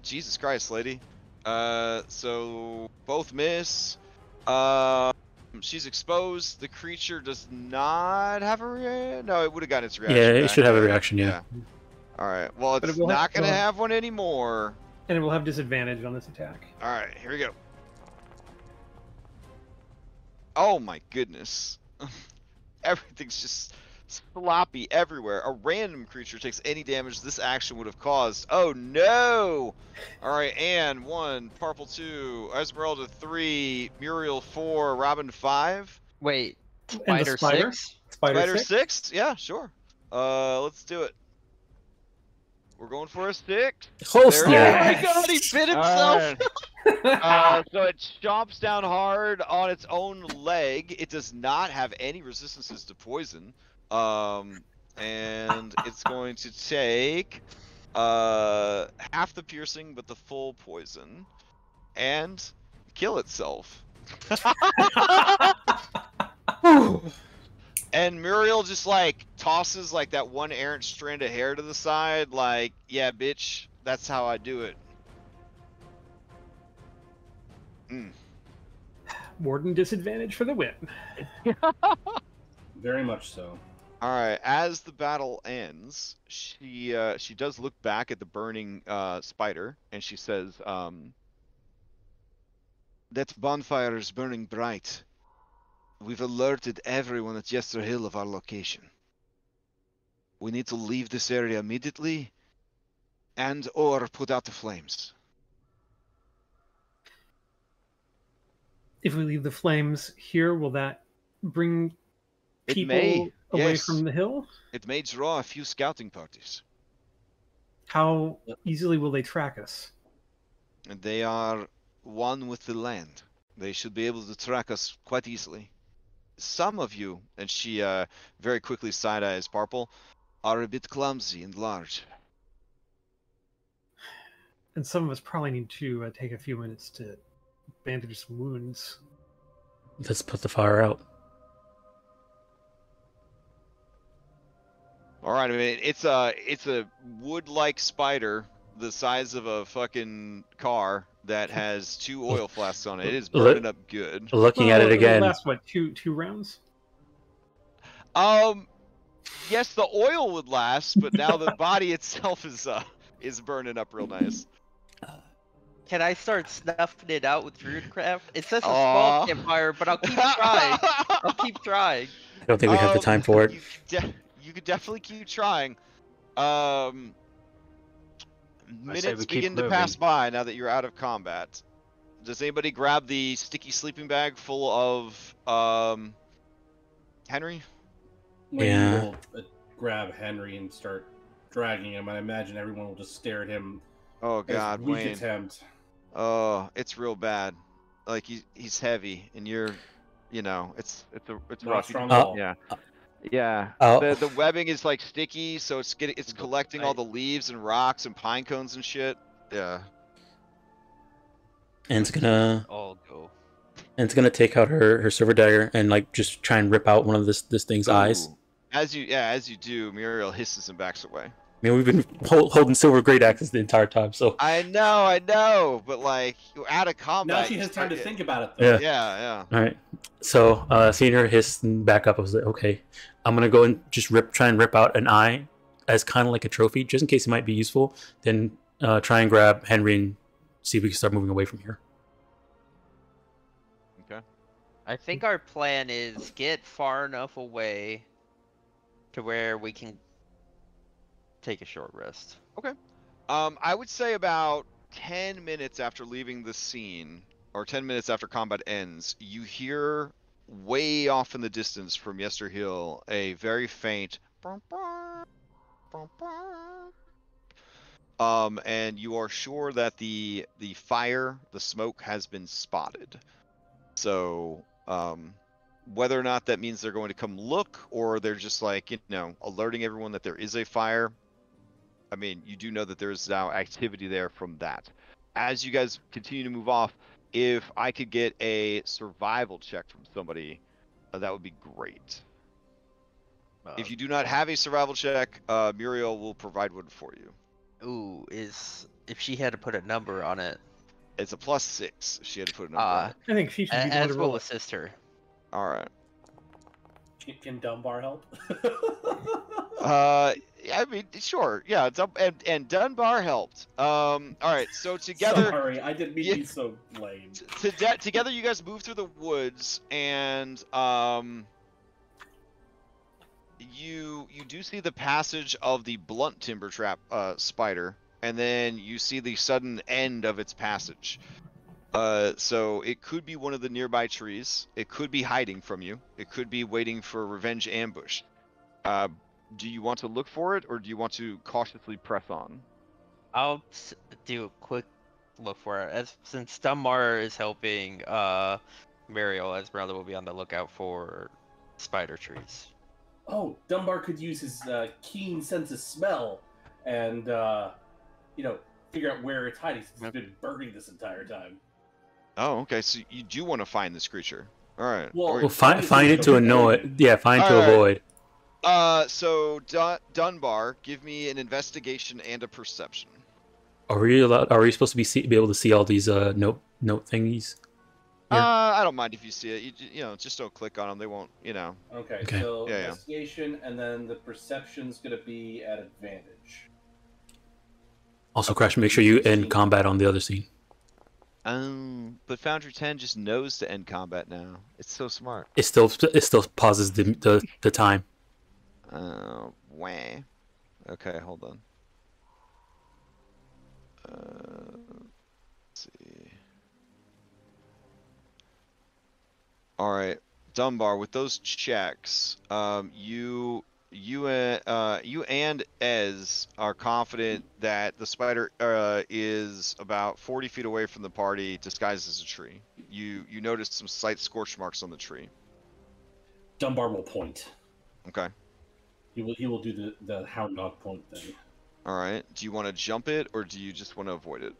B: Jesus Christ, lady. So both miss. She's exposed. The creature does not have a no, it would have gotten its reaction.
F: Yeah, it
B: back.
F: should have a reaction, yeah.
B: All right. Well,
D: But
B: it's
D: it will
B: not
D: have-
B: going to have one anymore.
D: And it will have disadvantage on this attack.
B: All right, here we go. Oh my goodness. Everything's just sloppy everywhere. A random creature takes any damage this action would have caused. Oh no! Alright, Anne 1, Purple 2, Esmeralda 3, Muriel 4, Robin 5.
G: Wait,
D: And the
G: Spider
D: spider?
G: 6?
B: Spider 6? Yeah, sure. Let's do it. We're going for a 6.
F: Oh,
B: There-
F: snap.
B: Oh my god, he bit himself! So it chomps down hard on its own leg. It does not have any resistances to poison. And it's going to take half the piercing but the full poison and kill itself. And Muriel just like tosses like that one errant strand of hair to the side, like, yeah, bitch, that's how I do it.
D: Warden disadvantage for the win.
E: Very much so.
B: All right. As the battle ends, she does look back at the burning spider, and she says, "That bonfire is burning bright. We've alerted everyone at Yester Hill of our location. We need to leave this area immediately, and/or put out the flames."
D: If we leave the flames here, will that bring
B: It
D: people
B: may,
D: away
B: yes.
D: from the hill?
B: It may draw a few scouting parties.
D: How easily will they track us?
B: And they are one with the land. They should be able to track us quite easily. Some of you, and she very quickly side-eyes Purple, are a bit clumsy and large.
D: And some of us probably need to take a few minutes to bandage some wounds.
F: Let's put the fire out.
B: All right, I mean it's a wood-like spider the size of a fucking car that has 2 oil flasks on it. It is burning up good.
F: Looking at it
D: It'll
F: again.
D: last what, two rounds?
B: Yes, the oil would last, but now the body itself is burning up real nice.
G: Can I start snuffing it out with Druidcraft? It says a small
B: Aw.
G: campfire, but I'll keep trying. I'll keep trying.
F: I don't think we have the time for it.
B: You could definitely keep trying. Minutes
C: keep
B: begin to
C: moving.
B: pass by now that you're out of combat. Does anybody grab the sticky sleeping bag full of Henry?
E: Wayne
F: Yeah.
E: will grab Henry and start dragging him. I imagine everyone will just stare at him.
B: Oh
E: as
B: God,
E: weak
B: Wayne.
E: attempt.
B: Oh, it's real bad. Like he's heavy, and you're, it's
E: Not
B: rough.
E: strong at all.
B: Yeah. Yeah.
F: Oh.
B: The webbing is like sticky, so it's collecting all the leaves and rocks and pine cones and shit. Yeah.
F: And it's gonna
A: All go.
F: take out her silver dagger and like just try and rip out one of this thing's eyes.
B: Ooh. As you do, Muriel hisses and backs away.
F: I mean, we've been holding silver great axes the entire time, so
B: I know, but like out of combat.
E: Now she has time to think about it, though.
F: yeah.
B: Yeah.
F: All right. So, seeing her hiss and back up, I was like, okay, I'm gonna go and just try and rip out an eye as kind of like a trophy, just in case it might be useful. Then try and grab Henry and see if we can start moving away from here.
B: Okay.
G: I think our plan is get far enough away to where we can take a short rest.
B: Okay. I would say about 10 minutes after leaving the scene, or 10 minutes after combat ends, you hear way off in the distance from Yester Hill a very faint and you are sure that the fire, the smoke has been spotted. So, whether or not that means they're going to come look, or they're just like, you know, alerting everyone that there is a fire, I mean, you do know that there's now activity there from that. As you guys continue to move off, if I could get a survival check from somebody, that would be great. If you do not have a survival check, Muriel will provide one for you.
G: Ooh, if she had to put a number on it.
B: It's a +6 if she had to put a number on it.
D: I think she should be the one
G: As
D: to
G: will
D: roll.
G: assist her.
B: All right.
E: Can Dunbar help?
B: I mean, sure, yeah. And Dunbar helped. All right. So together.
E: Sorry, I didn't mean to be so lame.
B: Together, you guys move through the woods, and you do see the passage of the blunt timber trap spider, and then you see the sudden end of its passage. So it could be one of the nearby trees. It could be hiding from you. It could be waiting for a revenge ambush. Do you want to look for it, or do you want to cautiously press on?
G: I'll do a quick look for it. Since Dunbar is helping Muriel, Esmeralda will be on the lookout for spider trees.
E: Oh, Dunbar could use his keen sense of smell and, figure out where it's hiding since it's been burning this entire time.
B: Oh, okay. So you do want to find this creature. All right.
F: Well, find it to annoy it. Yeah, find to avoid.
B: So Dunbar, give me an investigation and a perception.
F: Are we supposed to be able to see all these note thingies? Here?
B: I don't mind if you see it. You know, just don't click on them. They won't. You know.
E: Okay. So investigation, and then the perception's gonna be at advantage.
F: Also, Crash, make sure you end combat on the other scene.
B: But Foundry 10 just knows to end combat now. It's so smart.
F: It still pauses the time.
B: Wah. Okay, hold on. Let's see. All right, Dunbar, with those checks, you and Ez are confident that the spider is about 40 feet away from the party, disguised as a tree. You noticed some slight scorch marks on the tree.
E: Dunbar will point.
B: Okay.
E: He will do the hound dog point thing.
B: All right. Do you want to jump it, or do you just want to avoid it?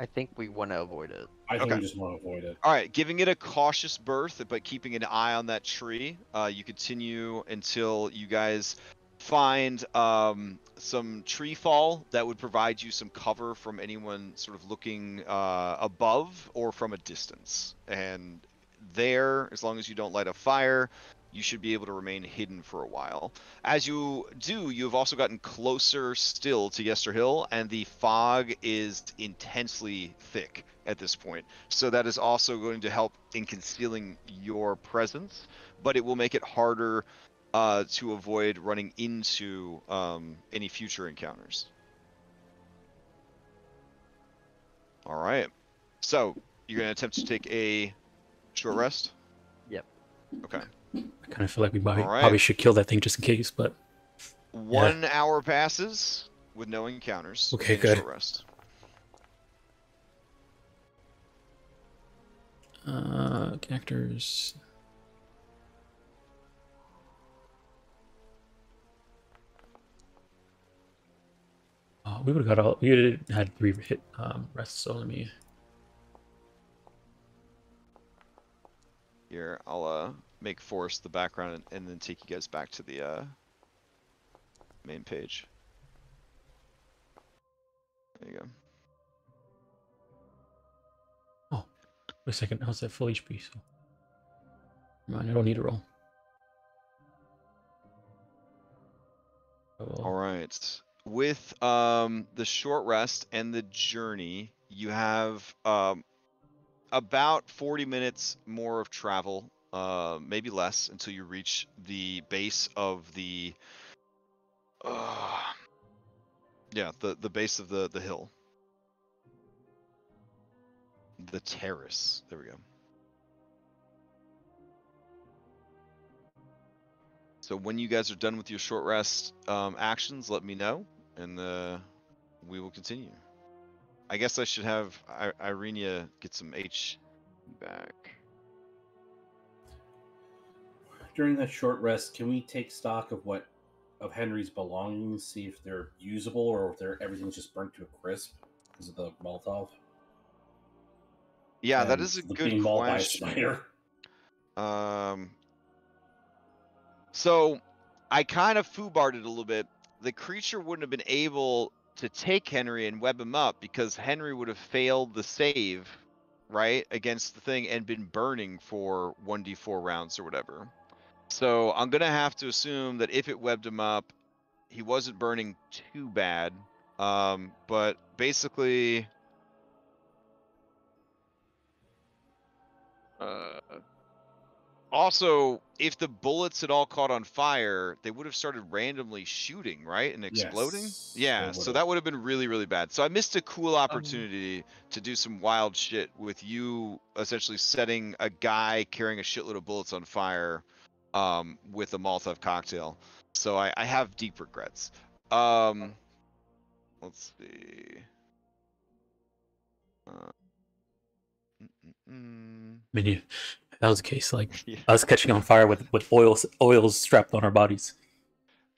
G: I think we want to avoid it.
E: I think we just want to avoid it.
B: All right, giving it a cautious berth, but keeping an eye on that tree. You continue until you guys find some tree fall that would provide you some cover from anyone sort of looking above or from a distance. And there, as long as you don't light a fire, you should be able to remain hidden for a while. As you do, you've also gotten closer still to Yester Hill, and the fog is intensely thick at this point. So that is also going to help in concealing your presence, but it will make it harder to avoid running into any future encounters. All right. So you're going to attempt to take a short rest?
G: Yep.
B: Okay.
F: I kind of feel like we probably should kill that thing just in case, but...
B: 1 hour passes with no encounters.
F: Okay, good.
B: Short rest.
F: Actors... we would have got all... We had 3 hit rests, so let me...
B: Here, I'll make Forest the background and then take you guys back to the Main page. There you go.
F: Oh, wait a second. How's that full HP? So, I don't need to roll.
B: All right. With the short rest and the journey, you have about 40 minutes more of travel, maybe less, until you reach the base of the the base of the hill. The terrace. There we go. So when you guys are done with your short rest actions, let me know, and we will continue. I guess I should have Irenia get some H back.
E: During that short rest, can we take stock of Henry's belongings, see if they're usable or if everything's just burnt to a crisp because of the Molotov?
B: Yeah, that
E: And
B: is a
E: the
B: good
E: being mauled by a
B: question.
E: spider.
B: So I kind of foobarred it a little bit. The creature wouldn't have been able to take Henry and web him up because Henry would have failed the save, right, against the thing and been burning for 1d4 rounds or whatever. So I'm going to have to assume that if it webbed him up, he wasn't burning too bad. But basically... Also, if the bullets had all caught on fire, they would have started randomly shooting, right? And exploding?
E: Yes,
B: Yeah,
E: they
B: so
E: would've.
B: that would have been really, really bad. So I missed a cool opportunity to do some wild shit with you essentially setting a guy carrying a shitload of bullets on fire with a Molotov cocktail. So I have deep regrets. Let's see.
F: I mean, if that was the case. Like,
B: Yeah.
F: I was catching on fire with oils strapped on our bodies.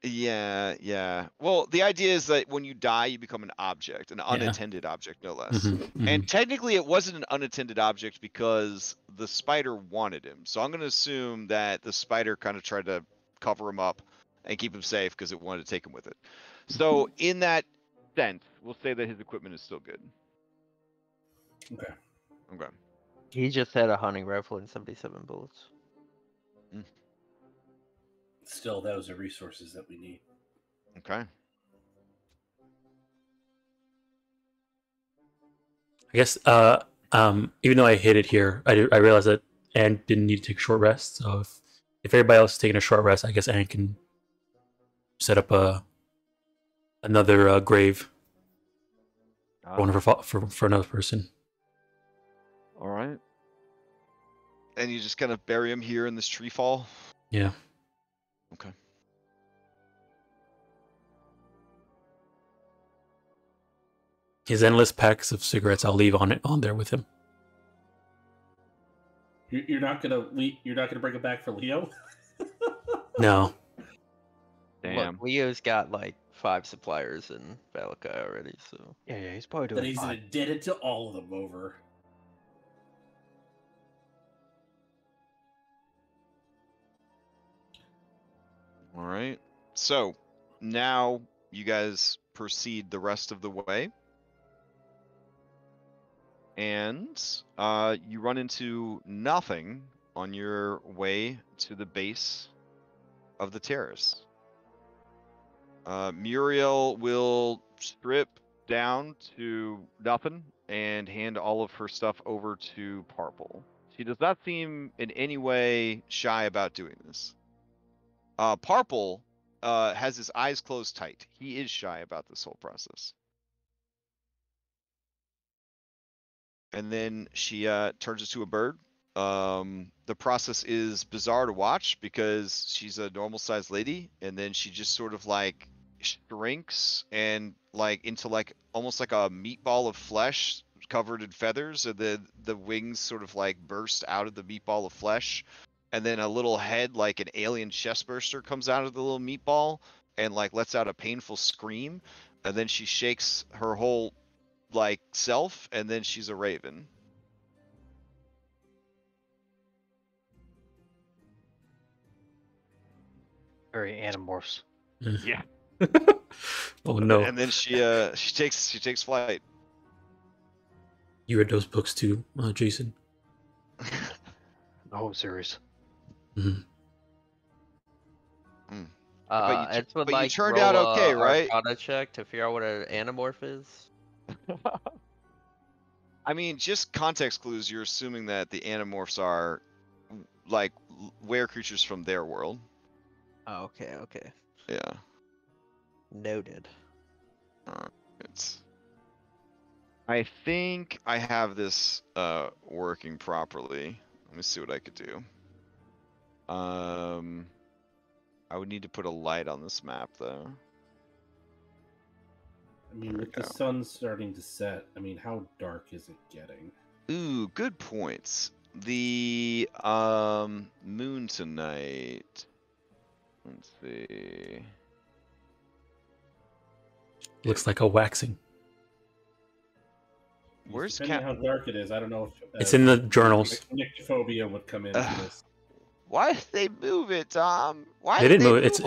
B: Yeah. Well, the idea is that when you die, you become an object, an unattended object, no less. And technically, it wasn't an unattended object because the spider wanted him. So I'm going to assume that the spider kind of tried to cover him up and keep him safe because it wanted to take him with it. So in that sense, we'll say that his equipment is still good.
E: Okay.
B: Okay.
G: He just had a hunting rifle and 77 bullets.
E: Still, those are resources that we need.
B: Okay.
F: I guess, even though I hit it here, I realized that Anne didn't need to take a short rest. So if everybody else is taking a short rest, I guess Anne can set up another grave for one of her for another person.
B: All right. And you just kind of bury him here in this tree fall?
F: Yeah.
B: Okay.
F: His endless packs of cigarettes, I'll leave on there with him.
E: You're not gonna bring it back for Leo?
F: No.
B: Damn.
G: Look, Leo's got like 5 suppliers in Valakai already, so
H: Yeah, he's probably
E: Then
H: doing
E: he's
H: fine.
E: indebted to all of them over.
B: All right. So now you guys proceed the rest of the way. And you run into nothing on your way to the base of the terrace. Muriel will strip down to nothing and hand all of her stuff over to Parple. She does not seem in any way shy about doing this. Parple has his eyes closed tight. He is shy about this whole process. And then she turns into a bird. The process is bizarre to watch because she's a normal sized lady, and then she just sort of like shrinks and like into like almost like a meatball of flesh covered in feathers, and then the wings sort of like burst out of the meatball of flesh, and then a little head like an alien chest burster comes out of the little meatball and like lets out a painful scream, and then she shakes her whole like self, and then she's a raven.
H: Very animorphs.
B: Yeah.
F: Oh no.
B: And then she takes flight.
F: You read those books too, Jason?
H: The whole series.
F: Mm-hmm.
G: Eds would
B: but you
G: like
B: turned
G: roll
B: out okay,
G: a
B: right?
G: Arcana check to figure out what an anamorph is.
B: I mean, just context clues. You're assuming that the Animorphs are like were creatures from their world.
G: Oh, okay.
B: Yeah.
G: Noted.
B: It's. I think I have this working properly. Let me see what I could do. I would need to put a light on this map, though.
E: I mean, with the sun starting to set, I mean, how dark is it getting?
B: Ooh, good points. The moon tonight. Let's see.
F: Looks like a waxing.
B: Where's
E: Depending on how dark it is, I don't know if
F: It's in the journals.
E: Nyctophobia would come into this.
B: Why did they move it, Tom? Why
F: They
B: did
F: didn't move it.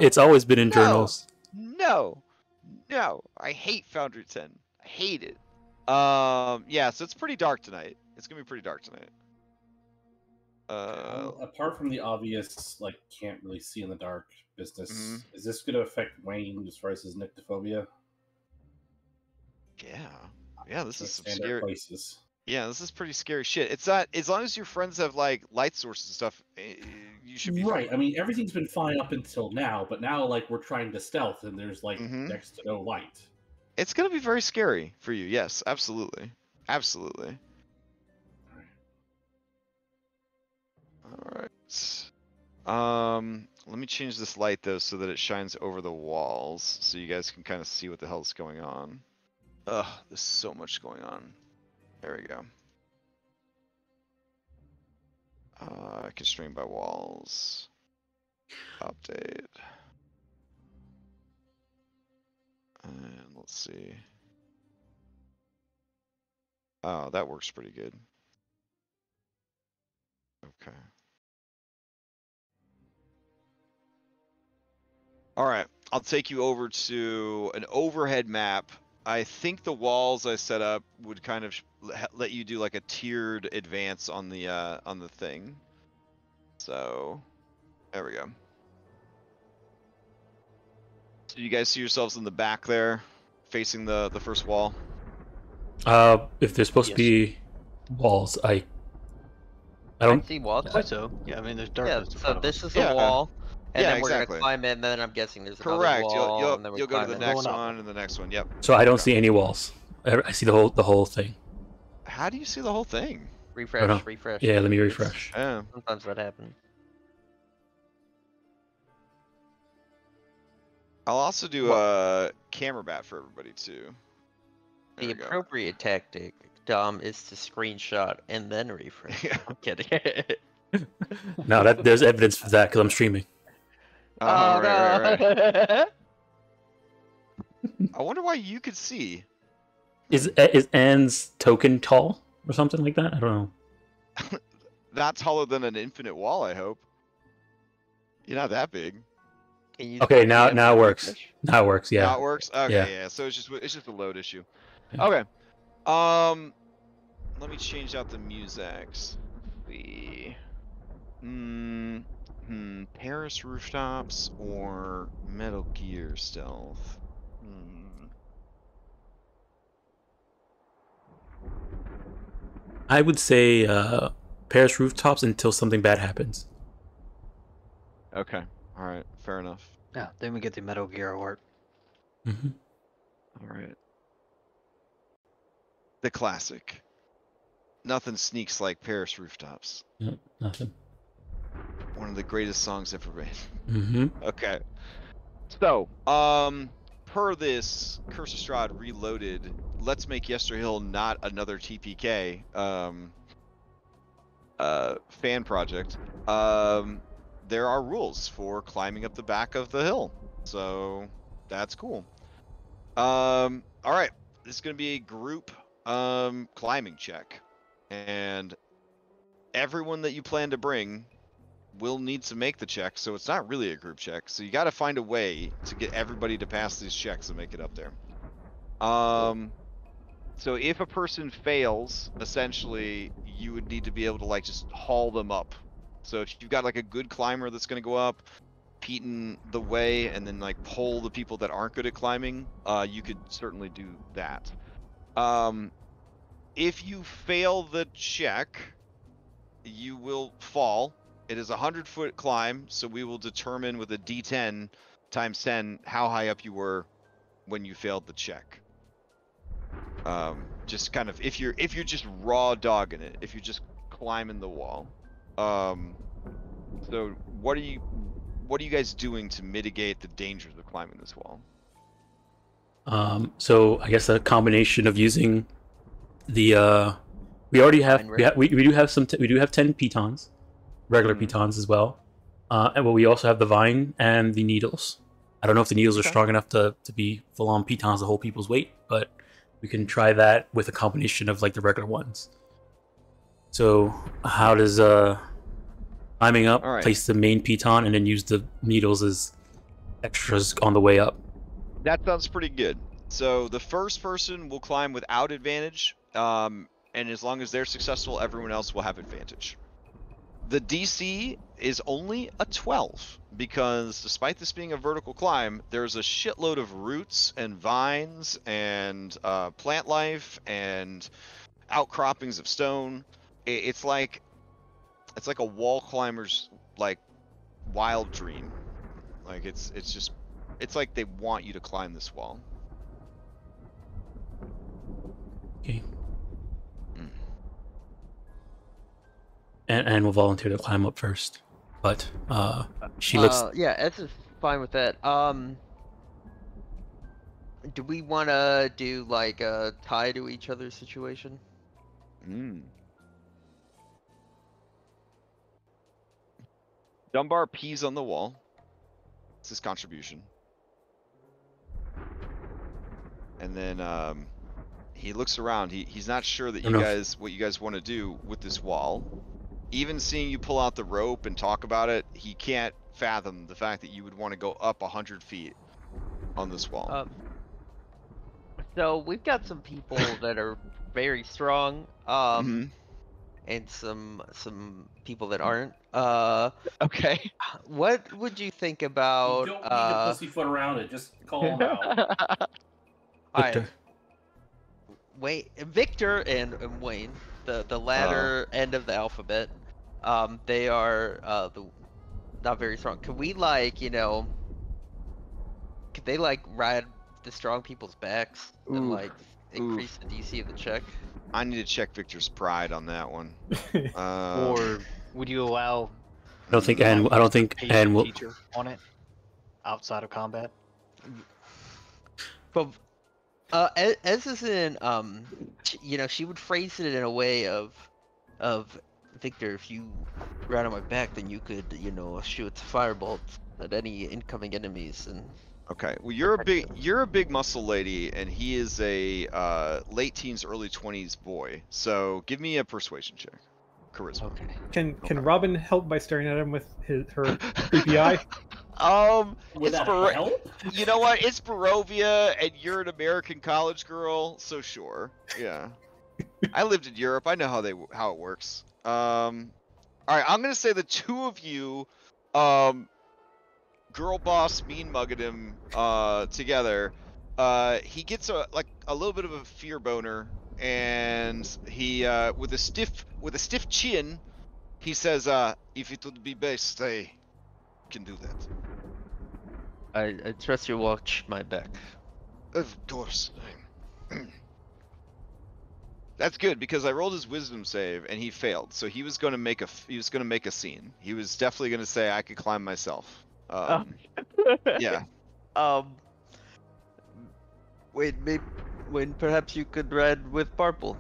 F: It's always been in journals.
B: No, I hate FoundryVTT. I hate it. Yeah, so it's pretty dark tonight. It's gonna be pretty dark tonight.
E: Apart from the obvious, like, can't really see in the dark business, is this going to affect Wayne as far as his nyctophobia?
B: Yeah, this is some
E: Standard
B: scary
E: places.
B: Yeah, this is pretty scary shit. It's not, as long as your friends have like light sources and stuff, you should be
E: right.
B: fine.
E: I mean, everything's been fine up until now, but now like we're trying to stealth, and there's like next to no light.
B: It's gonna be very scary for you. Yes, absolutely, absolutely. All right. Let me change this light though so that it shines over the walls, so you guys can kind of see what the hell's going on. Ugh, there's so much going on. There we go. Constrained by walls. Update. And let's see. Oh, that works pretty good. Okay. All right, I'll take you over to an overhead map. I think the walls I set up would kind of let you do like a tiered advance on the thing. So, there we go. So you guys see yourselves in the back there, facing the first wall?
F: If there's supposed to be walls, I don't
G: see walls.
H: I think so. Yeah, I mean, there's darkness.
G: Yeah,
H: in
G: so
H: front of
G: this
H: us.
G: is a wall, and then we're
B: exactly.
G: gonna climb it, and then I'm guessing there's
B: Correct.
G: another wall, and then
B: You'll go to the
G: climb
B: next
H: Going up.
B: one and the next one. Yep.
F: So I don't see any walls. I see the whole thing.
B: How do you see the whole thing?
G: Refresh.
F: Yeah, let me refresh.
B: Yeah.
G: Sometimes that happens.
B: I'll also do a camera bat for everybody too. There
G: The
B: we go.
G: appropriate tactic, Dom, is to screenshot and then refresh.
B: Yeah.
G: I'm kidding.
F: No, there's evidence for that because I'm streaming.
B: Oh, right.
G: no.
B: I wonder why you could see.
F: Is Anne's token tall or something like that? I don't know.
B: That's taller than an infinite wall, I hope. You're not that big.
G: Can you
F: Okay,
G: click
F: now
G: the
F: it works.
G: refresh?
F: Now it works. Yeah.
B: Now it works? Okay,
F: Yeah.
B: yeah. So it's just a load issue.
F: Yeah.
B: Okay. Let me change out the musics. Paris Rooftops or Metal Gear Stealth?
F: I would say Paris Rooftops until something bad happens.
B: Okay. All right. Fair enough.
H: Yeah, then we get the Metal Gear art.
F: Mm-hmm.
B: All right. The classic. Nothing sneaks like Paris Rooftops.
F: Yep, nothing.
B: One of the greatest songs ever made.
F: Mm-hmm.
B: Okay. So, per this Curse of Strahd Reloaded, let's make Yester Hill not another TPK fan project. There are rules for climbing up the back of the hill, so that's cool. All right, this is gonna be a group climbing check, and everyone that you plan to bring will need to make the check, so it's not really a group check. So you got to find a way to get everybody to pass these checks and make it up there. So if a person fails, essentially, you would need to be able to like just haul them up. So if you've got like a good climber that's going to go up, Peaton the way, and then like pull the people that aren't good at climbing, you could certainly do that. If you fail the check, you will fall. It is a 100-foot climb, so we will determine with a D10 times 10 how high up you were when you failed the check. Just kind of if you're just raw dogging it, if you're just climbing the wall. So what are you guys doing to mitigate the dangers of climbing this wall?
F: So I guess a combination of using the we already have we do have 10 pitons, regular pitons as well, and we also have the vine and the needles. I don't know if the needles are strong enough to be full on pitons to hold people's weight, but we can try that with a combination of like the regular ones. So how does climbing up, place the main piton, and then use the needles as extras on the way up?
B: That sounds pretty good. So the first person will climb without advantage, and as long as they're successful, everyone else will have advantage. The DC is only a 12, because despite this being a vertical climb, there's a shitload of roots and vines and plant life and outcroppings of stone. It's like a wall climber's like wild dream. Like it's like they want you to climb this wall.
F: Okay. And will volunteer to climb up first, but she looks.
G: Yeah, Ez is fine with that. Do we want to do like a tie to each other situation?
B: Dunbar pees on the wall. It's his contribution. And then he looks around. He's not sure that what you guys want to do with this wall. Even seeing you pull out the rope and talk about it, he can't fathom the fact that you would want to go up 100 feet on this wall.
G: So we've got some people that are very strong, and some people that aren't.
B: Okay.
G: What would you think about?
E: You don't need to pussyfoot around it. Just call them out.
F: Victor.
G: Victor and Wayne, the latter end of the alphabet. They are not very strong. Could we could they ride the strong people's backs and increase the DC of the check?
B: I need to check Victor's pride on that one.
H: Or would you allow?
F: I don't think Anne will.
H: Teacher on it outside of combat.
G: But Ez is in she would phrase it in a way of Victor, if you ride on my back, then you could shoot firebolts at any incoming enemies. And
B: okay, well you're a big muscle lady, and he is a late teens, early 20s boy. So give me a persuasion check, charisma.
G: Okay.
D: Can Robin help by staring at him with her creepy eye?
E: Help?
B: You know what? It's Barovia, and you're an American college girl, so sure. Yeah. I lived in Europe. I know how it works. All right, I'm gonna say the two of you, girl boss mean mugging him together. He gets a little bit of a fear boner, and he with a stiff chin, he says, "If it would be best, I can do that."
G: I trust you watch my back.
B: Of course. That's good, because I rolled his wisdom save and he failed, so he was going to make a scene. He was definitely going to say, "I could climb myself." Yeah.
G: Wait, maybe when perhaps you could ride with Purple,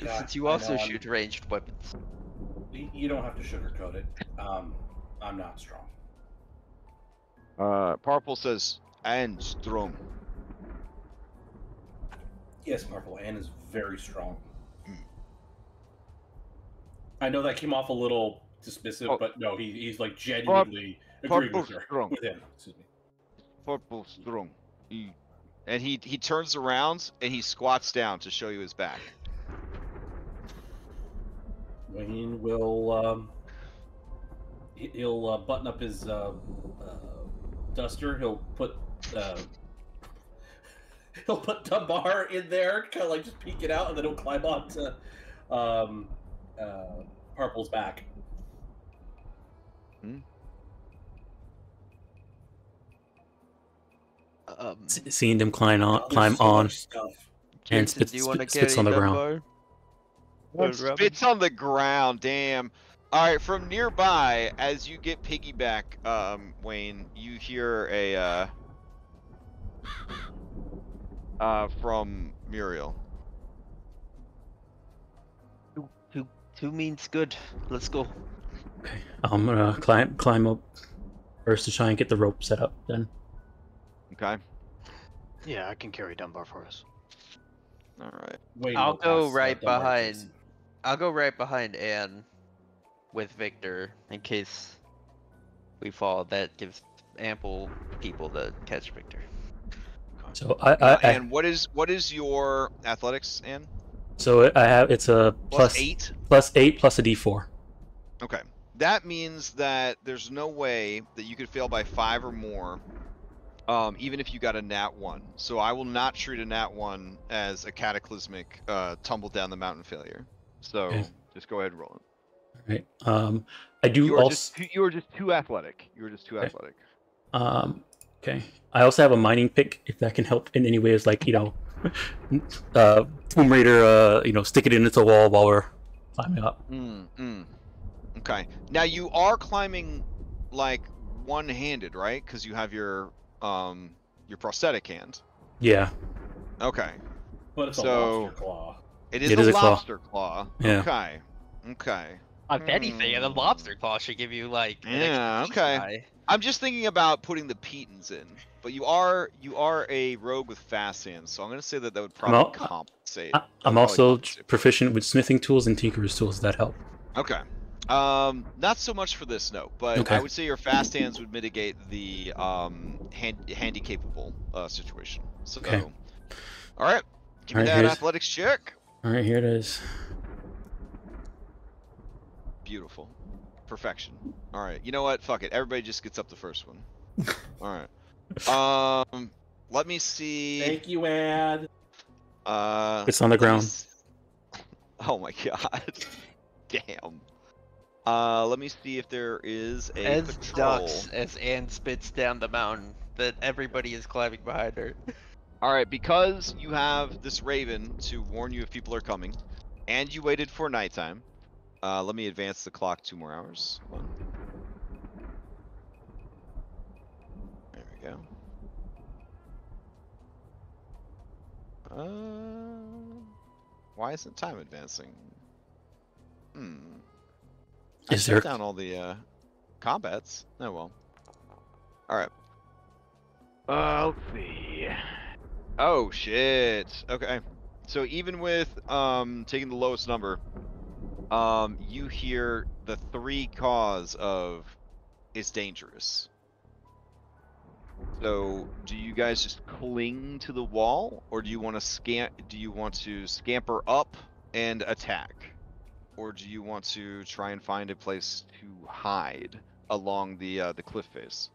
G: since you also shoot ranged weapons.
E: You don't have to sugarcoat it. I'm not strong.
B: Purple says, "And strong."
E: Yes, Marple, Anne is very strong. I know that came off a little dismissive,
B: Oh.
E: but no, he's like genuinely agreeing with her.
B: strong.
E: With him. Excuse me.
B: Purple strong. And he turns around and he squats down to show you his back.
E: Wayne will he'll button up his duster. He'll put Dunbar in there, kind of like just peek it out, and then he'll climb on to Purple's back.
F: Seeing them climb on, and
G: Jason, do you want to
F: spits on the ground.
B: Spits on the ground, damn. Alright, from nearby, as you get piggyback, Wayne, you hear a, from Muriel.
G: Two means good. Let's go.
F: Okay, I'm gonna climb up first to try and get the rope set up. Then.
B: Okay.
C: Yeah, I can carry Dunbar for us.
B: Alright.
E: Wayne
G: I'll
E: will
G: go
E: pass,
G: right
E: Dunbar to
G: behind.
E: Jason.
G: I'll go right behind Anne with Victor in case we fall. That gives ample people to catch Victor.
F: So
B: and what is your athletics, Ann?
F: So I have it's a
B: Plus 8?
F: plus 8 plus a d4.
B: Okay. That means that there's no way that you could fail by 5 or more, even if you got a nat 1. So I will not treat a nat 1 as a cataclysmic tumble down the mountain failure. So
F: Okay.
B: just go ahead and roll it.
F: All right. I do
B: You are
F: also.
B: you are just too athletic. You are just too
F: Okay.
B: athletic.
F: Okay. I also have a mining pick if that can help in any way. Is like Tomb Raider. Stick it into the wall while we're climbing up.
B: Okay. Now you are climbing like one-handed, right? Because you have your prosthetic hand.
F: Yeah.
B: Okay.
E: But it's a
B: So-
E: lobster claw.
B: It is
F: It
B: a
F: is a claw.
B: lobster claw.
F: Yeah.
B: Okay. Okay.
G: If anything, the lobster claw should give you like an
B: Yeah,
G: extra
B: okay.
G: die.
B: I'm just thinking about putting the pitons in, but you are a rogue with fast hands, so I'm gonna say that would probably compensate.
F: I'm
B: That'd
F: also
B: probably compensate.
F: proficient with smithing tools and tinkerer's tools that help.
B: Okay. Not so much for this note, but
F: Okay.
B: I would say your fast hands would mitigate the handy capable situation. So,
F: Okay.
B: all right, give me
F: Alright,
B: that
F: here's-
B: athletics check.
F: All right, here it is.
B: Beautiful, perfection. All right, you know what? Fuck it. Everybody just gets up the first one. All right. Let me see.
E: Thank you, Anne.
F: It's on the ground.
B: Oh my god. Damn. Let me see if there is a
G: As
B: patrol.
G: ducks, as Anne spits down the mountain that everybody is climbing behind her.
B: All right, because you have this raven to warn you if people are coming, and you waited for nighttime. Let me advance the clock 2 more hours. Hold on. There we go. Why isn't time advancing? I
F: Is
B: shut
F: there-
B: down all the combats? Oh well. All right. Let's see. Oh shit. Okay. So even with taking the lowest number, you hear the 3 cause of it's dangerous. So, do you guys just cling to the wall, or do you want to scamper up and attack, or do you want to try and find a place to hide along the cliff face?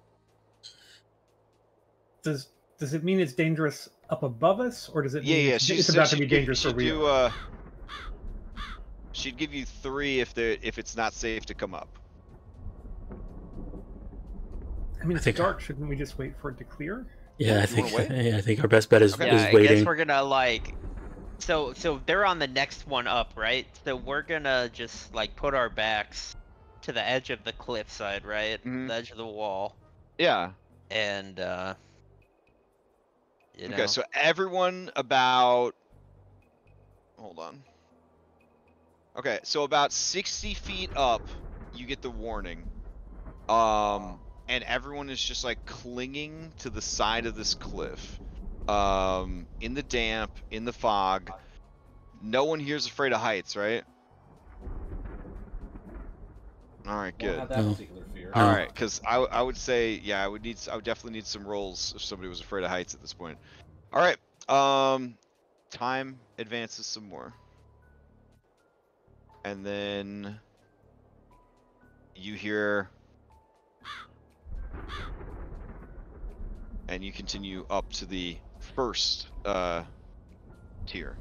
D: Does it mean it's dangerous up above us, or does it mean
B: Yeah.
D: it's
B: She
D: about to be dangerous for real?
B: She'd give you 3 if it's not safe to come up.
D: I mean, it's
F: think-
D: dark. Shouldn't we just wait for it to clear?
F: Yeah, I
B: You
F: think
B: wanna wait?
F: I think our best bet is,
B: Okay.
G: Yeah,
F: is
G: I
F: waiting.
G: guess we're gonna like. So they're on the next one up, right? So we're gonna just like put our backs to the edge of the cliffside, right?
B: Mhm.
G: The edge of the wall,
B: Yeah.
G: and
B: Okay, so everyone about... Hold on. Okay, so about 60 feet up, you get the warning. And everyone is just like clinging to the side of this cliff. In the damp, in the fog. No one here is afraid of heights, right? All right,
E: Won't
B: good.
E: have that
F: No.
E: particular fear.
B: All
F: No.
B: right, because I would say, yeah, I would definitely need some rolls if somebody was afraid of heights at this point. All right, time advances some more, and then you hear, and you continue up to the first tier.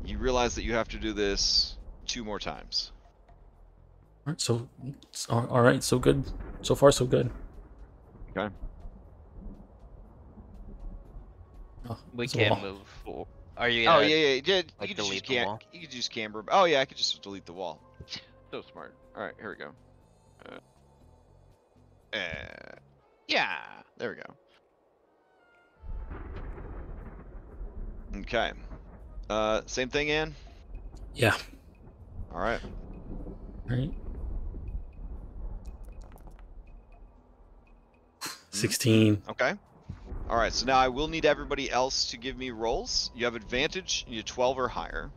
B: You realize that you have to do this 2 more times.
F: Alright, so all right, so good. So far, so good.
B: Okay.
F: Oh,
G: We
F: there's a
G: can't
F: wall.
G: move. Are you
B: Oh
G: gonna,
B: yeah. You
G: like,
B: could just use
G: delete the wall?
B: You could use camber. Oh yeah, I could just delete the wall. So smart. All right, here we go. Yeah, there we go. Okay. Same thing, Ann.
F: Yeah.
B: All right.
F: Right. 16.
B: Okay. All right. So now I will need everybody else to give me rolls. You have advantage. You need 12 or higher.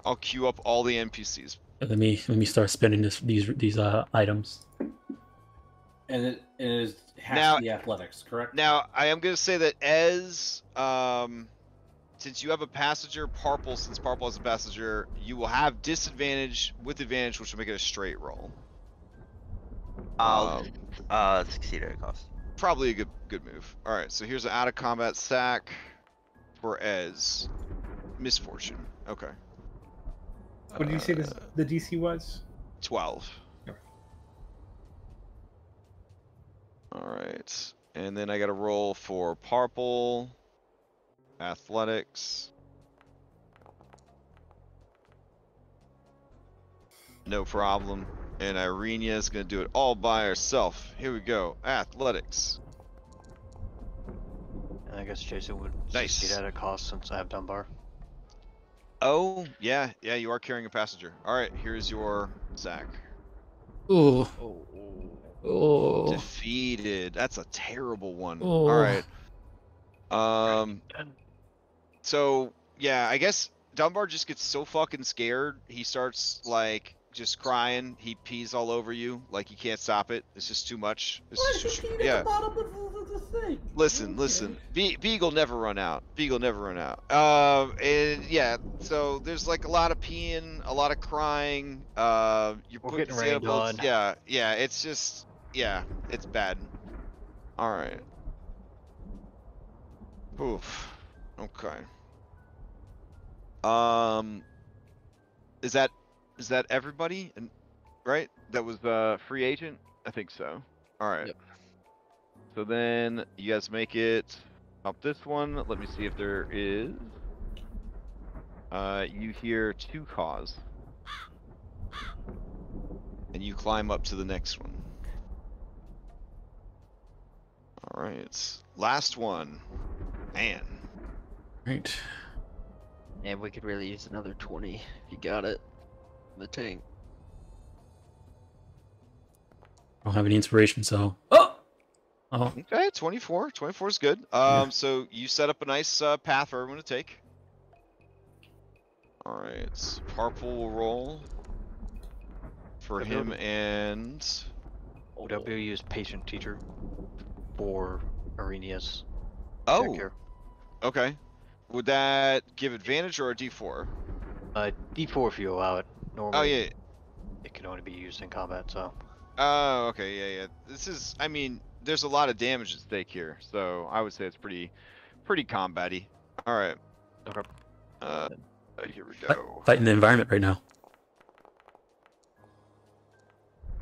B: I'll queue up all the NPCs.
F: Let me start spending these items.
E: And it has
B: Now-
E: the athletics, correct?
B: Now I am gonna say that as since you have a passenger, Parple, since Parple has a passenger, you will have disadvantage with advantage, which will make it a straight roll.
G: I'll succeed at a cost.
B: Probably a good move. All right, so here's an out of combat sack for Ez. Misfortune. Okay.
D: What did you say the DC was?
B: 12.
D: Okay.
B: All right, and then I got to roll for Parple, athletics. No problem. And Irenia is going to do it all by herself. Here we go. Athletics.
H: And I guess Jason would
B: Nice.
H: succeed at a cost since I have Dunbar.
B: Oh, yeah, you are carrying a passenger. All right, here's your Zach.
F: Oh.
H: Oh.
F: Oh.
B: Defeated. That's a terrible one.
F: Oh.
B: All right. So, yeah, I guess Dunbar just gets so fucking scared. He starts, like, just crying. He pees all over you. Like, you can't stop it. It's just too much. It's just, yeah. Listen. Beagle never run out. And yeah, so there's like a lot of peeing, a lot of crying. You're
H: We're
B: putting
H: getting rained
B: sailboats.
H: on.
B: Yeah. It's just, yeah, it's bad. All right. Oof. Okay. Is that everybody? And right? That was free agent. I think so. All right.
H: Yep.
B: So then you guys make it up this one. Let me see if there is. You hear 2 cause. And you climb up to the next one. All right. Last one. Man.
F: Right.
G: And we could really use another 20 if you got it. The tank.
F: I don't have any inspiration, so. Oh.
B: Okay, 24. 24 is good. So you set up a nice path for everyone to take. All right. Parple will roll for him and.
H: OW use patient teacher for Arenia's
B: Oh.
H: check here.
B: Okay. Would that give advantage or a D4?
H: D4 if you allow it. Normally,
B: Oh yeah.
H: it can only be used in combat, so.
B: Oh, okay. Yeah. This is. I mean, there's a lot of damage at stake here, so I would say it's pretty combat-y. All right.
H: Okay.
B: Here we go.
F: Fighting the environment right now.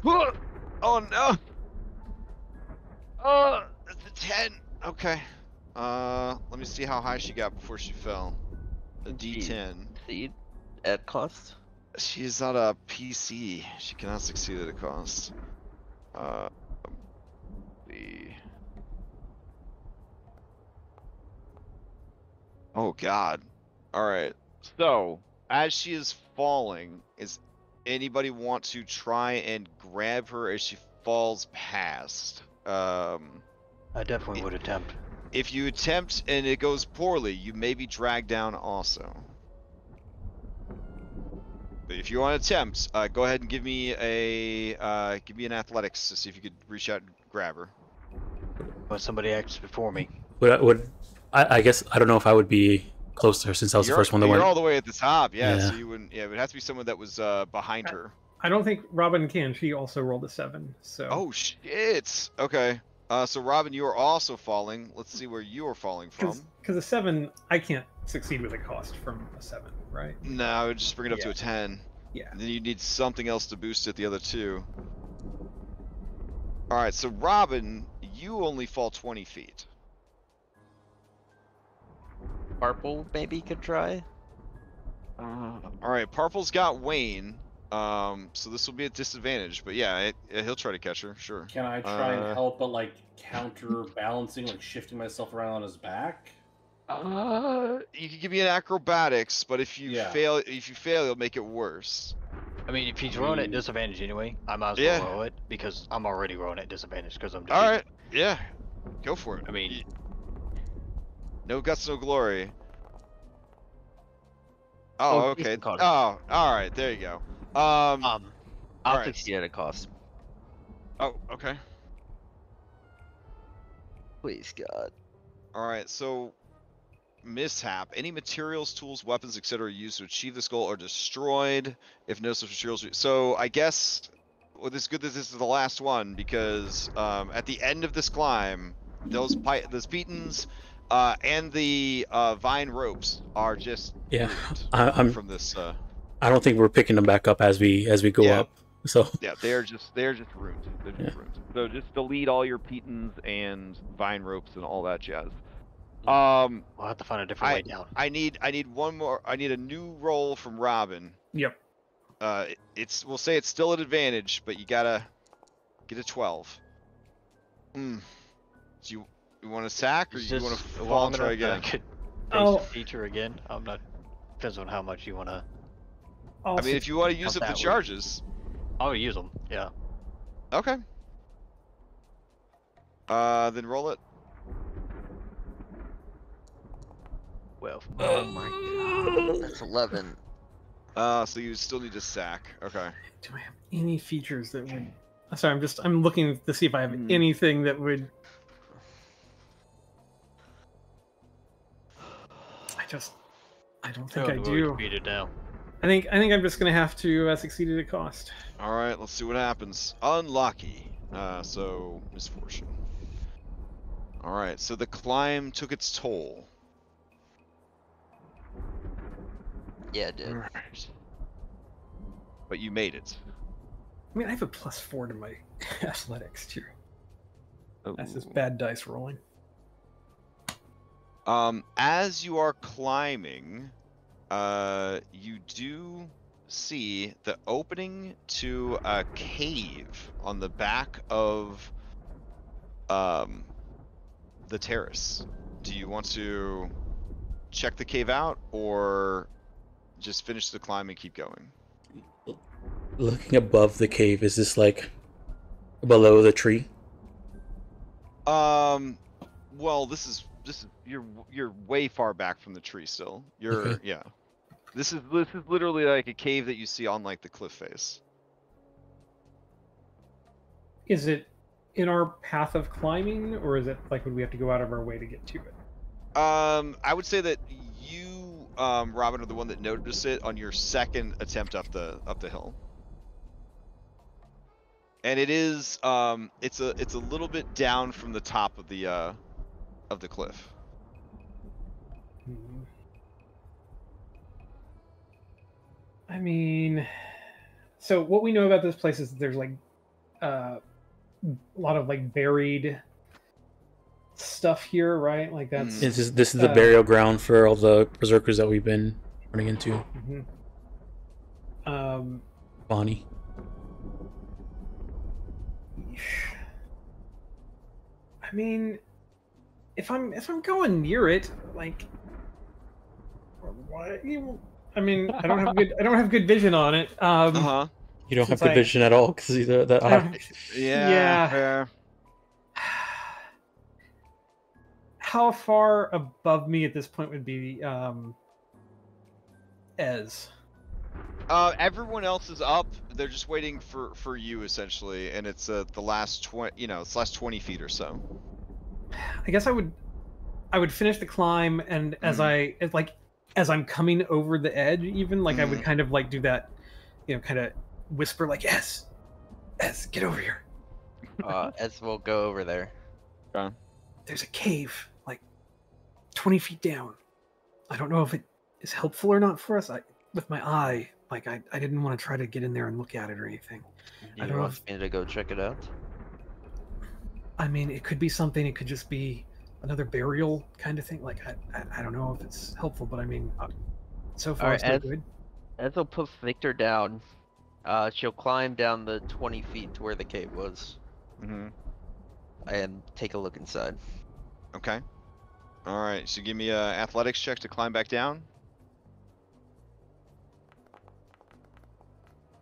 B: Oh no! Oh, it's a 10. Okay. Let me see how high she got before she fell. A D10.
G: Succeed at cost.
B: She is not a PC. She cannot succeed at a cost. Oh God. All right. So as she is falling, is anybody want to try and grab her as she falls past?
H: I definitely would attempt.
B: If you attempt and it goes poorly, you may be dragged down also. But if you want to attempt, go ahead and give me an athletics to see if you could reach out and grab her.
H: But somebody acts before me.
F: I guess I don't know if I would be close to her since I was the first one that
B: You're
F: went.
B: all the way at the top, yeah.
F: Yeah.
B: So you wouldn't. Yeah, it would have to be someone that was behind her.
D: I don't think Robin can. She also rolled a 7. So.
B: Oh shit. Okay. So Robin, you are also falling. Let's see where you are falling from.
D: Because a 7, I can't succeed with a cost from a 7, right?
B: No, I would just bring it up to a 10.
D: Yeah.
B: And then you need something else to boost it the other 2. All right. So Robin, you only fall 20 feet.
G: Purple maybe could try.
B: All right. Purple's got Wayne. So this will be a disadvantage, but yeah, he'll try to catch her. Sure.
E: Can I try and help, but like counterbalancing, like shifting myself around on his back?
B: You can give me an acrobatics, but if you fail, you'll make it worse.
H: I mean, if he's rolling at disadvantage anyway, I might as well roll it because I'm already rolling at disadvantage because I'm defeated.
B: All right. Yeah. Go for it.
H: I mean,
B: no guts, no glory. Oh, okay. Oh, all right. There you go.
G: I'll succeed at a cost.
B: Oh, okay.
G: Please, God.
B: All right. So, mishap. Any materials, tools, weapons, etc. used to achieve this goal are destroyed if no such materials. So, I guess it's good that this is the last one because at the end of this climb, those pitons and the vine ropes are just
F: I'm
B: from this.
F: I don't think we're picking them back up as we go up. So
B: yeah, they're just ruined. They're just ruined. So just delete all your pitons and vine ropes and all that jazz.
H: We'll have to find a different way down.
B: I need one more. I need a new roll from Robin.
D: Yep.
B: We'll say it's still an advantage, but you gotta get a 12. Do you want to sack or you want to fall and try again?
H: Feature again. I'm not. Depends on how much you want to.
B: I mean, if you want to use up the charges,
H: I'll use them. Yeah.
B: Okay. Then roll it.
H: Well.
G: Oh my God. That's 11.
B: So you still need to sack. Okay.
D: Do I have any features that would? Sorry, I'm looking to see if I have anything that would. I don't think I do.
H: Beat it down.
D: I think I'm just gonna have to succeed at a cost.
B: All right, let's see what happens. Unlucky. So misfortune. All right, so the climb took its toll.
G: Yeah, it did.
B: Right. But you made it.
D: I mean, I have a +4 to my athletics too.
B: Oh.
D: That's just bad dice rolling.
B: As you are climbing, you do see the opening to a cave on the back of the terrace. Do you want to check the cave out or just finish the climb and keep going?
F: Looking above the cave, is this like below the tree?
B: Well, this is you're way far back from the tree still. Yeah. This is literally like a cave that you see on like the cliff face.
D: Is it in our path of climbing, or is it like would we have to go out of our way to get to it?
B: I would say that you, Robin, are the one that noticed it on your second attempt up the hill. And it is it's a little bit down from the top of the cliff.
D: I mean, so what we know about this place is that there's like a lot of like buried stuff here, right? Like that's
F: this is the burial ground for all the berserkers that we've been running into. Bonnie.
D: I mean, if I'm going near it, like, what? I mean, I don't have good vision on it.
F: You don't have good vision at all because either that.
B: Yeah. Fair.
D: How far above me at this point would be Ez?
B: Everyone else is up. They're just waiting for you essentially, and it's the last 20. It's last 20 feet or so.
D: I guess I would finish the climb, and as I'm coming over the edge, even I would kind of do that, kind of whisper yes, get over here.
G: As we'll go over there.
D: There's a cave 20 feet down. I don't know if it is helpful or not for us. With my eye, I didn't want to try to get in there and look at it or anything.
G: Do you want me to go check it out?
D: I mean, it could be something. It could just be another burial kind of thing. I don't know if it's helpful, but I mean, so far so good.
G: As we'll put Victor down, she'll climb down the 20 feet to where the cave was. And take a look inside.
B: Okay. All right. So give me a athletics check to climb back down.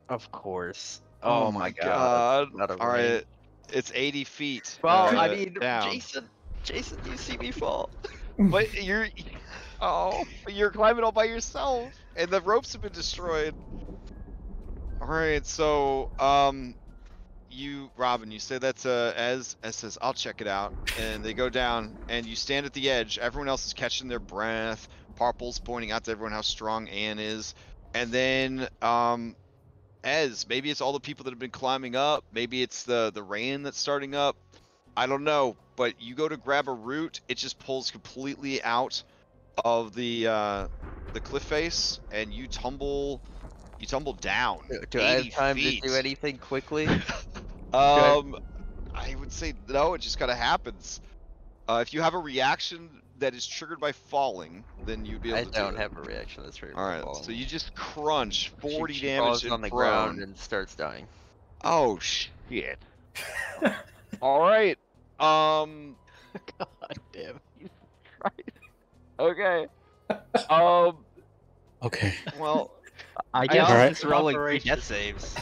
G: Of course.
B: Oh my god. All right. It's 80 feet.
G: Well, I mean,
B: down.
G: Jason, you see me fall.
B: But you're climbing all by yourself, and the ropes have been destroyed. All right, so Robin, you say that to Ez says, I'll check it out, and they go down, and you stand at the edge. Everyone else is catching their breath. Parple's pointing out to everyone how strong Anne is, and then Ez, maybe it's all the people that have been climbing up. Maybe it's the rain that's starting up. I don't know, but you go to grab a root, it just pulls completely out of the cliff face, and you tumble down.
G: Do I have time to do anything quickly?
B: I would say no, it just kind of happens. If you have a reaction that is triggered by falling, then you'd be able to do it.
G: I don't have a reaction that's triggered by falling.
B: So you just crunch 40
G: she
B: damage
G: falls on the ground and starts dying.
B: Oh shit. All right.
H: God damn.
B: Okay.
F: Okay.
G: Well, I guess
F: Alright.
G: it's rolling 3 death saves.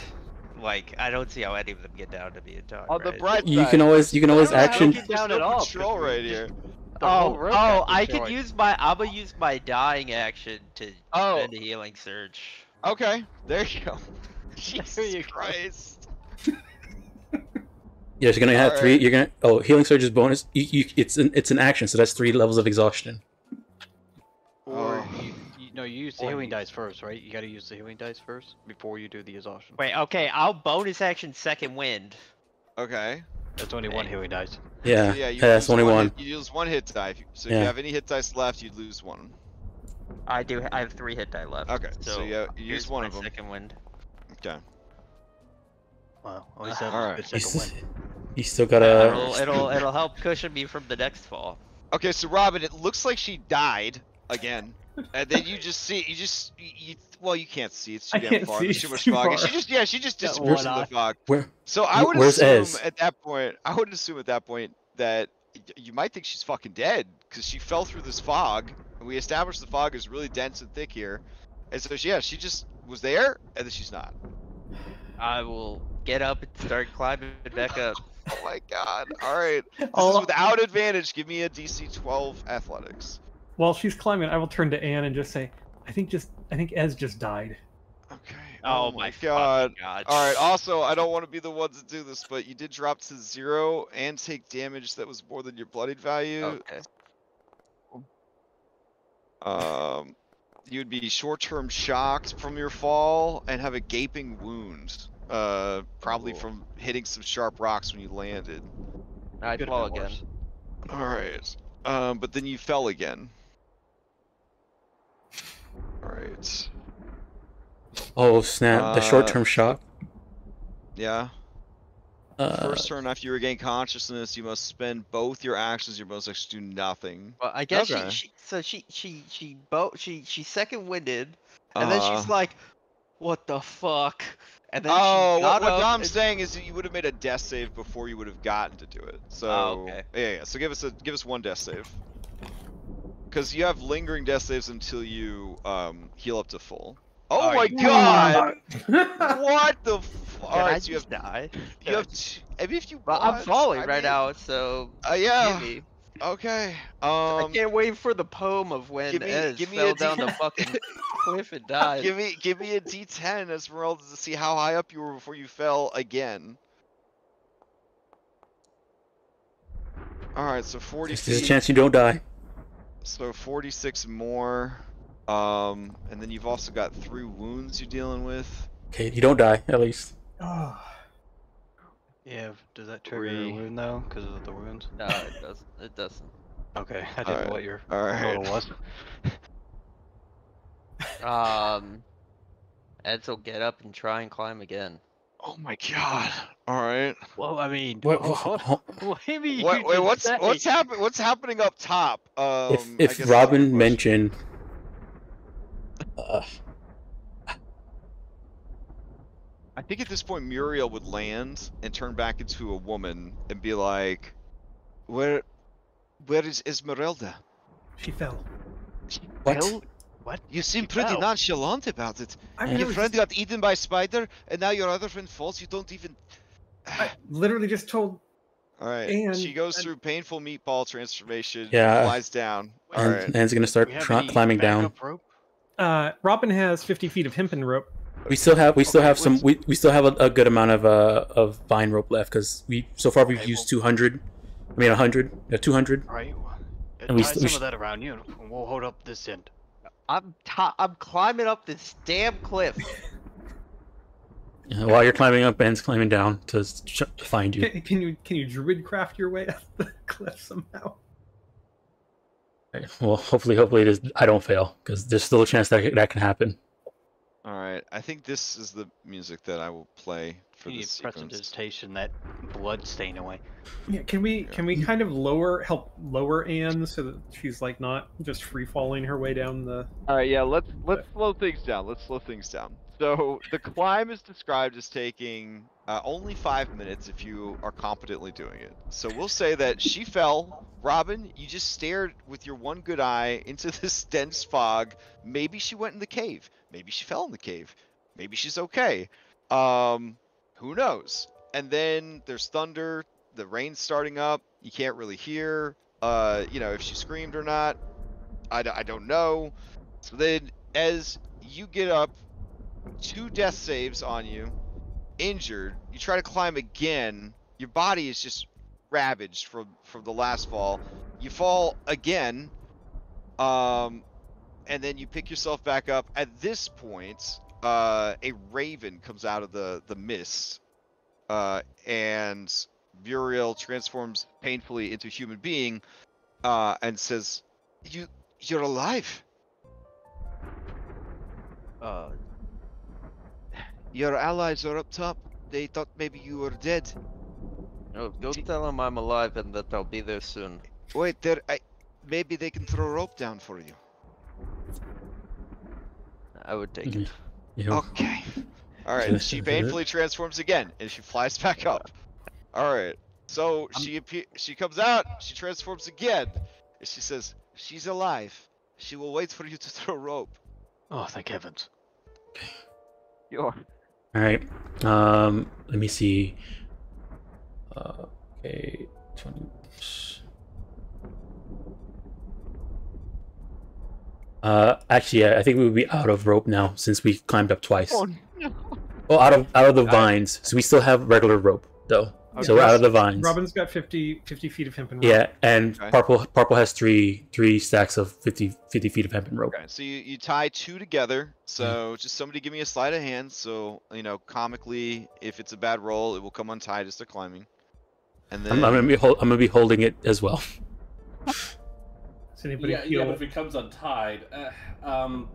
G: I don't see how any of them get down to be a dog.
B: On the
G: right?
B: bright
F: You
B: side,
F: can always action.
B: there's no control right here.
G: I could use my. I'm gonna use my dying action to spend a healing surge.
B: Okay, there you go.
H: There
B: Jesus
H: you go.
B: Christ.
F: Yeah, you're gonna have 3. You're gonna healing surge is bonus. It's an action, so that's 3 levels of exhaustion.
H: Or you use the healing dice first, right? You gotta use the healing dice first before you do the exhaustion.
G: Wait, okay, I'll bonus action second wind.
B: Okay.
H: That's only one healing dice.
F: Yeah,
B: So, you
F: that's
B: lose
F: only one.
B: You use 1 hit die. So if
F: Yeah.
B: you have any hit dice left, you'd lose 1.
G: I have 3 hit die left.
B: Okay, so you
G: here's
B: use 1
G: my
B: of them.
G: second wind.
B: Okay.
H: Wow, at least that's
B: All
H: a
B: right.
H: good second win.
F: You still gotta.
G: It'll help cushion me from the next fall.
B: Okay, so Robin, it looks like she died again, and then you can't see. It's too
D: I
B: damn
D: can't
B: far.
D: see,
B: There's too
D: it's
B: much
D: too
B: fog. And
D: far.
B: she just
H: That
B: disappears
H: one
B: in the fog.
F: Where?
B: So I would
F: Where's
B: assume
F: Ez?
B: at that point, that you might think she's fucking dead because she fell through this fog, and we established the fog is really dense and thick here, and so she just was there, and then she's not.
G: I will get up and start climbing back up.
B: Oh my god! All right, this
D: Oh.
B: is without advantage. Give me a DC 12 athletics.
D: While she's climbing, I will turn to Anne and just say, I think Ez just died.
B: Okay.
G: Oh
B: my
G: my
B: god.
G: fucking god.
B: All right. Also, I don't want to be the ones to do this, but you did drop to 0 and take damage that was more than your bloodied value.
G: Okay.
B: You'd be short-term shocked from your fall and have a gaping wound. Probably
G: Cool.
B: from hitting some sharp rocks when you landed.
G: I'd
H: Could've
G: fall
H: been
G: again.
H: worse.
B: All right. But then you fell again. All right.
F: Oh snap! The short-term shock.
B: Yeah. First turn after you regain consciousness, you must spend both your actions. Your bonus action do nothing.
G: Well, I guess
B: Okay.
G: she second winded, and then she's like, "What the fuck?" And then
B: Oh,
G: she got
B: what
G: up
B: Dom's
G: and-
B: saying is that you would have made a death save before you would have gotten to do it. So
G: okay.
B: yeah. So give us 1 death save. Because you have lingering death saves until you heal up to full. Oh my god! What the?
G: Can I
B: Alright, so you
G: just die?
B: have. I mean, if you.
G: Well, I'm
B: want,
G: falling
B: I
G: right
B: mean,
G: now, so
B: Yeah.
G: hit me.
B: Okay.
G: I can't wait for the poem of when
B: give me
G: fell
B: a
G: down the fucking cliff and died.
B: give me a D10, Esmeralda, to see how high up you were before you fell again. All right, so 40
F: There's a
B: feet.
F: chance you don't die.
B: So 46 more. And then you've also got 3 wounds you're dealing with.
F: Okay, you don't die at least.
D: Oh.
H: Yeah, does that trigger a
B: 3.
H: wound though? Because of the wounds?
G: No, it doesn't. It doesn't.
H: Okay, I didn't know what your
B: Alright.
H: total was.
G: Eds'll get up and try and climb again.
B: Oh my god. Alright.
H: Well, I mean,
F: What-
H: what do you mean you
B: Wait,
H: just say?
B: what's happening up top? I guess
F: If
B: that's a good
F: Robin
B: question.
F: mentioned,
B: I think at this point Muriel would land and turn back into a woman and be like, Where is Esmeralda?
D: She fell.
F: what?
B: Well,
H: What?
B: you seem
H: She
B: pretty
H: fell.
B: nonchalant about it.
D: I
B: Your
D: never
B: friend got eaten by a spider, and now your other friend falls. You don't even.
D: I literally just told.
B: All right.
D: And-
B: She goes through painful meatball transformation.
F: Yeah.
B: Flies down. All
F: And
B: right.
F: Anne's gonna start
H: We have any
F: climbing down.
H: backup rope?
D: Robin has 50 feet of hempen rope.
F: We still have
B: Okay,
F: some we still have a good amount of vine rope left because so far we've
H: Okay,
F: used 200. I mean 100, 200.
H: All right.
F: And we
H: Tie
F: st-
H: some
F: we
H: of that around you, and we'll hold up this end.
G: I'm climbing up this damn cliff.
F: While you're climbing up, Anne's climbing down to find you.
D: Can you druid craft your way up the cliff somehow?
F: Okay, well, hopefully it is. I don't fail because there's still a chance that can happen.
B: All right. I think this is the music that I will play for
H: You need
B: this sequence.
H: prestidigitation, that blood stain away.
D: Yeah. Can we kind of help lower Anne so that she's like not just free falling her way down the.
B: All right, yeah, let's slow things down. So the climb is described as taking only 5 minutes if you are competently doing it. So we'll say that she fell. Robin, you just stared with your one good eye into this dense fog. Maybe she went in the cave. Maybe she fell in the cave. Maybe she's okay. Who knows? And then there's thunder. The rain's starting up. You can't really hear. If she screamed or not. I don't know. So then, as you get up, 2 death saves on you, injured. You try to climb again. Your body is just ravaged from the last fall. You fall again, and then you pick yourself back up. At this point, a raven comes out of the mist, and Muriel transforms painfully into a human being, and says, "You're alive. Your allies are up top. They thought maybe you were dead.
G: Oh, go tell them I'm alive and that I'll be there soon.
B: Wait, maybe they can throw a rope down for you."
G: I would take
F: Mhm.
G: it.
F: You know,
B: Okay. All right. She painfully transforms again, and she flies back up. All right. So she comes out. She transforms again, and she says, "She's alive. She will wait for you to throw rope."
H: Oh, thank heavens.
B: You're
F: all right. Let me see. Okay, 20. Actually, yeah, I think we would be out of rope now since we climbed up twice.
B: Oh no.
F: Oh, out of the vines. So we still have regular rope though. So we're out of the vines.
D: Robin's got 50 feet of hempen rope.
F: Yeah, and
B: Okay.
F: purple has three stacks of 50 feet of hempen rope.
B: Okay, so you tie 2 together. So just somebody give me a sleight of hand. So comically, if it's a bad roll, it will come untied as they're climbing. And then
F: I'm gonna be holding it as well.
D: Does anybody
E: Yeah,
D: feel?
E: but if it comes untied,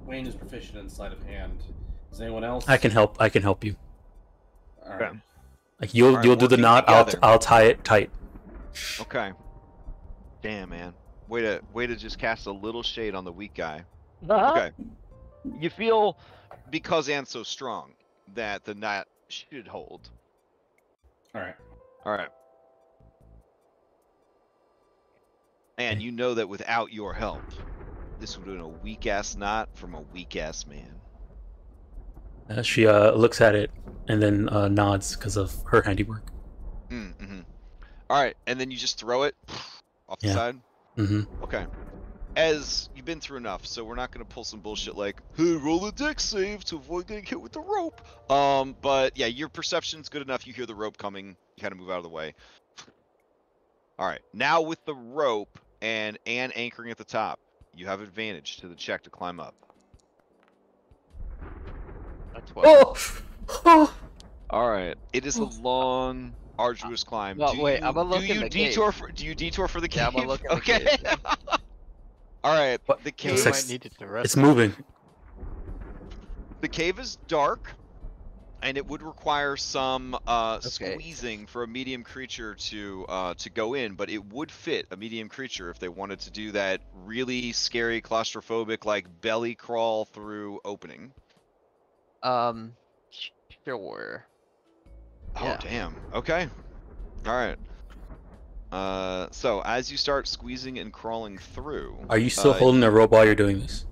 E: Wayne is proficient in sleight of hand. Is anyone else?
F: I can help you.
E: All right.
F: Like you'll
B: Alright,
F: do the
B: working
F: knot.
B: together.
F: I'll tie it tight.
B: Okay. Damn, man. Way to just cast a little shade on the weak guy.
G: Uh-huh.
B: Okay. You feel, because Anne's so strong, that the knot should hold.
E: All right.
B: All right. And you know that without your help, this would have been a weak ass knot from a weak ass man.
F: She looks at it and then nods because of her handiwork.
B: Mm-hmm. All right, and then you just throw it off the
F: Yeah.
B: side.
F: Mm-hmm.
B: Okay. As you've been through enough, so we're not going to pull some bullshit like, hey, roll a dex save to avoid getting hit with the rope. But yeah, your perception's good enough. You hear the rope coming. You kind of move out of the way. All right. Now with the rope and Anne anchoring at the top, you have advantage to the check to climb up.
G: That's what.
F: Oh!
B: All right. It is a long, arduous climb.
G: Well, wait, I'm gonna look in the
B: detour
G: cave.
B: do you detour for the cave?
G: Yeah, I'm gonna look in the
B: okay.
G: cave, yeah.
B: All right.
F: What?
B: The
H: Yeah,
B: cave.
H: we might need it to rest.
F: It's moving.
B: The cave is dark, and it would require some squeezing for a medium creature to go in, but it would fit a medium creature if they wanted to do that really scary, claustrophobic, like belly crawl through opening.
G: Sure.
B: Oh
G: Yeah.
B: damn. Okay. All right. So as you start squeezing and crawling through,
F: Are you still holding the rope while you're doing this?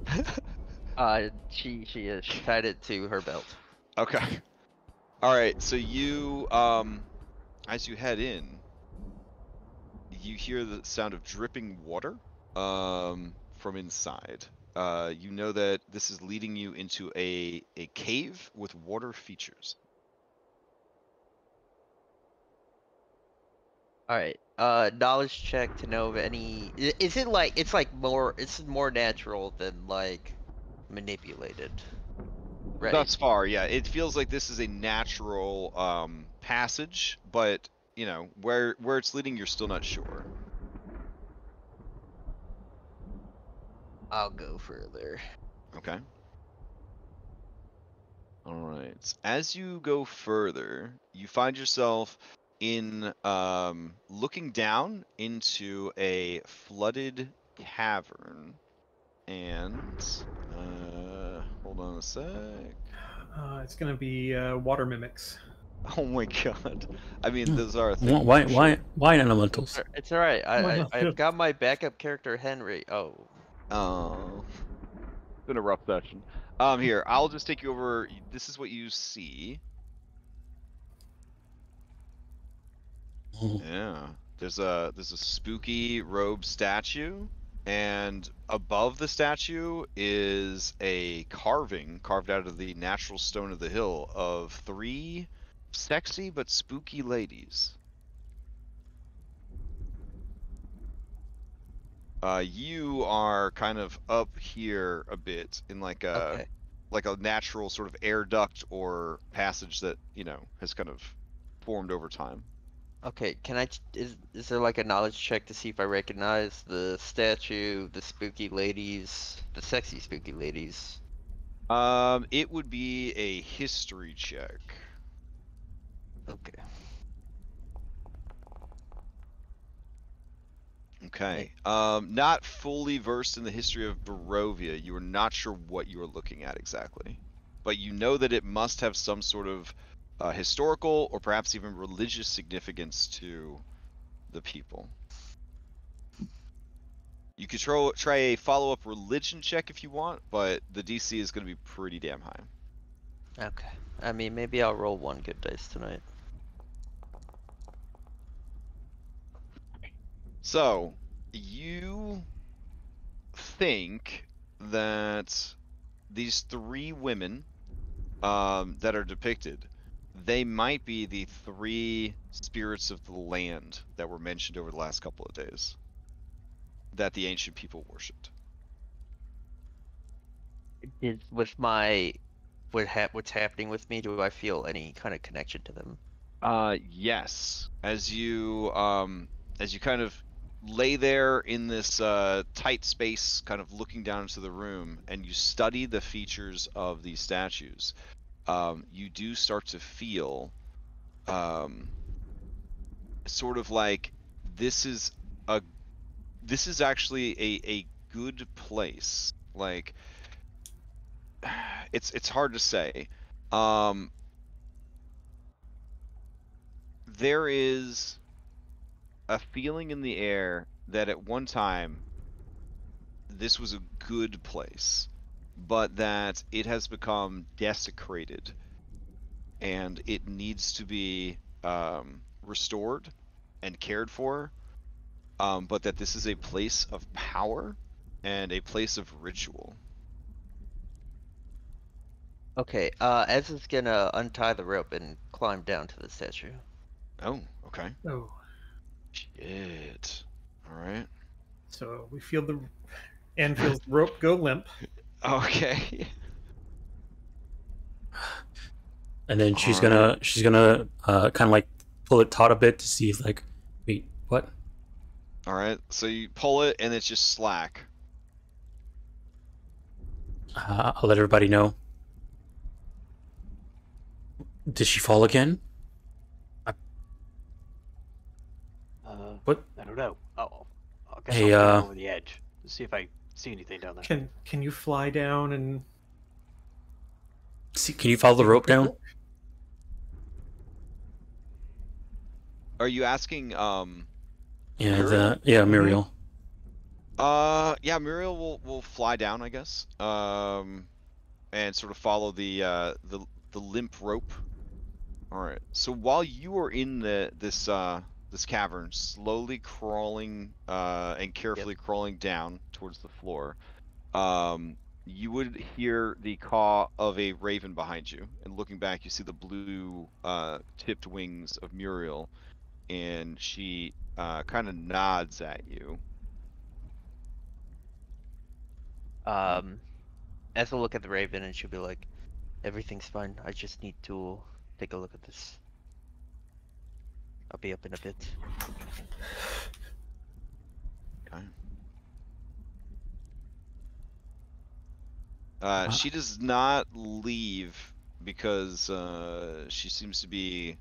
G: She is. She tied it to her belt.
B: Okay. All right. So you as you head in, you hear the sound of dripping water from inside. You know that this is leading you into a cave with water features.
G: All right. Knowledge check to know of any. Is it like it's more natural than like manipulated? Right.
B: Thus far, yeah, it feels like this is a natural passage, but you know where it's leading, you're still not sure.
G: I'll go further.
B: Okay. All right. As you go further, you find yourself in looking down into a flooded cavern, and hold on a sec.
D: It's gonna be water mimics.
B: Oh my god! I mean, those are
F: Why elementals?
G: It's all right.
D: Why not?
G: I've got my backup character Henry. Oh.
B: Oh, it's been a rough session. Here, I'll just take you over. This is what you see.
F: Oh.
B: Yeah, there's a spooky robe statue, and above the statue is a carving carved out of the natural stone of the hill of 3 sexy but spooky ladies. You are kind of up here a bit in like a natural sort of air duct or passage that, you know, has kind of formed over time.
G: Okay, is there like a knowledge check to see if I recognize the statue, the spooky ladies, the sexy spooky ladies?
B: It would be a history check.
G: Okay.
B: Okay. Not fully versed in the history of Barovia. You are not sure what you are looking at exactly, but you know that it must have some sort of historical or perhaps even religious significance to the people. You could try a follow-up religion check if you want, but the DC is going to be pretty damn high.
G: Okay. I mean, maybe I'll roll 1 good dice tonight.
B: So, you think that these 3 women that are depicted, they might be the 3 spirits of the land that were mentioned over the last couple of days that the ancient people worshipped.
G: What's happening with me? Do I feel any kind of connection to them?
B: Yes. As you kind of lay there in this tight space, kind of looking down into the room, and you study the features of these statues, you do start to feel sort of like this is actually a good place. Like, it's hard to say. There is a feeling in the air that at one time this was a good place, but that it has become desecrated and it needs to be restored and cared for, but that this is a place of power and a place of ritual.
G: Okay, Ez is gonna untie the rope and climb down to the statue.
B: Oh, okay.
D: Oh,
B: Shit. All right.
D: so we feel the Anne feels the rope go limp.
B: Okay.
F: And then she's
B: Alright.
F: gonna kind of like pull it taut a bit to see if like, wait, what?
B: All right. So you pull it, and it's just slack.
F: I'll let everybody know. Did she fall again? What?
H: I don't know. Oh, I guess
F: Hey,
H: I'll get over the edge to see if I see anything down there.
D: Can you fly down and
F: See, can you follow the rope down?
B: Are you asking?
F: Yeah,
B: Muriel?
F: yeah, Muriel.
B: Yeah, Muriel will fly down, I guess. And sort of follow the limp rope. All right. So while you are in this cavern, slowly crawling and carefully crawling down towards the floor, you would hear the caw of a raven behind you, and looking back, you see the blue tipped wings of Muriel, and she kind of nods at you.
G: Ez will look at the raven and she'll be like, "Everything's fine. I just need to take a look at this. I'll be up in a bit."
B: Okay. She does not leave because she seems to be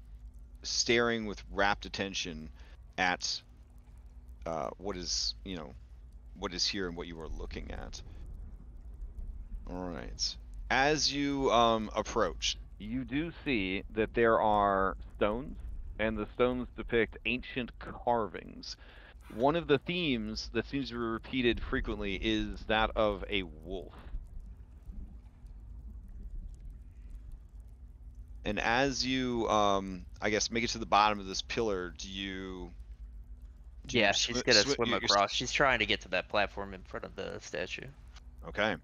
B: staring with rapt attention at what is here and what you are looking at. All right. As you approach, you do see that there are stones, and the stones depict ancient carvings. One of the themes that seems to be repeated frequently is that of a wolf. And as you, I guess, make it to the bottom of this pillar, do you
G: Yeah, she's gonna swim across. She's trying to get to that platform in front of the statue.
B: Okay.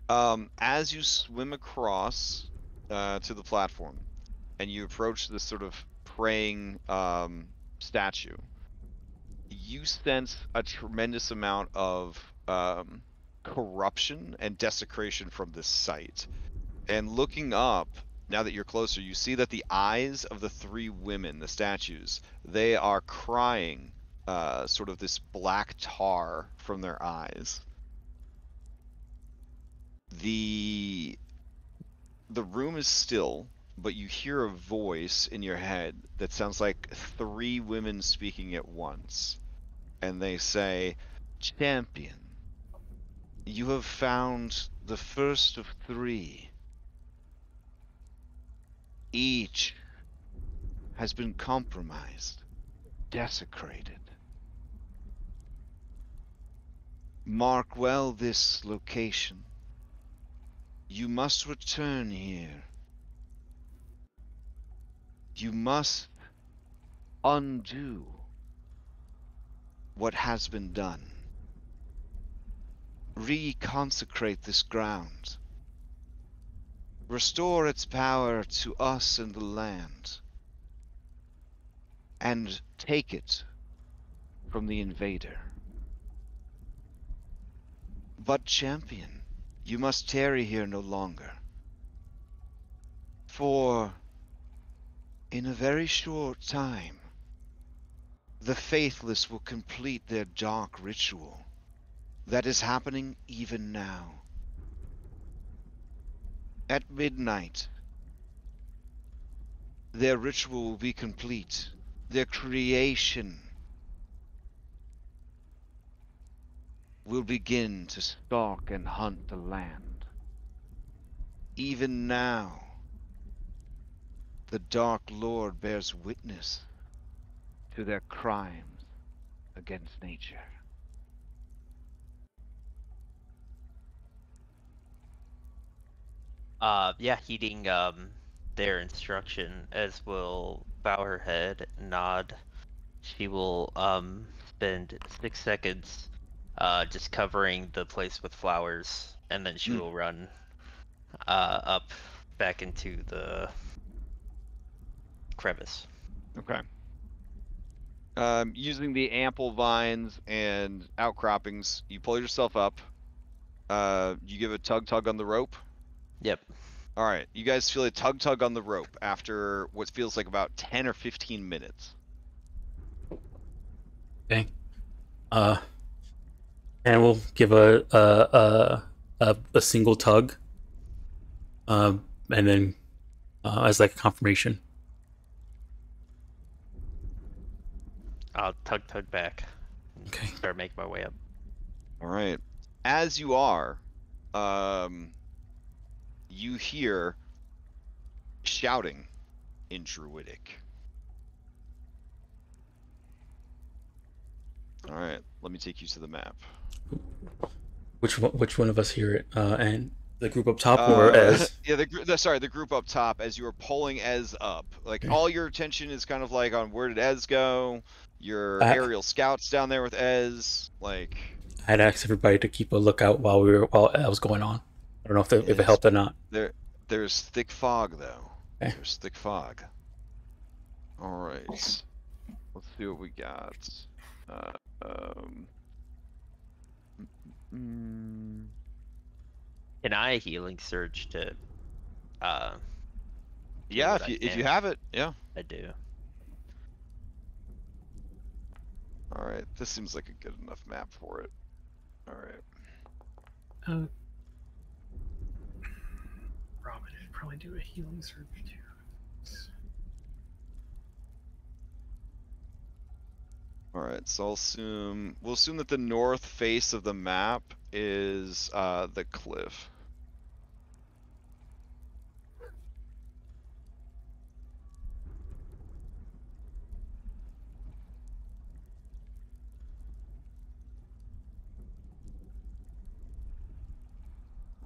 B: As you swim across to the platform, and you approach this sort of praying statue, you sense a tremendous amount of corruption and desecration from this site. And looking up, now that you're closer, you see that the eyes of the three women, the statues, they are crying sort of this black tar from their eyes. The room is still, but you hear a voice in your head that sounds like three women speaking at once. And they say, "Champion, you have found the first of three. Each has been compromised, desecrated. Mark well this location. You must return here. You must undo what has been done. Reconsecrate this ground. Restore its power to us and the land. And take it from the invader. But, champion, you must tarry here no longer. For in a very short time, the Faithless will complete their dark ritual that is happening even now. At midnight, their ritual will be complete. Their creation will begin to stalk and hunt the land. Even now, the Dark Lord bears witness to their crimes against nature."
G: Yeah, heeding their instruction, Ez will bow her head, nod. She will
A: spend 6 seconds just covering the place with flowers, and then she will run up back into the crevice.
B: Okay. Using the ample vines and outcroppings, you pull yourself up. You give a tug on the rope.
A: Yep.
B: All right, you guys feel a tug on the rope after what feels like about 10 or 15 minutes.
F: Okay. And we'll give a single tug. And then as like a confirmation.
A: I'll tug back.
F: Okay.
A: Start making my way up.
B: All right. As you are, you hear shouting in Druidic. All right, let me take you to the map.
F: Which one of us hear it? And the group up top or Ez?
B: Yeah, the group up top as you are pulling Ez up. Like all your attention is kind of like on where did Ez go? Your aerial scouts down there with Ez. Like
F: I had asked everybody to keep a lookout while that was going on. I don't know if it helped or not.
B: There's thick fog though.
F: Okay.
B: There's thick fog. All right, let's see what we got.
A: Can I healing surge to?
B: Yeah, if you have it, yeah.
A: I do.
B: All right, this seems like a good enough map for it. All right.
D: Robin should probably do a healing surge too.
B: All right, so we'll assume that the north face of the map is the cliff.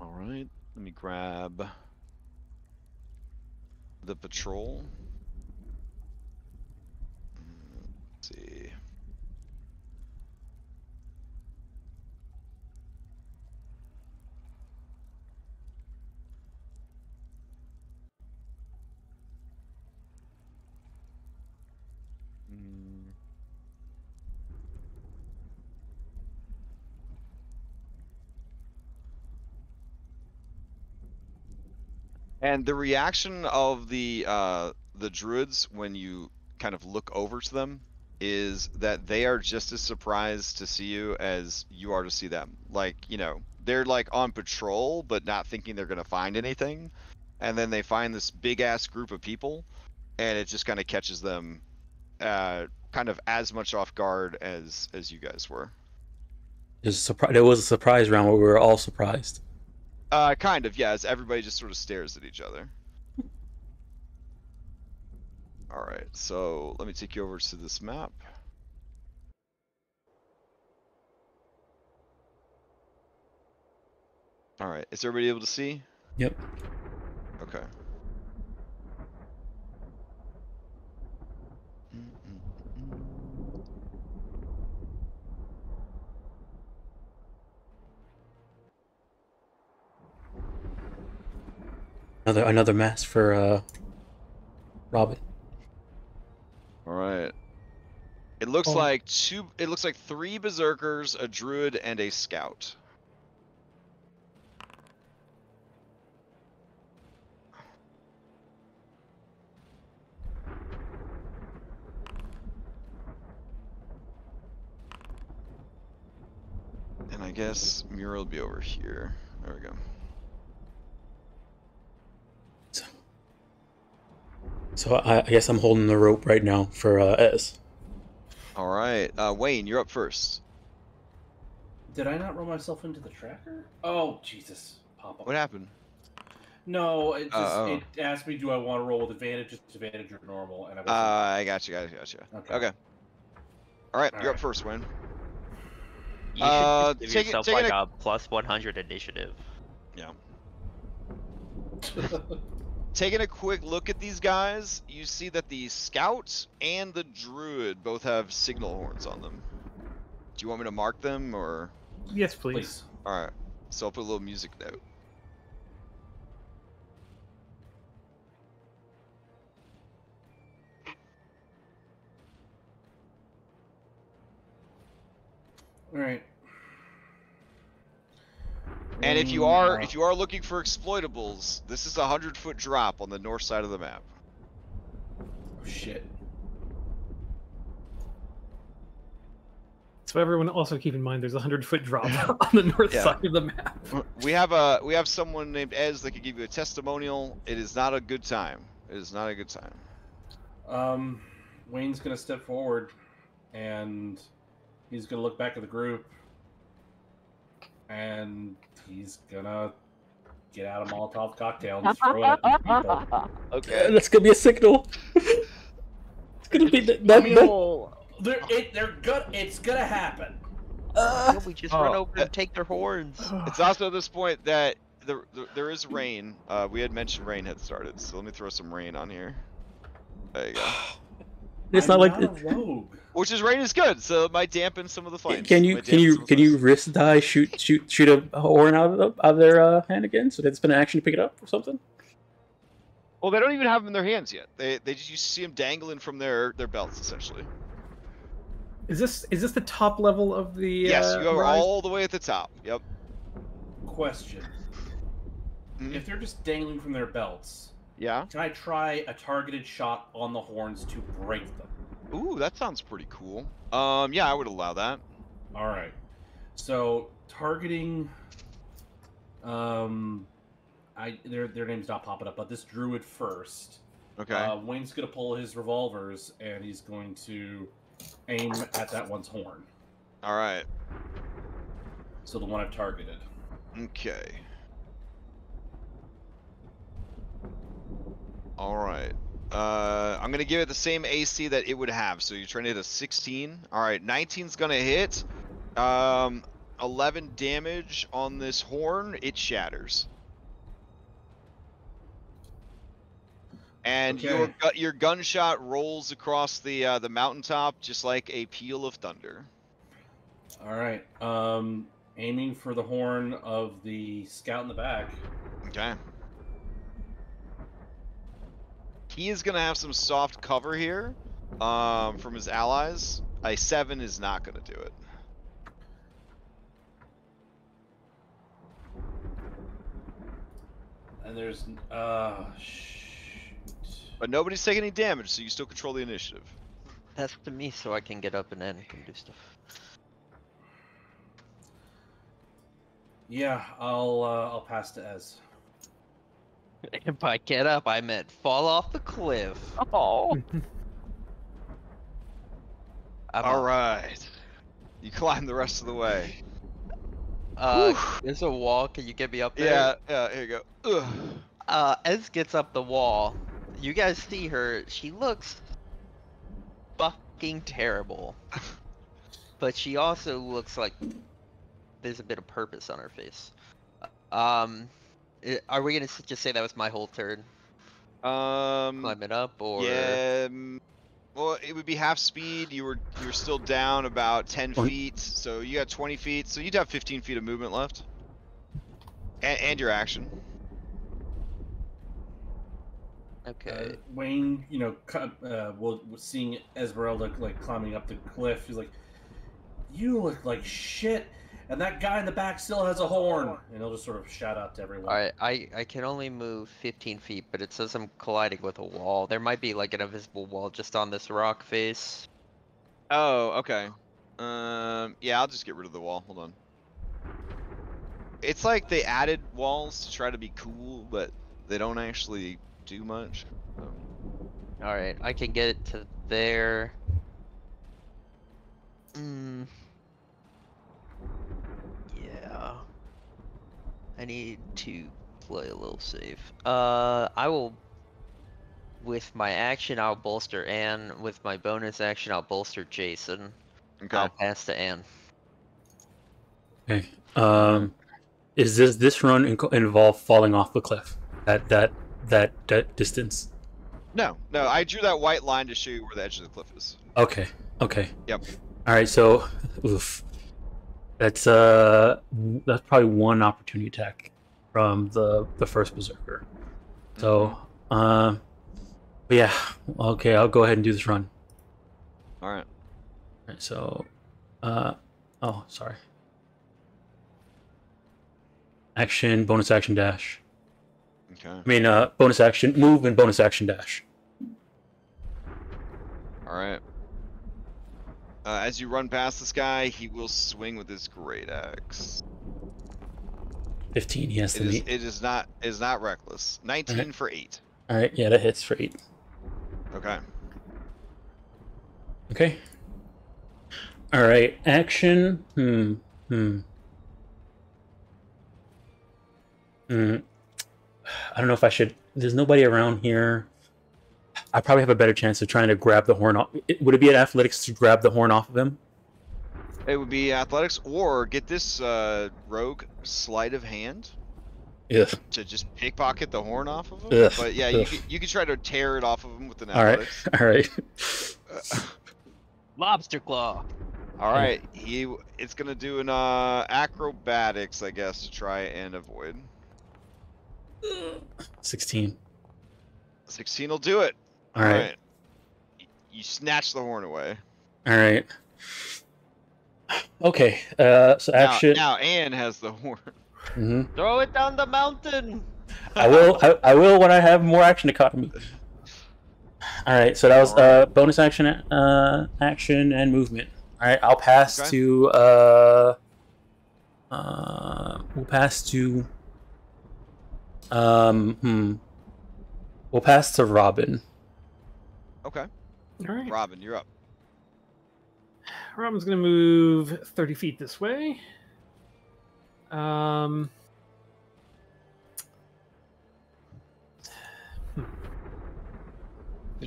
B: All right, let me grab the patrol. Let's see. And the reaction of the druids when you kind of look over to them is that they are just as surprised to see you as you are to see them. Like, you know, they're like on patrol, but not thinking they're going to find anything. And then they find this big ass group of people, and it just kind of catches them kind of as much off guard as you guys were.
F: There was a surprise round where we were all surprised.
B: Kind of, yeah, as everybody just sort of stares at each other. Alright, so let me take you over to this map. Alright, is everybody able to see?
F: Yep.
B: Okay.
F: Another mask for Robin.
B: All right. It looks like three berserkers, a druid, and a scout. And I guess Mura will be over here. There we go.
F: So I guess I'm holding the rope right now for Ez.
B: All right, Wayne, you're up first.
E: Did I not roll myself into the tracker? Oh, Jesus. Pop up.
B: What happened?
E: No, it just it asked me, do I want to roll with advantage, disadvantage, or normal? And
B: I got you. Okay. All right, you're up first, Wayne.
A: You should just give yourself like a plus 100 initiative.
B: Yeah. Taking a quick look at these guys, you see that the scout and the druid both have signal horns on them. Do you want me to mark them or?
D: Yes, please.
E: Please.
B: All right. So I'll put a little music note.
E: All right.
B: And if you are looking for exploitables, this is a 100-foot drop on the north side of the map.
E: Oh, shit.
D: So everyone also keep in mind there's a 100-foot drop on the north side of the map.
B: We have someone named Ez that could give you a testimonial. It is not a good time. It is not a good time.
E: Wayne's gonna step forward, and he's gonna look back at the group, and he's gonna get out a Molotov cocktail and throw it at these people.
B: Okay.
F: That's gonna be a signal. It's gonna be
E: It's gonna happen.
G: We just run over and take their horns.
B: It's also at this point that there is rain. We had mentioned rain had started, so let me throw some rain on here. There you go.
F: It's not like
E: a rogue.
B: Which is rain is good, so it might dampen some of the flames.
F: Can you risk die shoot a horn out of their hand again, so they spend an action to pick it up or something?
B: Well, they don't even have them in their hands yet. They just you see them dangling from their belts essentially.
D: Is this the top level of the?
B: Yes, you go
D: rise?
B: all the way at the top. Yep.
E: Question. If they're just dangling from their belts,
B: yeah,
E: can I try a targeted shot on the horns to break them?
B: Ooh, that sounds pretty cool. Yeah, I would allow that.
E: All right. So targeting, their name's not popping up, but this druid first.
B: Okay.
E: Wayne's gonna pull his revolvers and he's going to aim at that one's horn.
B: All right.
E: So the one I've targeted.
B: Okay. All right. I'm gonna give it the same AC that it would have. So you're trying to hit a 16. All right, 19's gonna hit. 11 damage on this horn. It shatters. And
E: Okay.
B: your gunshot rolls across the mountaintop just like a peal of thunder.
E: All right. Aiming for the horn of the scout in the back.
B: Okay. He is gonna have some soft cover here, from his allies. A 7 is not gonna do it.
E: And there's shoot.
B: But nobody's taking any damage, so you still control the initiative.
G: That's to me so I can get up and in and can do stuff.
E: Yeah, I'll pass to Ez.
G: If I get up, I meant fall off the cliff.
B: Oh.
G: I'm
B: All
G: up.
B: right. You climb the rest of the way.
G: There's a wall. Can you get me up there?
B: Yeah. Here you go. Ugh.
G: Ez gets up the wall. You guys see her. She looks fucking terrible. But she also looks like there's a bit of purpose on her face. Are we gonna just say that was my whole turn? Climb it up, or
B: yeah. Well, it would be half speed. You're still down about 10 feet, so you got 20 feet. So you'd have 15 feet of movement left, and your action.
G: Okay.
E: Wayne, seeing Esmeralda like climbing up the cliff, he's like, "You look like shit." And that guy in the back still has a horn. And he'll just sort of shout out to everyone.
G: Alright, I can only move 15 feet, but it says I'm colliding with a wall. There might be like an invisible wall just on this rock face.
B: Oh, okay. Yeah, I'll just get rid of the wall. Hold on. It's like they added walls to try to be cool, but they don't actually do much.
G: Alright, I can get it to there. Yeah. I need to play a little safe. I will... With my action, I'll bolster Anne. With my bonus action, I'll bolster Jason.
B: Okay.
G: I'll pass to Anne.
F: Okay. Is this run involve falling off the cliff? That distance?
B: No. I drew that white line to show you where the edge of the cliff is.
F: Okay.
B: Yep.
F: All right. So, oof. That's probably one opportunity attack from the first berserker. So but yeah, okay, I'll go ahead and do this run.
B: All right.
F: Alright, so oh, sorry. Action, bonus action, dash.
B: Okay.
F: I mean, bonus action, move, and bonus action, dash.
B: All right. As you run past this guy, he will swing with his great axe.
F: 15, he has to meet.
B: It is not reckless. 19 for 8.
F: Alright, yeah, that hits for 8.
B: Okay.
F: Okay. Alright, action. I don't know if I should. There's nobody around here. I probably have a better chance of trying to grab the horn off. Would it be at athletics to grab the horn off of him?
B: It would be athletics, or get this rogue sleight of hand.
F: Ugh.
B: To just pickpocket the horn off of him.
F: Ugh.
B: But yeah,
F: Ugh.
B: you could try to tear it off of him with an
F: All right.
B: athletics.
F: All right.
G: Lobster claw.
B: All right. It's gonna do an acrobatics, I guess, to try and avoid.
F: 16.
B: 16 will do it.
F: All right.
B: You snatch the horn away.
F: All right. Okay. So action.
B: Now Anne has the horn.
F: Mm-hmm.
G: Throw it down the mountain.
F: I will when I have more action economy. All right. So that was bonus action, action and movement. All right. I'll pass to we'll pass to we'll pass to Robin.
B: Okay.
D: All right.
B: Robin, you're up.
D: Robin's gonna move 30 feet this way.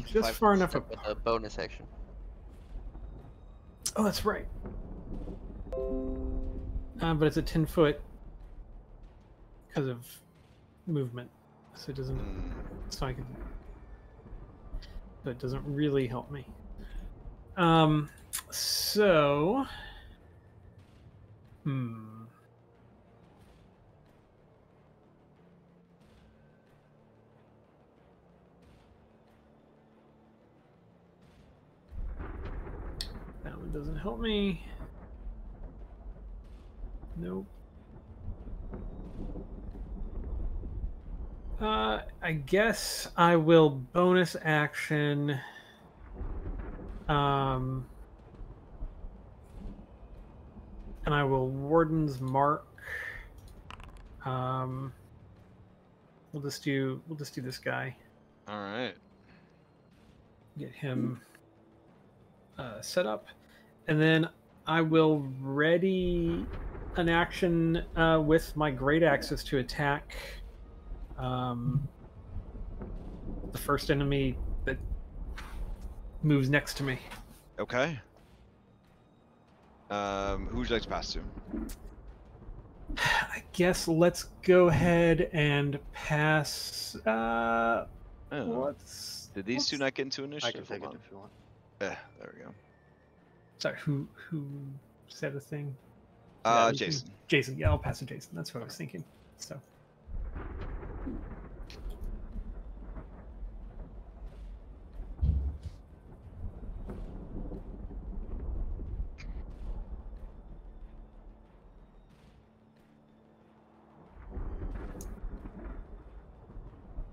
D: Just far enough up.
G: With a bonus action.
D: Oh, that's right. But it's a 10-foot because of movement, so it doesn't. So I can. But it doesn't really help me. So. That one doesn't help me. Nope. I guess I will bonus action. And I will Warden's Mark. We'll just do this guy.
B: All right.
D: Get him set up, and then I will ready an action with my great axes to attack the first enemy that moves next to me.
B: Okay. Who would you like to pass to?
D: I guess let's go ahead and pass.
B: Did these two not get into initiative?
H: I can take it if you want.
B: There we go.
D: Sorry, who said a thing?
B: Jason.
D: Jason, yeah, I'll pass to Jason. That's what I was thinking. So.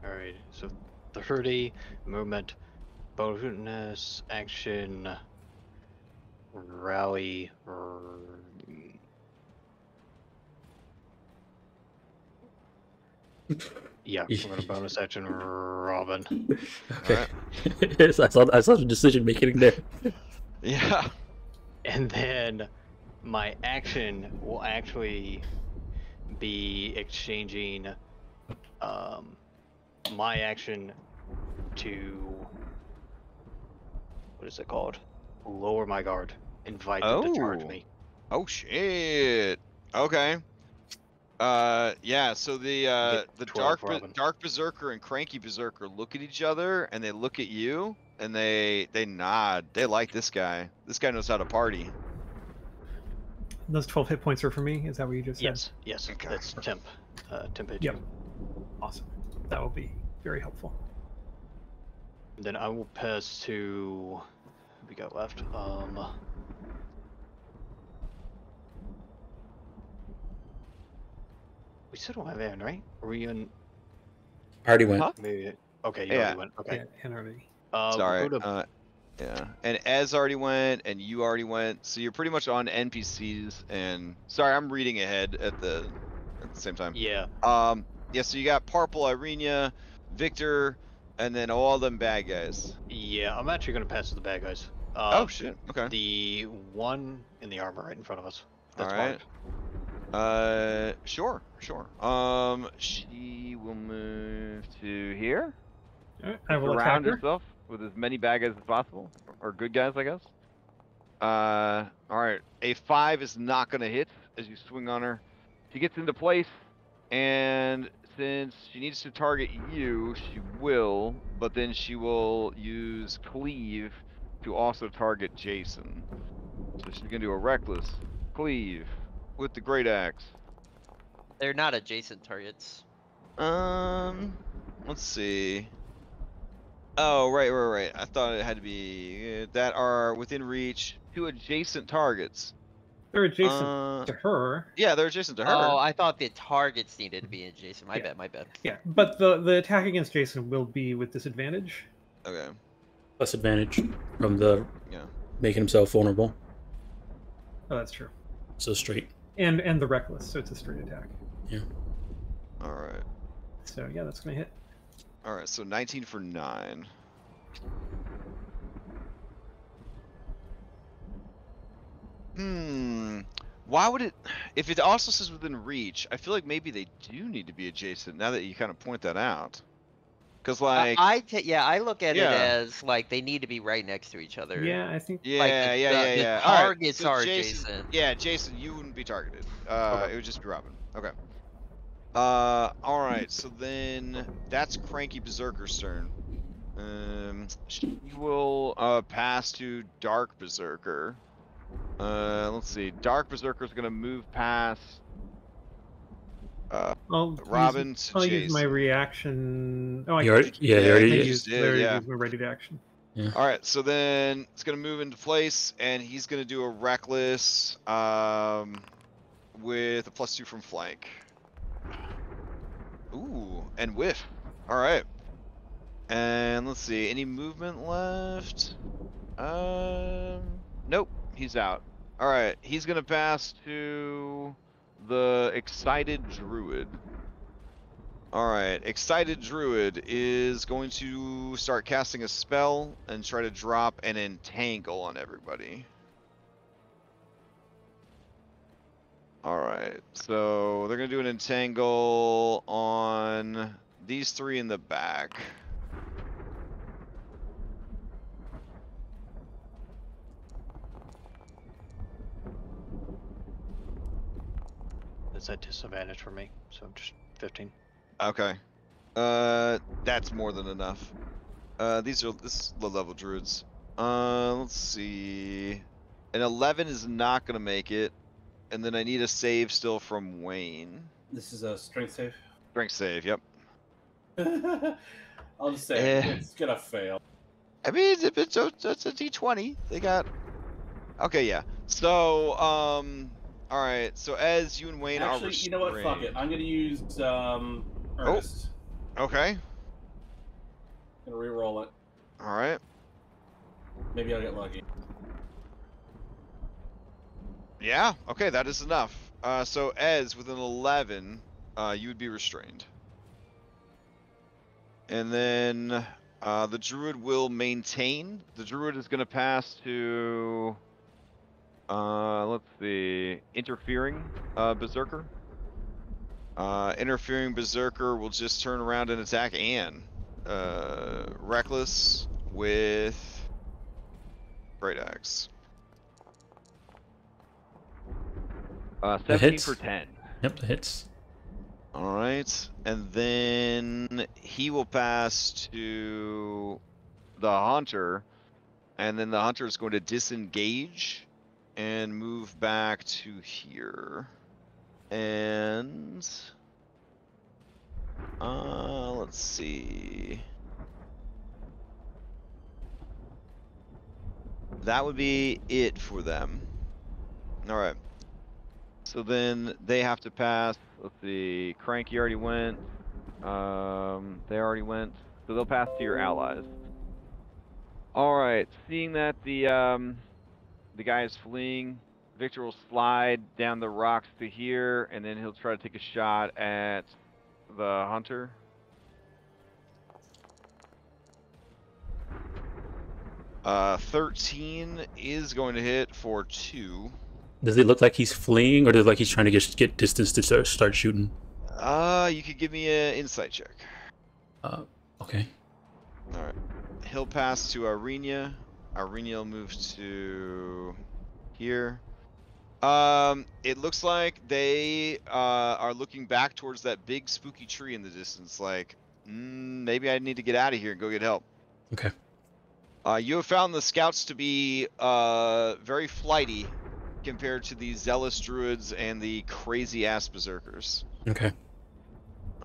H: Alright, so 30 movement, bonus action, rally. Yeah, we're gonna bonus action Robin.
F: Okay. Yes, I saw the decision making there.
B: Yeah.
H: And then my action will actually be exchanging my action to, what is it called? Lower my guard. Invite them to charge me.
B: Oh shit. Okay. Yeah, so the dark berserker and cranky berserker look at each other and they look at you and they nod. They like this guy. This guy knows how to party.
D: those 12 hit points are for me. Is that what you just said?
H: Yes, yes,
B: Okay.
H: that's temp. Temp hit.
D: Yep. Awesome. That will be very helpful.
H: Then I will pass to. Who we got left? We still don't have Aaron, right? Are we in?
F: I already went.
B: Huh?
H: Maybe. Okay, you
B: Yeah.
H: already went. Okay.
D: Yeah, NRV.
B: Sorry.
H: We'll go to-
B: Yeah. And Ez already went, and you already went. So you're pretty much on NPCs. And sorry, I'm reading ahead at the same time.
H: yeah.
B: Yeah. So you got Purple, Irenia, Victor, and then all them bad guys.
H: Yeah, I'm actually gonna pass to the bad guys.
B: Oh shit. Okay.
H: The one in the armor right in front of us. That's
B: All right.
H: marked.
B: Sure. She will move to here.
D: I will attack
B: Surround
D: her.
B: herself with as many bad guys as possible, or good guys, I guess. All right. A 5 is not gonna hit as you swing on her. She gets into place, and since she needs to target you, she will. But then she will use cleave to also target Jason. So she's gonna do a reckless cleave with the great axe.
G: They're not adjacent targets.
B: Let's see. Oh, right. I thought it had to be that are within reach to adjacent targets.
D: They're adjacent to her.
B: Yeah, they're adjacent to her.
G: Oh, I thought the targets needed to be adjacent. My bad.
D: Yeah, but the attack against Jason will be with disadvantage.
B: Okay.
F: Plus advantage from the
B: Yeah.
F: making himself vulnerable.
D: Oh, that's true.
F: So straight.
D: And the reckless, so it's a straight attack.
F: Yeah.
B: All right.
D: So yeah, that's gonna hit.
B: All right. So 19 for 9. Why would it? If it also says within reach, I feel like maybe they do need to be adjacent. Now that you kind of point that out, because like
G: I look at it
B: Yeah.
G: as like they need to be right next to each other.
D: Yeah, I think.
B: yeah,
G: Like
B: yeah.
G: the
B: All right,
G: targets
B: so
G: are
B: Jason,
G: adjacent.
B: Yeah, Jason, you wouldn't be targeted.
H: Okay.
B: It would just be Robin. Okay. All right. So then that's Cranky Berserker's turn. She will pass to Dark Berserker. Let's see. Dark Berserker's gonna move past Robin to
D: I'll
B: Jason.
D: use my reaction. Oh, I
F: You already, yeah, you
B: I
F: already
B: think
F: used.
B: did,
D: already
B: yeah.
D: used my ready to action.
B: All right, so then it's gonna move into place, and he's gonna do a reckless with a +2 from flank. Ooh, and whiff. All right, and let's see, any movement left? Nope, he's out. All right, he's gonna pass to the Excited Druid. All right, Excited Druid is going to start casting a spell and try to drop an entangle on everybody. All right, so they're gonna do an entangle on these 3 in the back.
H: That's at disadvantage for me, so just 15.
B: Okay. That's more than enough. This is low-level druids. Let's see. An 11 is not gonna make it, and then I need a save still from Wayne.
E: This is a strength save.
B: Strength save. Yep.
E: I'll just say it's gonna fail.
B: I mean, if it's a D20, they got. Okay, yeah. So, all right. So as you and Wayne are
E: Actually, you know what? Fuck it. I'm gonna use Ernest.
B: Okay.
E: Gonna re-roll it.
B: All right.
E: Maybe I'll get lucky.
B: Yeah. Okay, that is enough. So Ez with an 11, you would be restrained. And then the druid will maintain. The druid is going to pass to, let's see, interfering berserker. Interfering berserker will just turn around and attack Anne. Reckless with great axe. 17
F: hits.
B: for 10.
F: Yep, the hits.
B: All right, and then he will pass to the hunter, and then the hunter is going to disengage and move back to here. And let's see. That would be it for them. All right. So then they have to pass. Let's see. Cranky already went. They already went. So they'll pass to your allies. All right. Seeing that the guy is fleeing, Victor will slide down the rocks to here, and then he'll try to take a shot at the hunter. Uh, 13 is going to hit for 2.
F: Does it look like he's fleeing, or does it look like he's trying to get distance to start shooting?
B: You could give me an insight check.
F: Okay.
B: All right. He'll pass to Arena. Arena will move to here. It looks like they are looking back towards that big spooky tree in the distance. Like, maybe I need to get out of here and go get help.
F: Okay.
B: You have found the scouts to be very flighty compared to the zealous druids and the crazy ass berserkers.
F: Okay.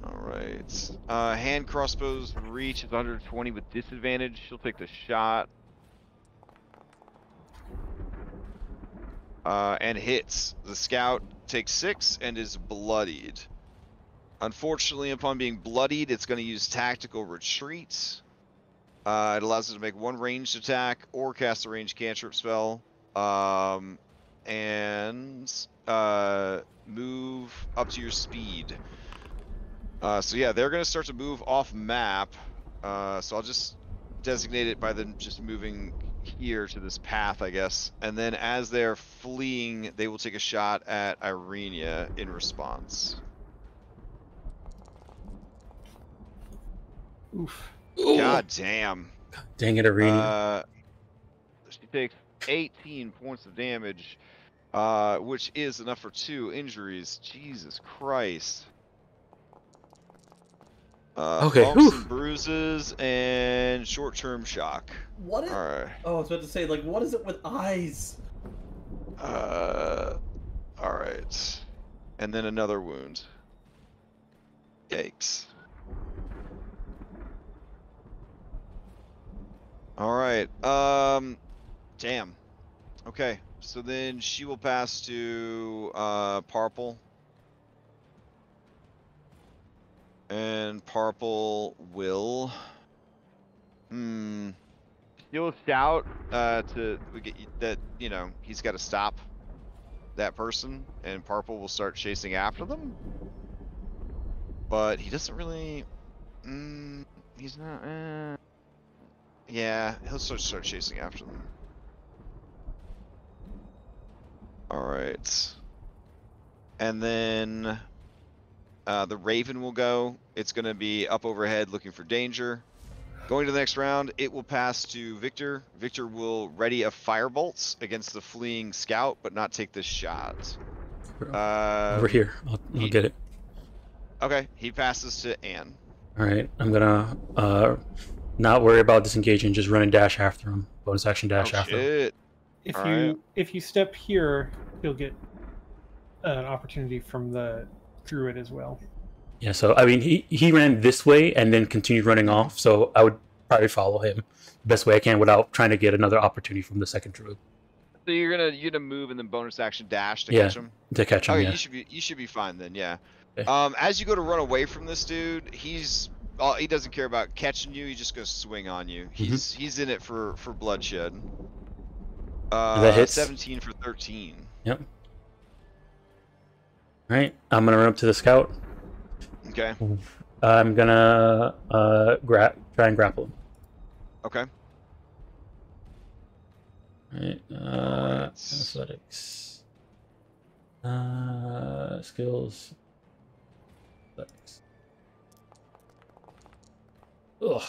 B: All right. Hand crossbows reach is 120 with disadvantage. She'll take the shot. And hits. The scout takes 6 and is bloodied. Unfortunately, upon being bloodied, it's going to use tactical retreat. It allows it to make 1 ranged attack or cast a ranged cantrip spell. And move up to your speed. So yeah, they're going to start to move off map. So I'll just designate it by them just moving here to this path, I guess. And then as they're fleeing, they will take a shot at Irenia in response.
D: Oof.
B: God damn.
F: Dang it, Irenia.
B: She takes 18 points of damage, which is enough for 2 injuries. Jesus Christ.
F: Okay.
B: Bumps and bruises and short-term shock.
E: What?
B: All right.
E: Oh, I was about to say, like, what is it with eyes?
B: All right. And then another wound. Yikes. All right. Damn. Okay. So then she will pass to Parple. And Parple will he'll shout to that, you know, he's got to stop that person, and Parple will start chasing after them. But he doesn't really he's not yeah, he'll start chasing after them. All right. And then the Raven will go. It's going to be up overhead looking for danger. Going to the next round, it will pass to Victor. Victor will ready a firebolt against the fleeing scout, but not take this shot.
F: Over here. I'll get it.
B: Okay, he passes to Anne.
F: Alright, I'm gonna not worry about disengaging, just run and dash after him. Bonus action dash after him.
B: Shit.
D: If you step here, you'll get an opportunity from the druid as well.
F: Yeah, so I mean he ran this way and then continued running off, so I would probably follow him the best way I can without trying to get another opportunity from the second druid.
B: So you're gonna move and then bonus action dash to catch him?
F: To catch him,
B: okay,
F: yeah.
B: you should be fine then, yeah.
F: Okay.
B: As you go to run away from this dude, he doesn't care about catching you, he's just gonna swing on you. He's in it for bloodshed.
F: That hits.
B: 17 for 13.
F: Yep. Alright, I'm gonna run up to the scout.
B: Okay.
F: I'm gonna try and grapple him.
B: Okay.
F: Alright, athletics. Skills. Athletics. Ugh.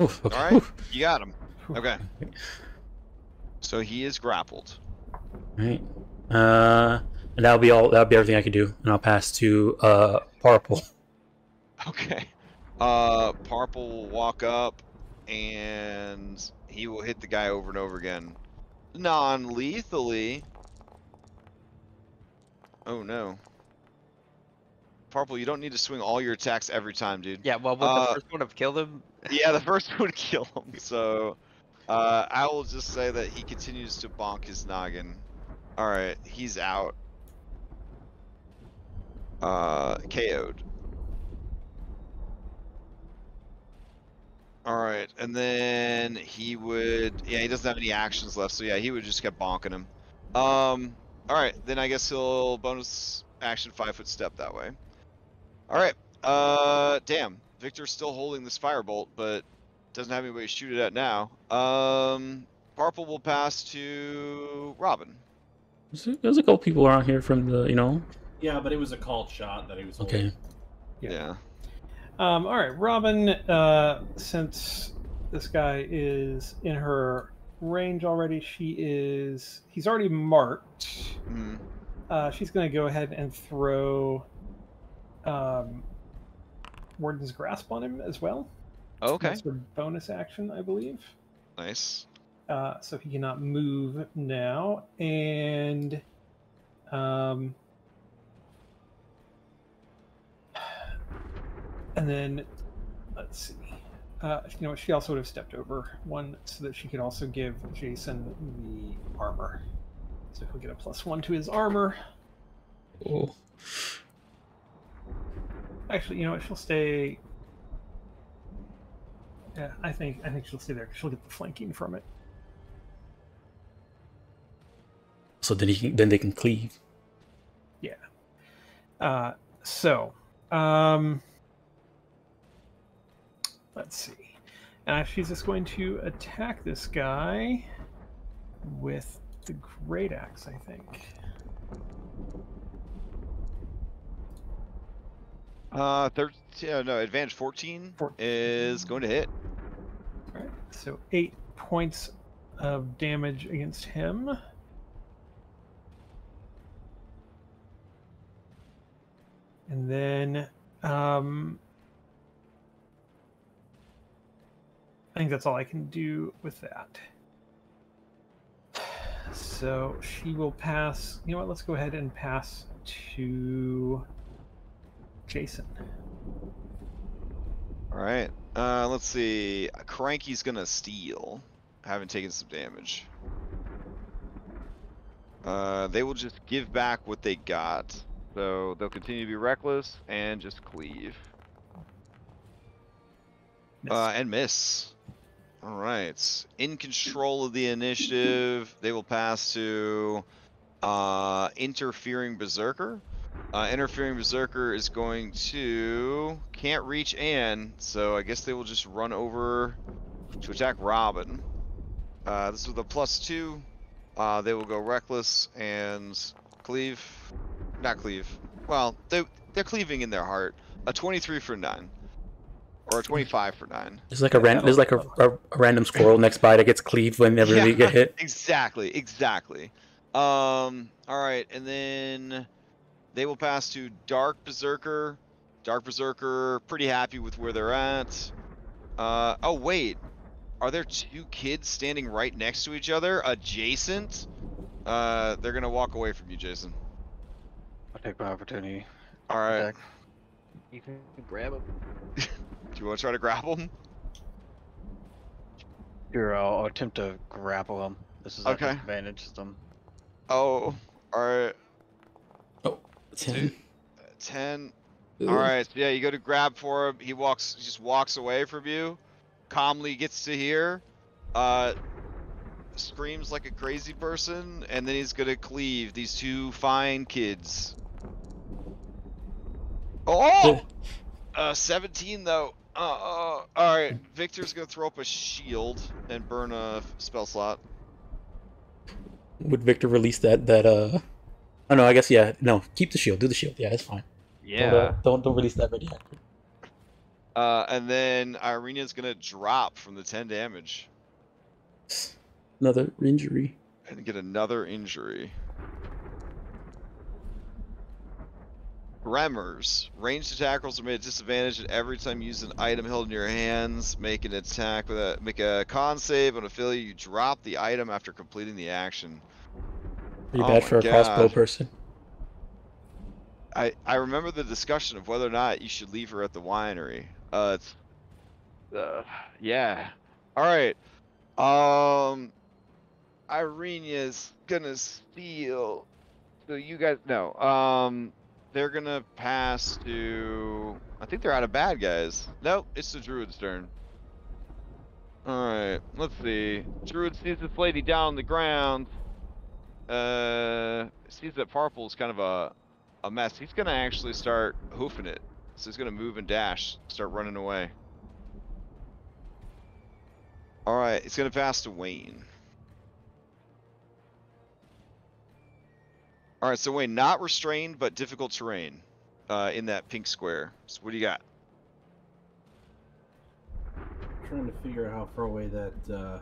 F: Oof, okay.
B: Alright,
F: Oof.
B: you got him. Okay. So he is grappled.
F: Alright. And that'll be everything I can do. And I'll pass to Parple.
B: Okay. Parple will walk up and he will hit the guy over and over again. non-lethally. Oh no. Purple, you don't need to swing all your attacks every time, dude.
G: Yeah, well, would the first one have killed him?
B: Yeah, the first one would kill him. So, I will just say that he continues to bonk his noggin. All right, he's out. KO'd. All right, and then he would. Yeah, he doesn't have any actions left, so yeah, he would just keep bonking him. All right, then I guess he'll bonus action 5-foot step that way. All right. Damn. Victor's still holding this firebolt, but doesn't have anybody to shoot it at now. Purple will pass to Robin.
F: There's a couple people around here from the, you know.
E: Yeah, but it was a called shot that he was holding.
F: Okay.
B: Yeah.
D: All right, Robin. Since this guy is in her range already, he's already marked.
B: Mm-hmm.
D: She's going to go ahead and throw Warden's Grasp on him as well.
B: Okay.
D: That's her bonus action, I believe.
B: Nice.
D: So he cannot move now, and then let's see. You know, she also would have stepped over one so that she could also give Jason the armor. So he'll get a +1 to his armor.
F: Oh.
D: Actually, you know what? She'll stay. Yeah, I think she'll stay there because she'll get the flanking from it.
F: So then they can cleave.
D: Yeah. Let's see. She's just going to attack this guy with the great axe, I think.
B: Advantage 14 is going to hit.
D: All right. So 8 points of damage against him. And then I think that's all I can do with that. So she will pass. You know what? Let's go ahead and pass to Jason.
B: All right. Let's see. Cranky's gonna steal, having taken some damage. They will just give back what they got. So they'll continue to be reckless and just cleave. And miss. All right. In control of the initiative, they will pass to Interfering Berserker. Interfering Berserker is going to... Can't reach Anne, so I guess they will just run over to attack Robin. This is with a +2. They will go reckless and cleave. Not cleave. Well, they're cleaving in their heart. A 23 for 9. Or a 25 for 9.
F: There's like a random squirrel next by that gets cleaved whenever they get hit.
B: Exactly. All right, and then they will pass to Dark Berserker. Dark Berserker, pretty happy with where they're at. Oh wait, are there 2 kids standing right next to each other, adjacent? They're gonna walk away from you, Jason.
H: I'll take my opportunity.
B: All right.
H: Attack. You can grab him.
B: Do you want to try to grab them?
H: Sure, I'll attempt to grapple him. This is
B: Okay.
H: an advantage system.
B: Oh, alright.
F: Oh, 10.
B: 10. Alright, so yeah, you go to grab for him. He just walks away from you. Calmly gets to here. Screams like a crazy person, and then he's gonna cleave these 2 fine kids. Oh! 17 though. Alright, Victor's gonna throw up a shield and burn a spell slot.
F: Would Victor release that oh no, I guess yeah. No, keep the shield. Do the shield. Yeah, it's fine.
B: Yeah.
F: Don't release that radioactive.
B: And then Irina's gonna drop from the 10 damage.
F: Another injury.
B: And get another injury. Tremors. Ranged attack rolls are made at disadvantage, and every time you use an item held in your hands, make an attack with make a con save on a failure. You drop the item after completing the action.
F: Pretty
B: Oh
F: bad
B: my
F: for a crossbow
B: God.
F: person.
B: I remember the discussion of whether or not you should leave her at the winery. Yeah. All right. Irenia's gonna steal. So you guys know. They're gonna pass to. I think they're out of bad guys. Nope, it's the druid's turn. All right. Let's see. Druid sees this lady down on the ground. Sees that Parple's kind of a mess. He's gonna actually start hoofing it. So he's gonna move and dash, start running away. All right, it's gonna pass to Wayne. All right, so Wayne, not restrained but difficult terrain, in that pink square. So what do you got?
E: Trying to figure out how far away that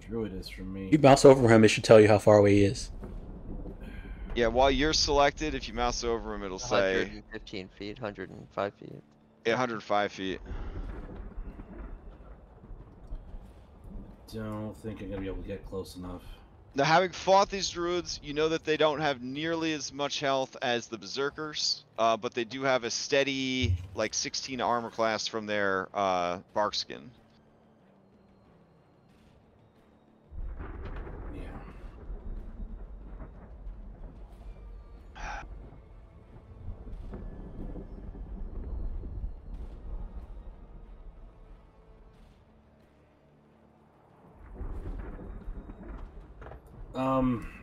E: druid is from me.
F: You mouse over him, it should tell you how far away he is.
B: Yeah, while you're selected, if you mouse over him, it'll say
G: 115 feet, 105 feet.
B: 105 feet.
E: Don't think I'm gonna be able to get close enough.
B: Now, having fought these druids, you know that they don't have nearly as much health as the berserkers, but they do have a steady, like, 16 armor class from their bark skin.
E: Yeah.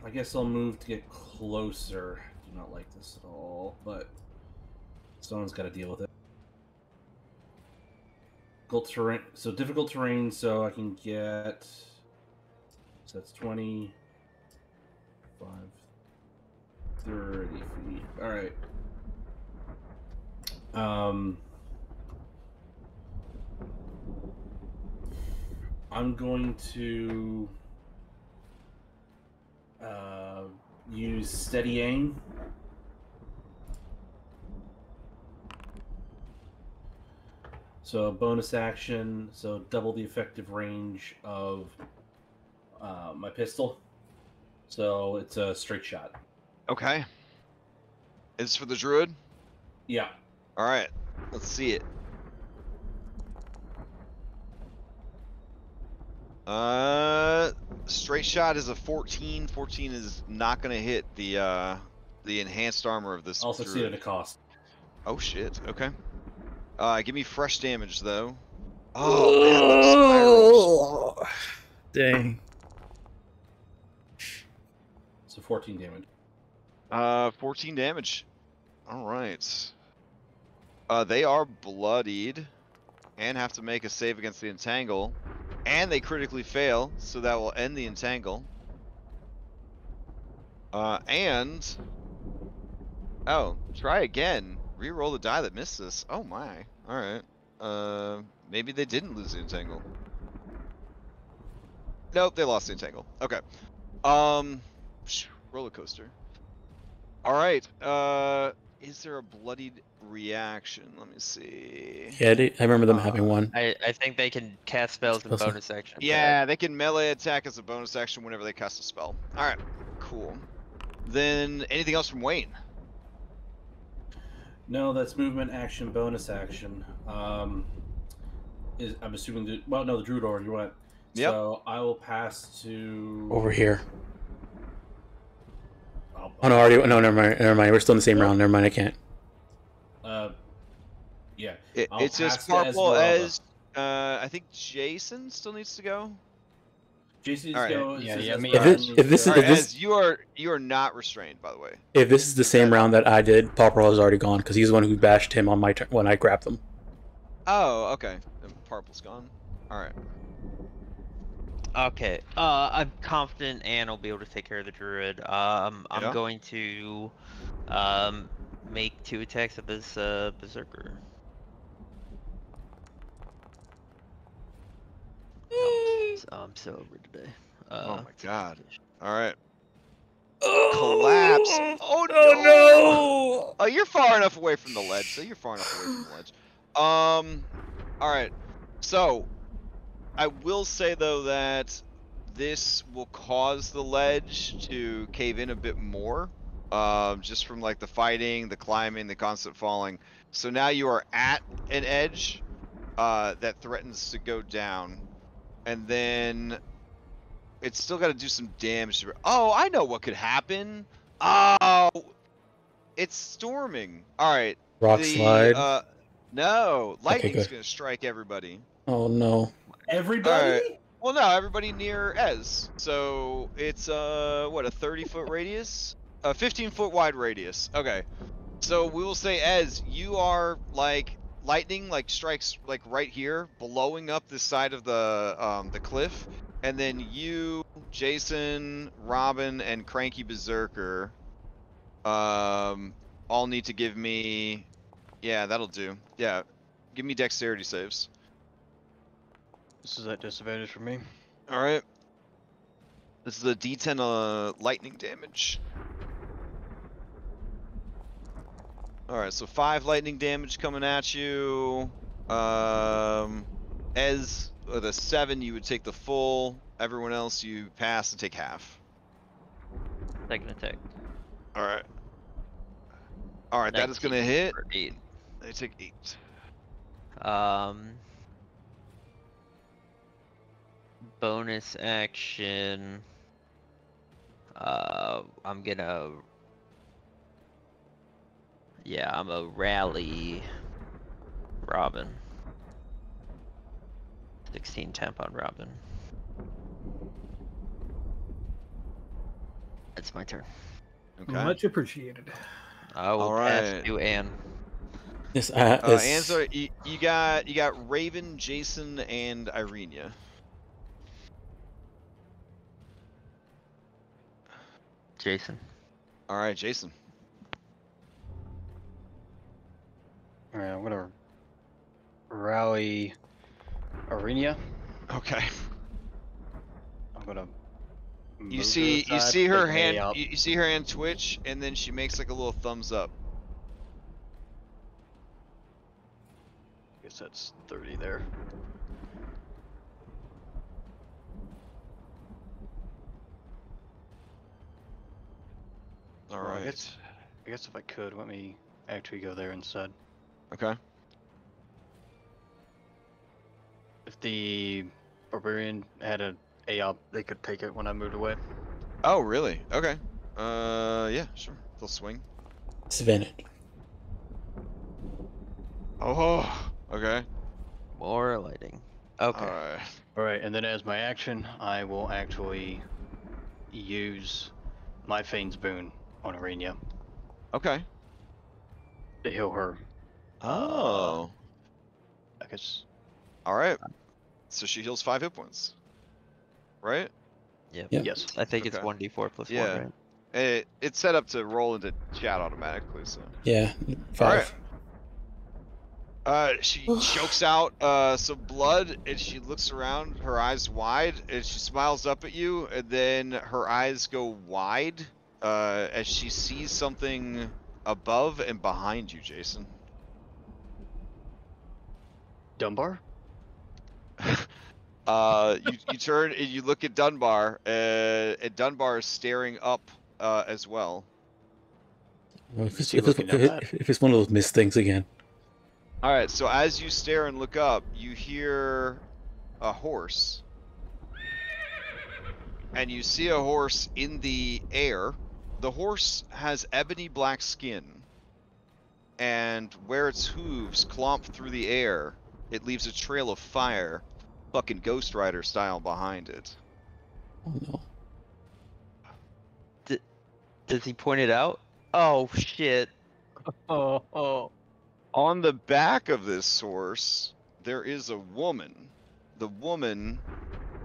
E: I guess I'll move to get closer. Do not like this at all, but someone's got to deal with it. Difficult terrain, so I can get. So that's 20, 30 feet. All right. I'm going to use steady aim. So a bonus action, so double the effective range of my pistol. So it's a straight shot.
B: Okay. Is for the druid?
E: Yeah.
B: All right. Let's see it. Straight shot is a 14. 14 is not gonna hit the enhanced armor of this.
E: I'll succeed at a cost.
B: Oh shit. Okay. Give me fresh damage though. Oh man,
F: dang.
E: So 14 damage.
B: 14 damage. All right. They are bloodied and have to make a save against the entangle. And they critically fail, so that will end the entangle. And... Oh, try again. Reroll the die that missed this. Oh my. Alright. Maybe they didn't lose the entangle. Nope, they lost the entangle. Okay. Roller coaster. Alright, is there a bloodied reaction? Let me see.
F: Yeah, I remember them having one.
G: I think they can cast spells in bonus action.
B: Yeah, they can melee attack as a bonus action whenever they cast a spell. Alright, cool. Then, anything else from Wayne?
E: No, that's movement, action, bonus action. I'm assuming the druid already went.
B: Yep.
E: So I will pass to
F: Over here. Oh no, already. No, never mind. Never mind. We're still in the same round. Never mind. I can't.
E: Yeah.
B: It's just purple as. I think Jason still needs to go.
E: Jason needs
B: to
E: go.
H: Yeah, me.
F: If this
B: you are not restrained, by the way.
F: If this is the same round that I did, Purple is already gone because he's the one who bashed him on my turn when I grabbed him.
B: Oh, okay. Then Purple's gone. All right.
G: Okay. I'm confident Anne will be able to take care of the druid. I'm going to make 2 attacks of this berserker. I'm so over today.
B: Oh my god. All right. collapse. Oh no!
F: Oh no!
B: Oh, you're far enough away from the ledge, so you're far enough away from the ledge. All right. So, I will say though that this will cause the ledge to cave in a bit more, just from like the fighting, the climbing, the constant falling. So now you are at an edge that threatens to go down, and then it's still got to do some damage. Oh, I know what could happen. Oh, it's storming. All right.
F: Rock slide.
B: No, lightning's
F: good.
B: gonna strike everybody.
F: Oh no.
E: Everybody?
B: Alright. Well, no, everybody near Ez. So it's what, a 30-foot radius? A 15-foot wide radius. Okay. So we will say, Ez, you are like lightning, like strikes like right here, blowing up this side of the cliff, and then you, Jason, Robin, and Cranky Berserker, all need to give me. Yeah, that'll do. Yeah, give me dexterity saves.
H: This is at disadvantage for me.
B: Alright. This is a D10 lightning damage. Alright, so 5 lightning damage coming at you. Ez, with a 7, you would take the full. Everyone else, you pass and take half.
A: Second attack.
B: Alright. Alright, that is gonna hit.
A: For 8.
B: They take 8.
A: Bonus action. I'm gonna. Yeah, I'm a rally. Robin. 16 temp on Robin. It's my turn.
B: Okay.
D: Much appreciated.
A: I will pass to Anne.
F: This
B: Anne's you got Raven, Jason, and Irenia.
A: Jason.
B: All right, Jason.
H: All right, I'm gonna rally Arena.
B: Okay.
H: I'm gonna.
B: You see her hand. You see her hand twitch, and then she makes like a little thumbs up.
H: I guess that's 30 there.
B: All
H: Well,
B: right.
H: I guess if I could, let me actually go there instead.
B: Okay.
H: If the barbarian had an AOP, they could take it when I moved away.
B: Oh, really? Okay. Yeah, sure. They'll swing.
F: disadvantage.
B: Oh. Okay.
A: More lighting. Okay.
B: All right.
H: Alright, and then as my action, I will actually use my Fane's Boon on Arena
B: Okay.
H: to heal her.
B: Oh.
H: I guess.
B: All right. So she heals 5 hit points. Right?
A: Yep.
F: Yeah.
H: Yes.
A: I think it's
B: Okay.
A: 1d4 plus
B: Yeah.
A: 1, right?
B: It's set up to roll into chat automatically, so.
F: Yeah, 5.
B: She chokes out some blood, and she looks around, her eyes wide, and she smiles up at you, and then her eyes go wide as she sees something above and behind you, Jason.
H: Dunbar?
B: You turn and you look at Dunbar, and Dunbar is staring up as well.
F: If
H: he looking at that?
F: if it's one of those missed things again.
B: All right, so as you stare and look up, you hear a horse. And you see a horse in the air. The horse has ebony black skin. And where its hooves clomp through the air, it leaves a trail of fire, fucking Ghost Rider style behind it.
F: Oh no.
A: Does he point it out? Oh shit.
H: Oh.
B: On the back of this horse, there is a woman. The woman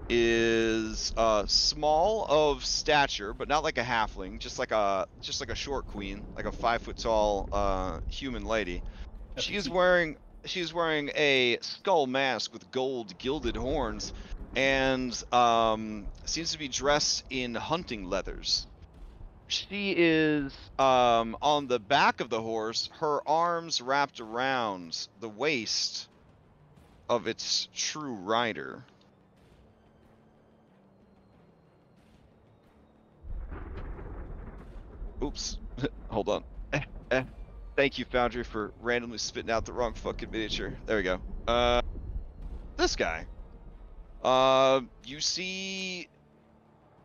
B: is small of stature, but not like a halfling, just like a short queen, like a 5 foot tall human lady. She's wearing a skull mask with gold gilded horns, and seems to be dressed in hunting leathers. she is on the back of the horse, her arms wrapped around the waist of its true rider. Oops. Hold on. Thank you, Foundry, for randomly spitting out the wrong fucking miniature. There we go. This guy. You see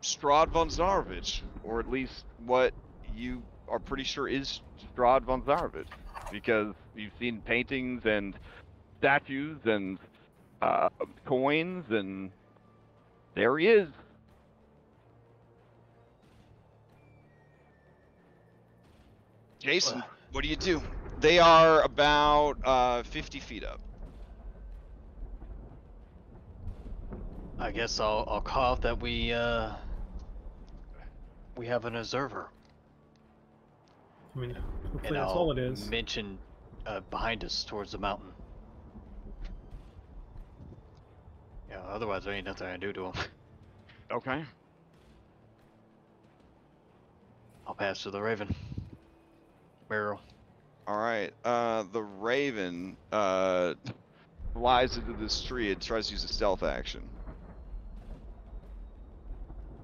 B: Strahd von Zarovich, or at least what you are pretty sure is Strahd von Zarovich, because you've seen paintings and statues and coins, and there he is. Jason, what do you do? They are about 50 feet up.
H: I guess I'll call out that we have an observer.
D: I mean, hopefully
H: And
D: that's
H: I'll
D: all it is.
H: mention behind us towards the mountain. Yeah, otherwise there ain't nothing I can do to him.
B: Okay.
H: I'll pass to the Raven. Barrel.
B: All right. The Raven flies into this tree and tries to use a stealth action.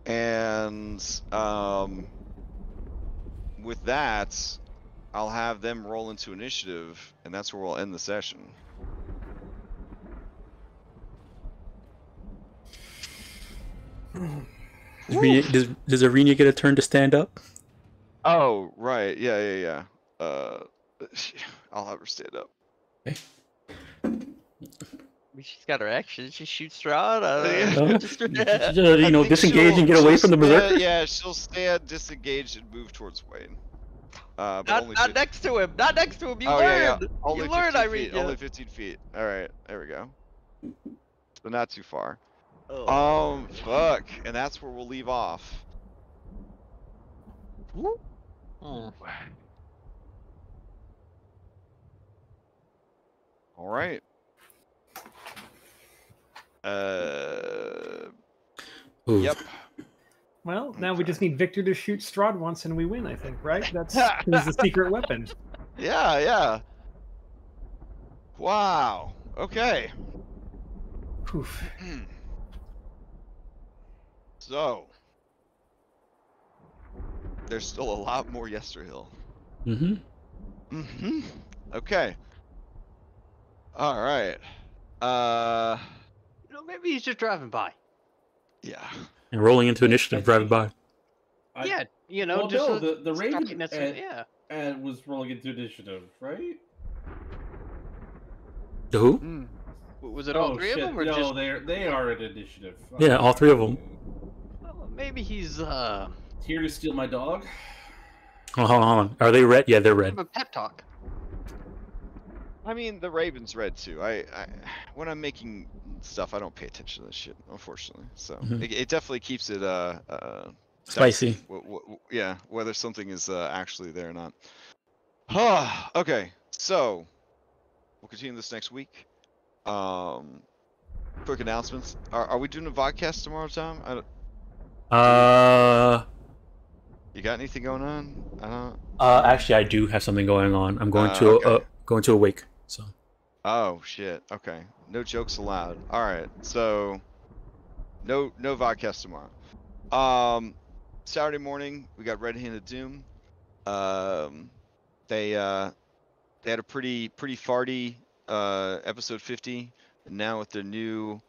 B: And with that, I'll have them roll into initiative, and that's where we'll end the session.
F: Does Arena get a turn to stand up?
B: Oh, right. Yeah. I'll have her stand up.
G: She's got her action. She shoots Strahd.
F: Disengage and get away from the berserker.
B: Yeah, she'll stand, disengage, and move towards Wayne. But
G: not next to him. Not next to him. You
B: oh,
G: learned.
B: Yeah. Only
G: you learned,
B: 15 feet.
G: Irene.
B: Only 15 feet. All right, there we go. So not too far.
G: Oh.
B: Fuck. And that's where we'll leave off.
G: Hmm.
B: All right. Yep.
D: Well, now we just need Victor to shoot Strahd once and we win, I think, right? That's the secret weapon.
B: Yeah. Wow. Okay.
D: Oof.
B: So, there's still a lot more Yester Hill. Okay. All right.
H: Maybe he's just driving by.
B: Yeah.
F: And rolling into initiative, driving by.
H: Yeah,
E: Well,
H: just
E: no, the Raven
H: yeah.
E: and was rolling into initiative, right?
F: The who?
H: Was it all three of them, or
E: no,
H: just?
E: they are at initiative.
F: Yeah, all three of them.
H: Well, maybe he's
E: Here to steal my dog.
F: Oh, hold on. Are they red? Yeah, they're red.
H: a pep talk.
B: I mean, the Raven's red too. I when I'm making stuff, I don't pay attention to this shit, unfortunately. So it definitely keeps it
F: Spicy.
B: Yeah, whether something is actually there or not. Okay, so we'll continue this next week. Quick announcements. Are we doing a vodcast tomorrow, Tom? You got anything going on? I don't.
F: Actually, I do have something going on. I'm going to a wake. So.
B: Oh shit. Okay. No jokes allowed. All right. So, no vodcast tomorrow. Saturday morning we got Red Handed Doom. They had a pretty farty episode 50. And now with the new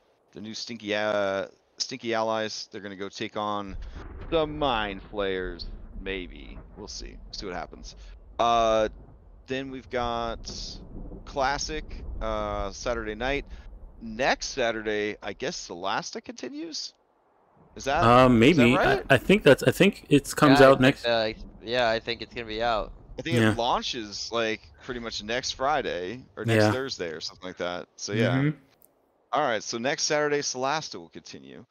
B: stinky allies, they're gonna go take on the Mind Flayers. Maybe we'll see. See what happens. Then we've got Classic Saturday night. Next Saturday, I guess Celasta continues. Is that
F: maybe?
B: Is that right?
F: I think it comes out next.
G: Yeah, I think it's gonna be out.
B: I think it launches like pretty much next Friday or next Thursday or something like that. So yeah. All right. So next Saturday, Celasta will continue.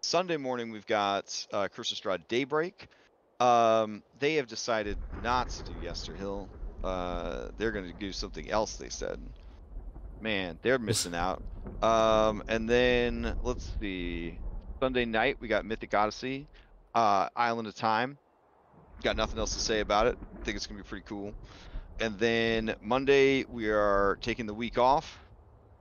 B: Sunday morning we've got Curse of Strahd Daybreak. They have decided not to do Yester Hill. They're going to do something else, they said. Man, they're missing out. And then, let's see. Sunday night, we got Mythic Odyssey, Island of Time. Got nothing else to say about it. Think it's gonna be pretty cool. And then Monday we are taking the week off,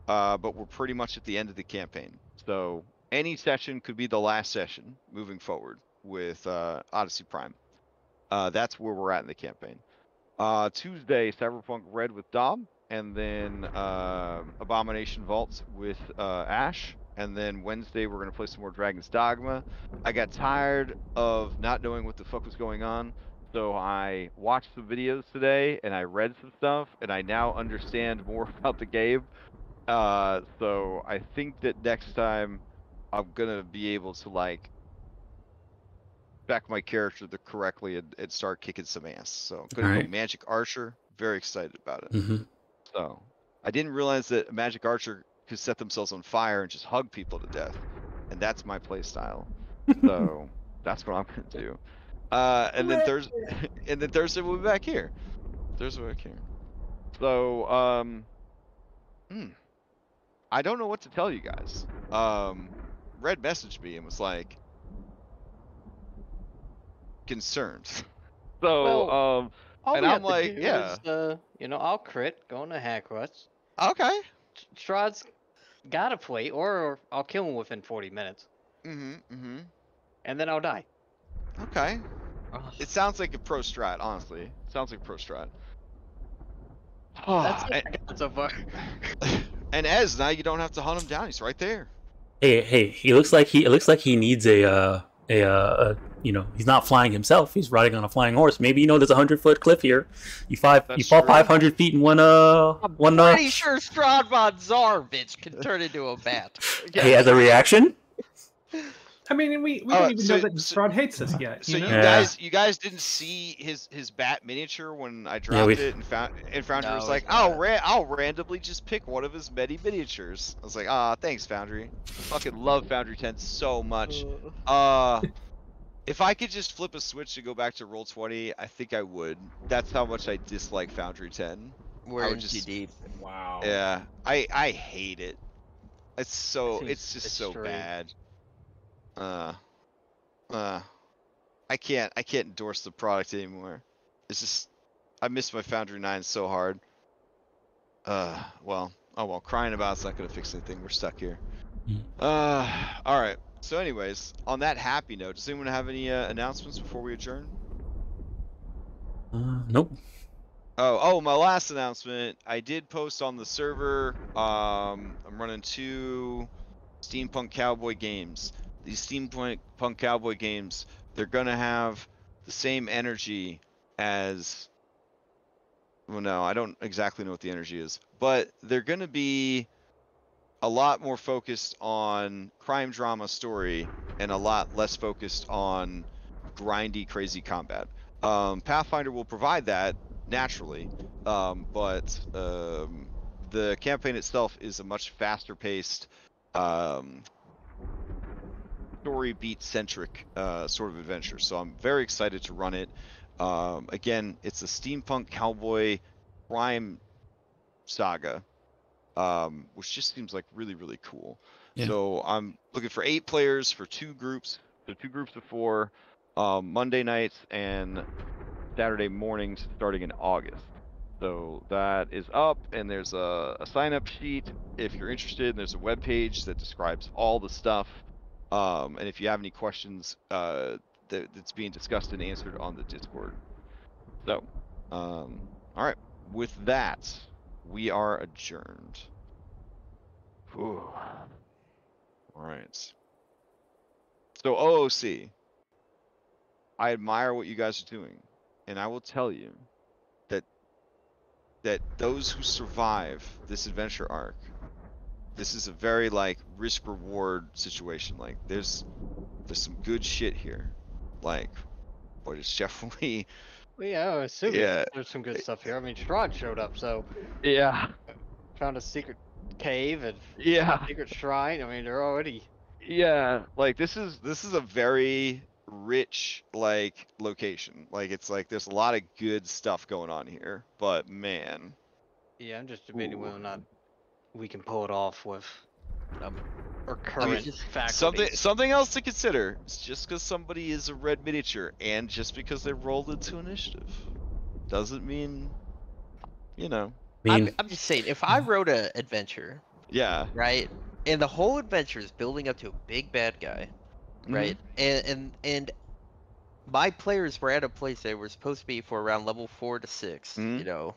B: but we're pretty much at the end of the campaign. So any session could be the last session moving forward with Odyssey Prime. That's where we're at in the campaign. Tuesday, Cyberpunk Red with Dom, and then Abomination Vaults with Ash. And then Wednesday, we're going to play some more Dragon's Dogma. I got tired of not knowing what the fuck was going on, so I watched some videos today, and I read some stuff, and I now understand more about the game. So I think that next time, I'm going to be able to, like, back my character correctly and start kicking some ass. So I'm gonna go
F: Alright.
B: Magic Archer. Very excited about it.
F: Mm-hmm.
B: So I didn't realize that a Magic Archer could set themselves on fire and just hug people to death, and that's my play style. So that's what I'm gonna do. And then Thursday we'll be back here. Thursday we'll be back here. So I don't know what to tell you guys. Red messaged me and was like concerned. So
H: All
B: and
H: we
B: I'm
H: have to
B: like,
H: do
B: yeah.
H: is, I'll crit, go on a hack rush.
B: Okay.
H: Strahd's gotta play, or I'll kill him within 40 minutes, and then I'll die.
B: Okay. It sounds like a pro strat, honestly. Sounds like a pro strat.
H: That's it I got so far.
B: And Ez, now you don't have to hunt him down. He's right there.
F: Hey, he looks like he needs a he's not flying himself. He's riding on a flying horse. Maybe there's a 100-foot cliff here. You fall
B: true.
F: 500 feet in one.
G: Pretty sure Strahd von Zarvich can turn into a bat.
F: Hey, as a reaction.
D: I mean, we don't even know that Strahd hates us yet.
B: So
F: know?
B: you guys didn't see his bat miniature when I dropped it and Foundry was like, I'll randomly just pick one of his many miniatures. I was like, thanks Foundry. Fucking love Foundry 10 so much. If I could just flip a switch to go back to Roll20, I think I would. That's how much I dislike Foundry 10.
G: We're in too deep.
E: Wow.
B: Yeah, I hate it. It's just so
H: extreme.
B: bad. I can't endorse the product anymore. It's just, I miss my Foundry 9 so hard. Well, crying about it's not gonna fix anything. We're stuck here. All right. So, anyways, on that happy note, does anyone have any announcements before we adjourn?
F: Nope.
B: Oh, my last announcement. I did post on the server. I'm running 2 Steampunk Cowboy games. These Steampunk Cowboy games, they're gonna have the same energy as, well, no, I don't exactly know what the energy is, but they're gonna be a lot more focused on crime drama story and a lot less focused on grindy, crazy combat. Pathfinder will provide that naturally, but the campaign itself is a much faster paced, story beat centric sort of adventure. So I'm very excited to run it. Again, it's a steampunk cowboy crime saga, which just seems like really, really cool. Yeah. So I'm looking for 8 players for 2 groups. So 2 groups of 4, Monday nights and Saturday mornings starting in August. So that is up, and there's a sign-up sheet if you're interested. And there's a web page that describes all the stuff. And if you have any questions, that's being discussed and answered on the Discord. So, all right. With that, we are adjourned. Whew. All right. So OOC, I admire what you guys are doing, and I will tell you that those who survive this adventure arc, this is a very like risk reward situation. Like there's some good shit here. Like, but it's definitely.
H: Well, yeah, I assume there's some good stuff here. I mean, Strahd showed up, so
B: yeah,
H: found a secret cave and
B: a
H: secret shrine. I mean, they're already.
B: Yeah, like this is a very rich like location. Like it's like there's a lot of good stuff going on here, but man.
H: Yeah, I'm just debating whether or not we can pull it off with or current
G: just-
H: faculties.
B: Something else to consider. It's just because somebody is a red miniature, and just because they rolled into initiative, doesn't mean, you know.
F: I mean,
G: I'm just saying, if I wrote an adventure,
B: Yeah.
G: right, and the whole adventure is building up to a big bad guy, right, and my players were at a place they were supposed to be for around level 4 to 6, you know,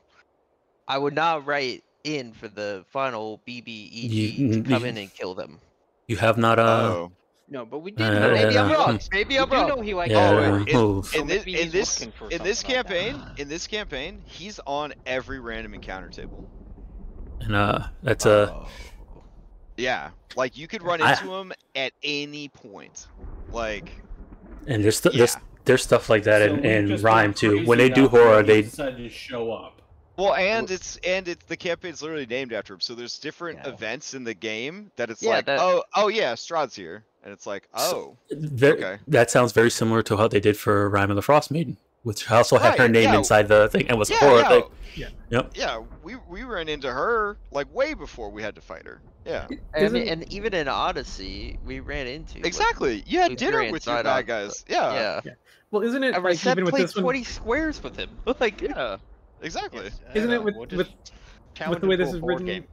G: I would not write in for the final BBEG to come in and kill them.
F: you have not.
B: Oh.
H: No, but we did know.
G: Maybe I'm
F: yeah.
G: wrong. Maybe I'm
H: We do
G: wrong.
H: know he likes.
F: Yeah,
B: Oh,
H: so
B: in this
H: maybe he's looking for
B: in this
H: something like that.
B: campaign, he's on every random encounter table.
F: And that's
B: Yeah, like you could run into him at any point. Like,
F: and there's stuff like that
E: So we
F: in
E: just
F: Rhyme
E: got
F: too.
E: crazy
F: When they do
E: enough where
F: horror,
E: he
F: they
E: decided to show up.
B: well, and it's the campaign's literally named after him. So there's different events in the game that it's like, oh yeah, Strahd's here, and it's like, oh, okay.
F: That sounds very similar to how they did for Rhyme of the Frost Maiden, which also had her
B: Right,
F: name
B: yeah.
F: inside the thing and was a
B: Yeah,
F: horror
B: yeah.
F: thing.
D: Yeah.
F: Yep.
B: Yeah, we ran into her like way before we had to fight her. Yeah.
G: And even in Odyssey, we ran into
B: Exactly. You had dinner
G: Lutherian
B: with your
G: side
B: bad
G: on,
B: guys.
G: but-
B: Yeah.
G: yeah.
D: Well, isn't it
G: And
D: like
G: Reset
D: even with
G: played
D: this one?
G: 20 squares with him. Like,
B: Yeah. Exactly.
H: Yes,
D: Isn't it
H: we'll
D: with
H: just challenge
D: the way
H: him to
D: this
H: a
D: is
H: board
D: written?
H: game.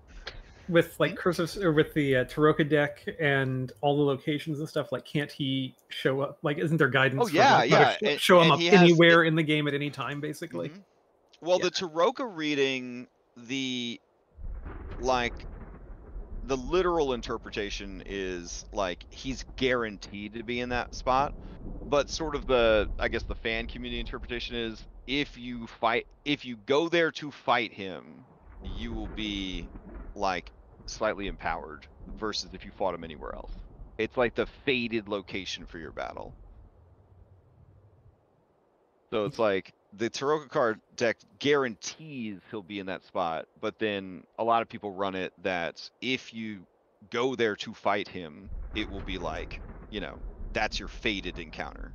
D: With like Curse of, or with the Taroka deck and all the locations and stuff, like can't he show up? Like, isn't there guidance?
B: Oh, yeah,
D: for how to
B: yeah,
D: show him
B: and
D: up
B: he has-
D: anywhere in the game at any time, basically.
B: Mhm. Well,
D: Yeah.
B: the Taroka reading, the literal interpretation is like he's guaranteed to be in that spot, but sort of the fan community interpretation is if you go there to fight him, you will be like slightly empowered versus if you fought him anywhere else. It's like the fated location for your battle. So it's like the Taroka card deck guarantees he'll be in that spot, but then a lot of people run it that if you go there to fight him, it will be like, you know, that's your fated encounter.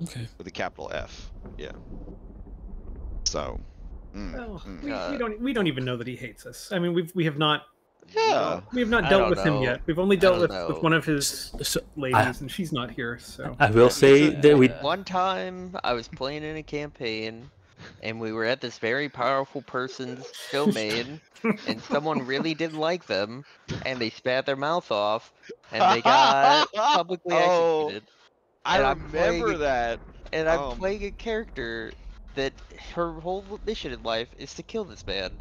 F: Okay.
B: With a capital F. Yeah. So.
D: Well, we don't even know that he hates us. I mean, we have not.
B: Yeah.
D: We have not
G: I
D: dealt
G: don't
D: with him
G: know.
D: yet. We've only
G: I
D: dealt
G: don't
D: with
G: know.
D: one of his
F: So,
D: ladies, and she's not here. So
F: I will say that we.
G: One time, I was playing in a campaign, and we were at this very powerful person's domain, and someone really didn't like them, and they spat their mouth off, and they got publicly
B: Oh,
G: executed.
B: I
G: And I'm
B: remember
G: playing-
B: that.
G: And I'm playing a character that her whole mission in life is to kill this man.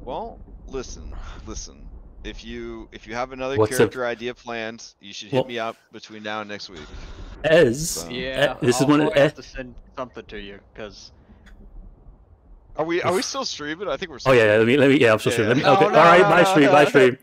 B: Well, listen. If you have another
F: What's
B: character idea planned, you should hit
F: Well-
B: me up between now and next week.
F: Ez.
B: So-
H: Yeah,
F: This is
H: I'll
F: one of
H: probably have to send something to you because
B: Are we still streaming? I think we're.
F: Oh yeah, let me. Yeah, I'm still
B: Yeah,
F: sure.
B: yeah.
F: Okay. All right, bye stream.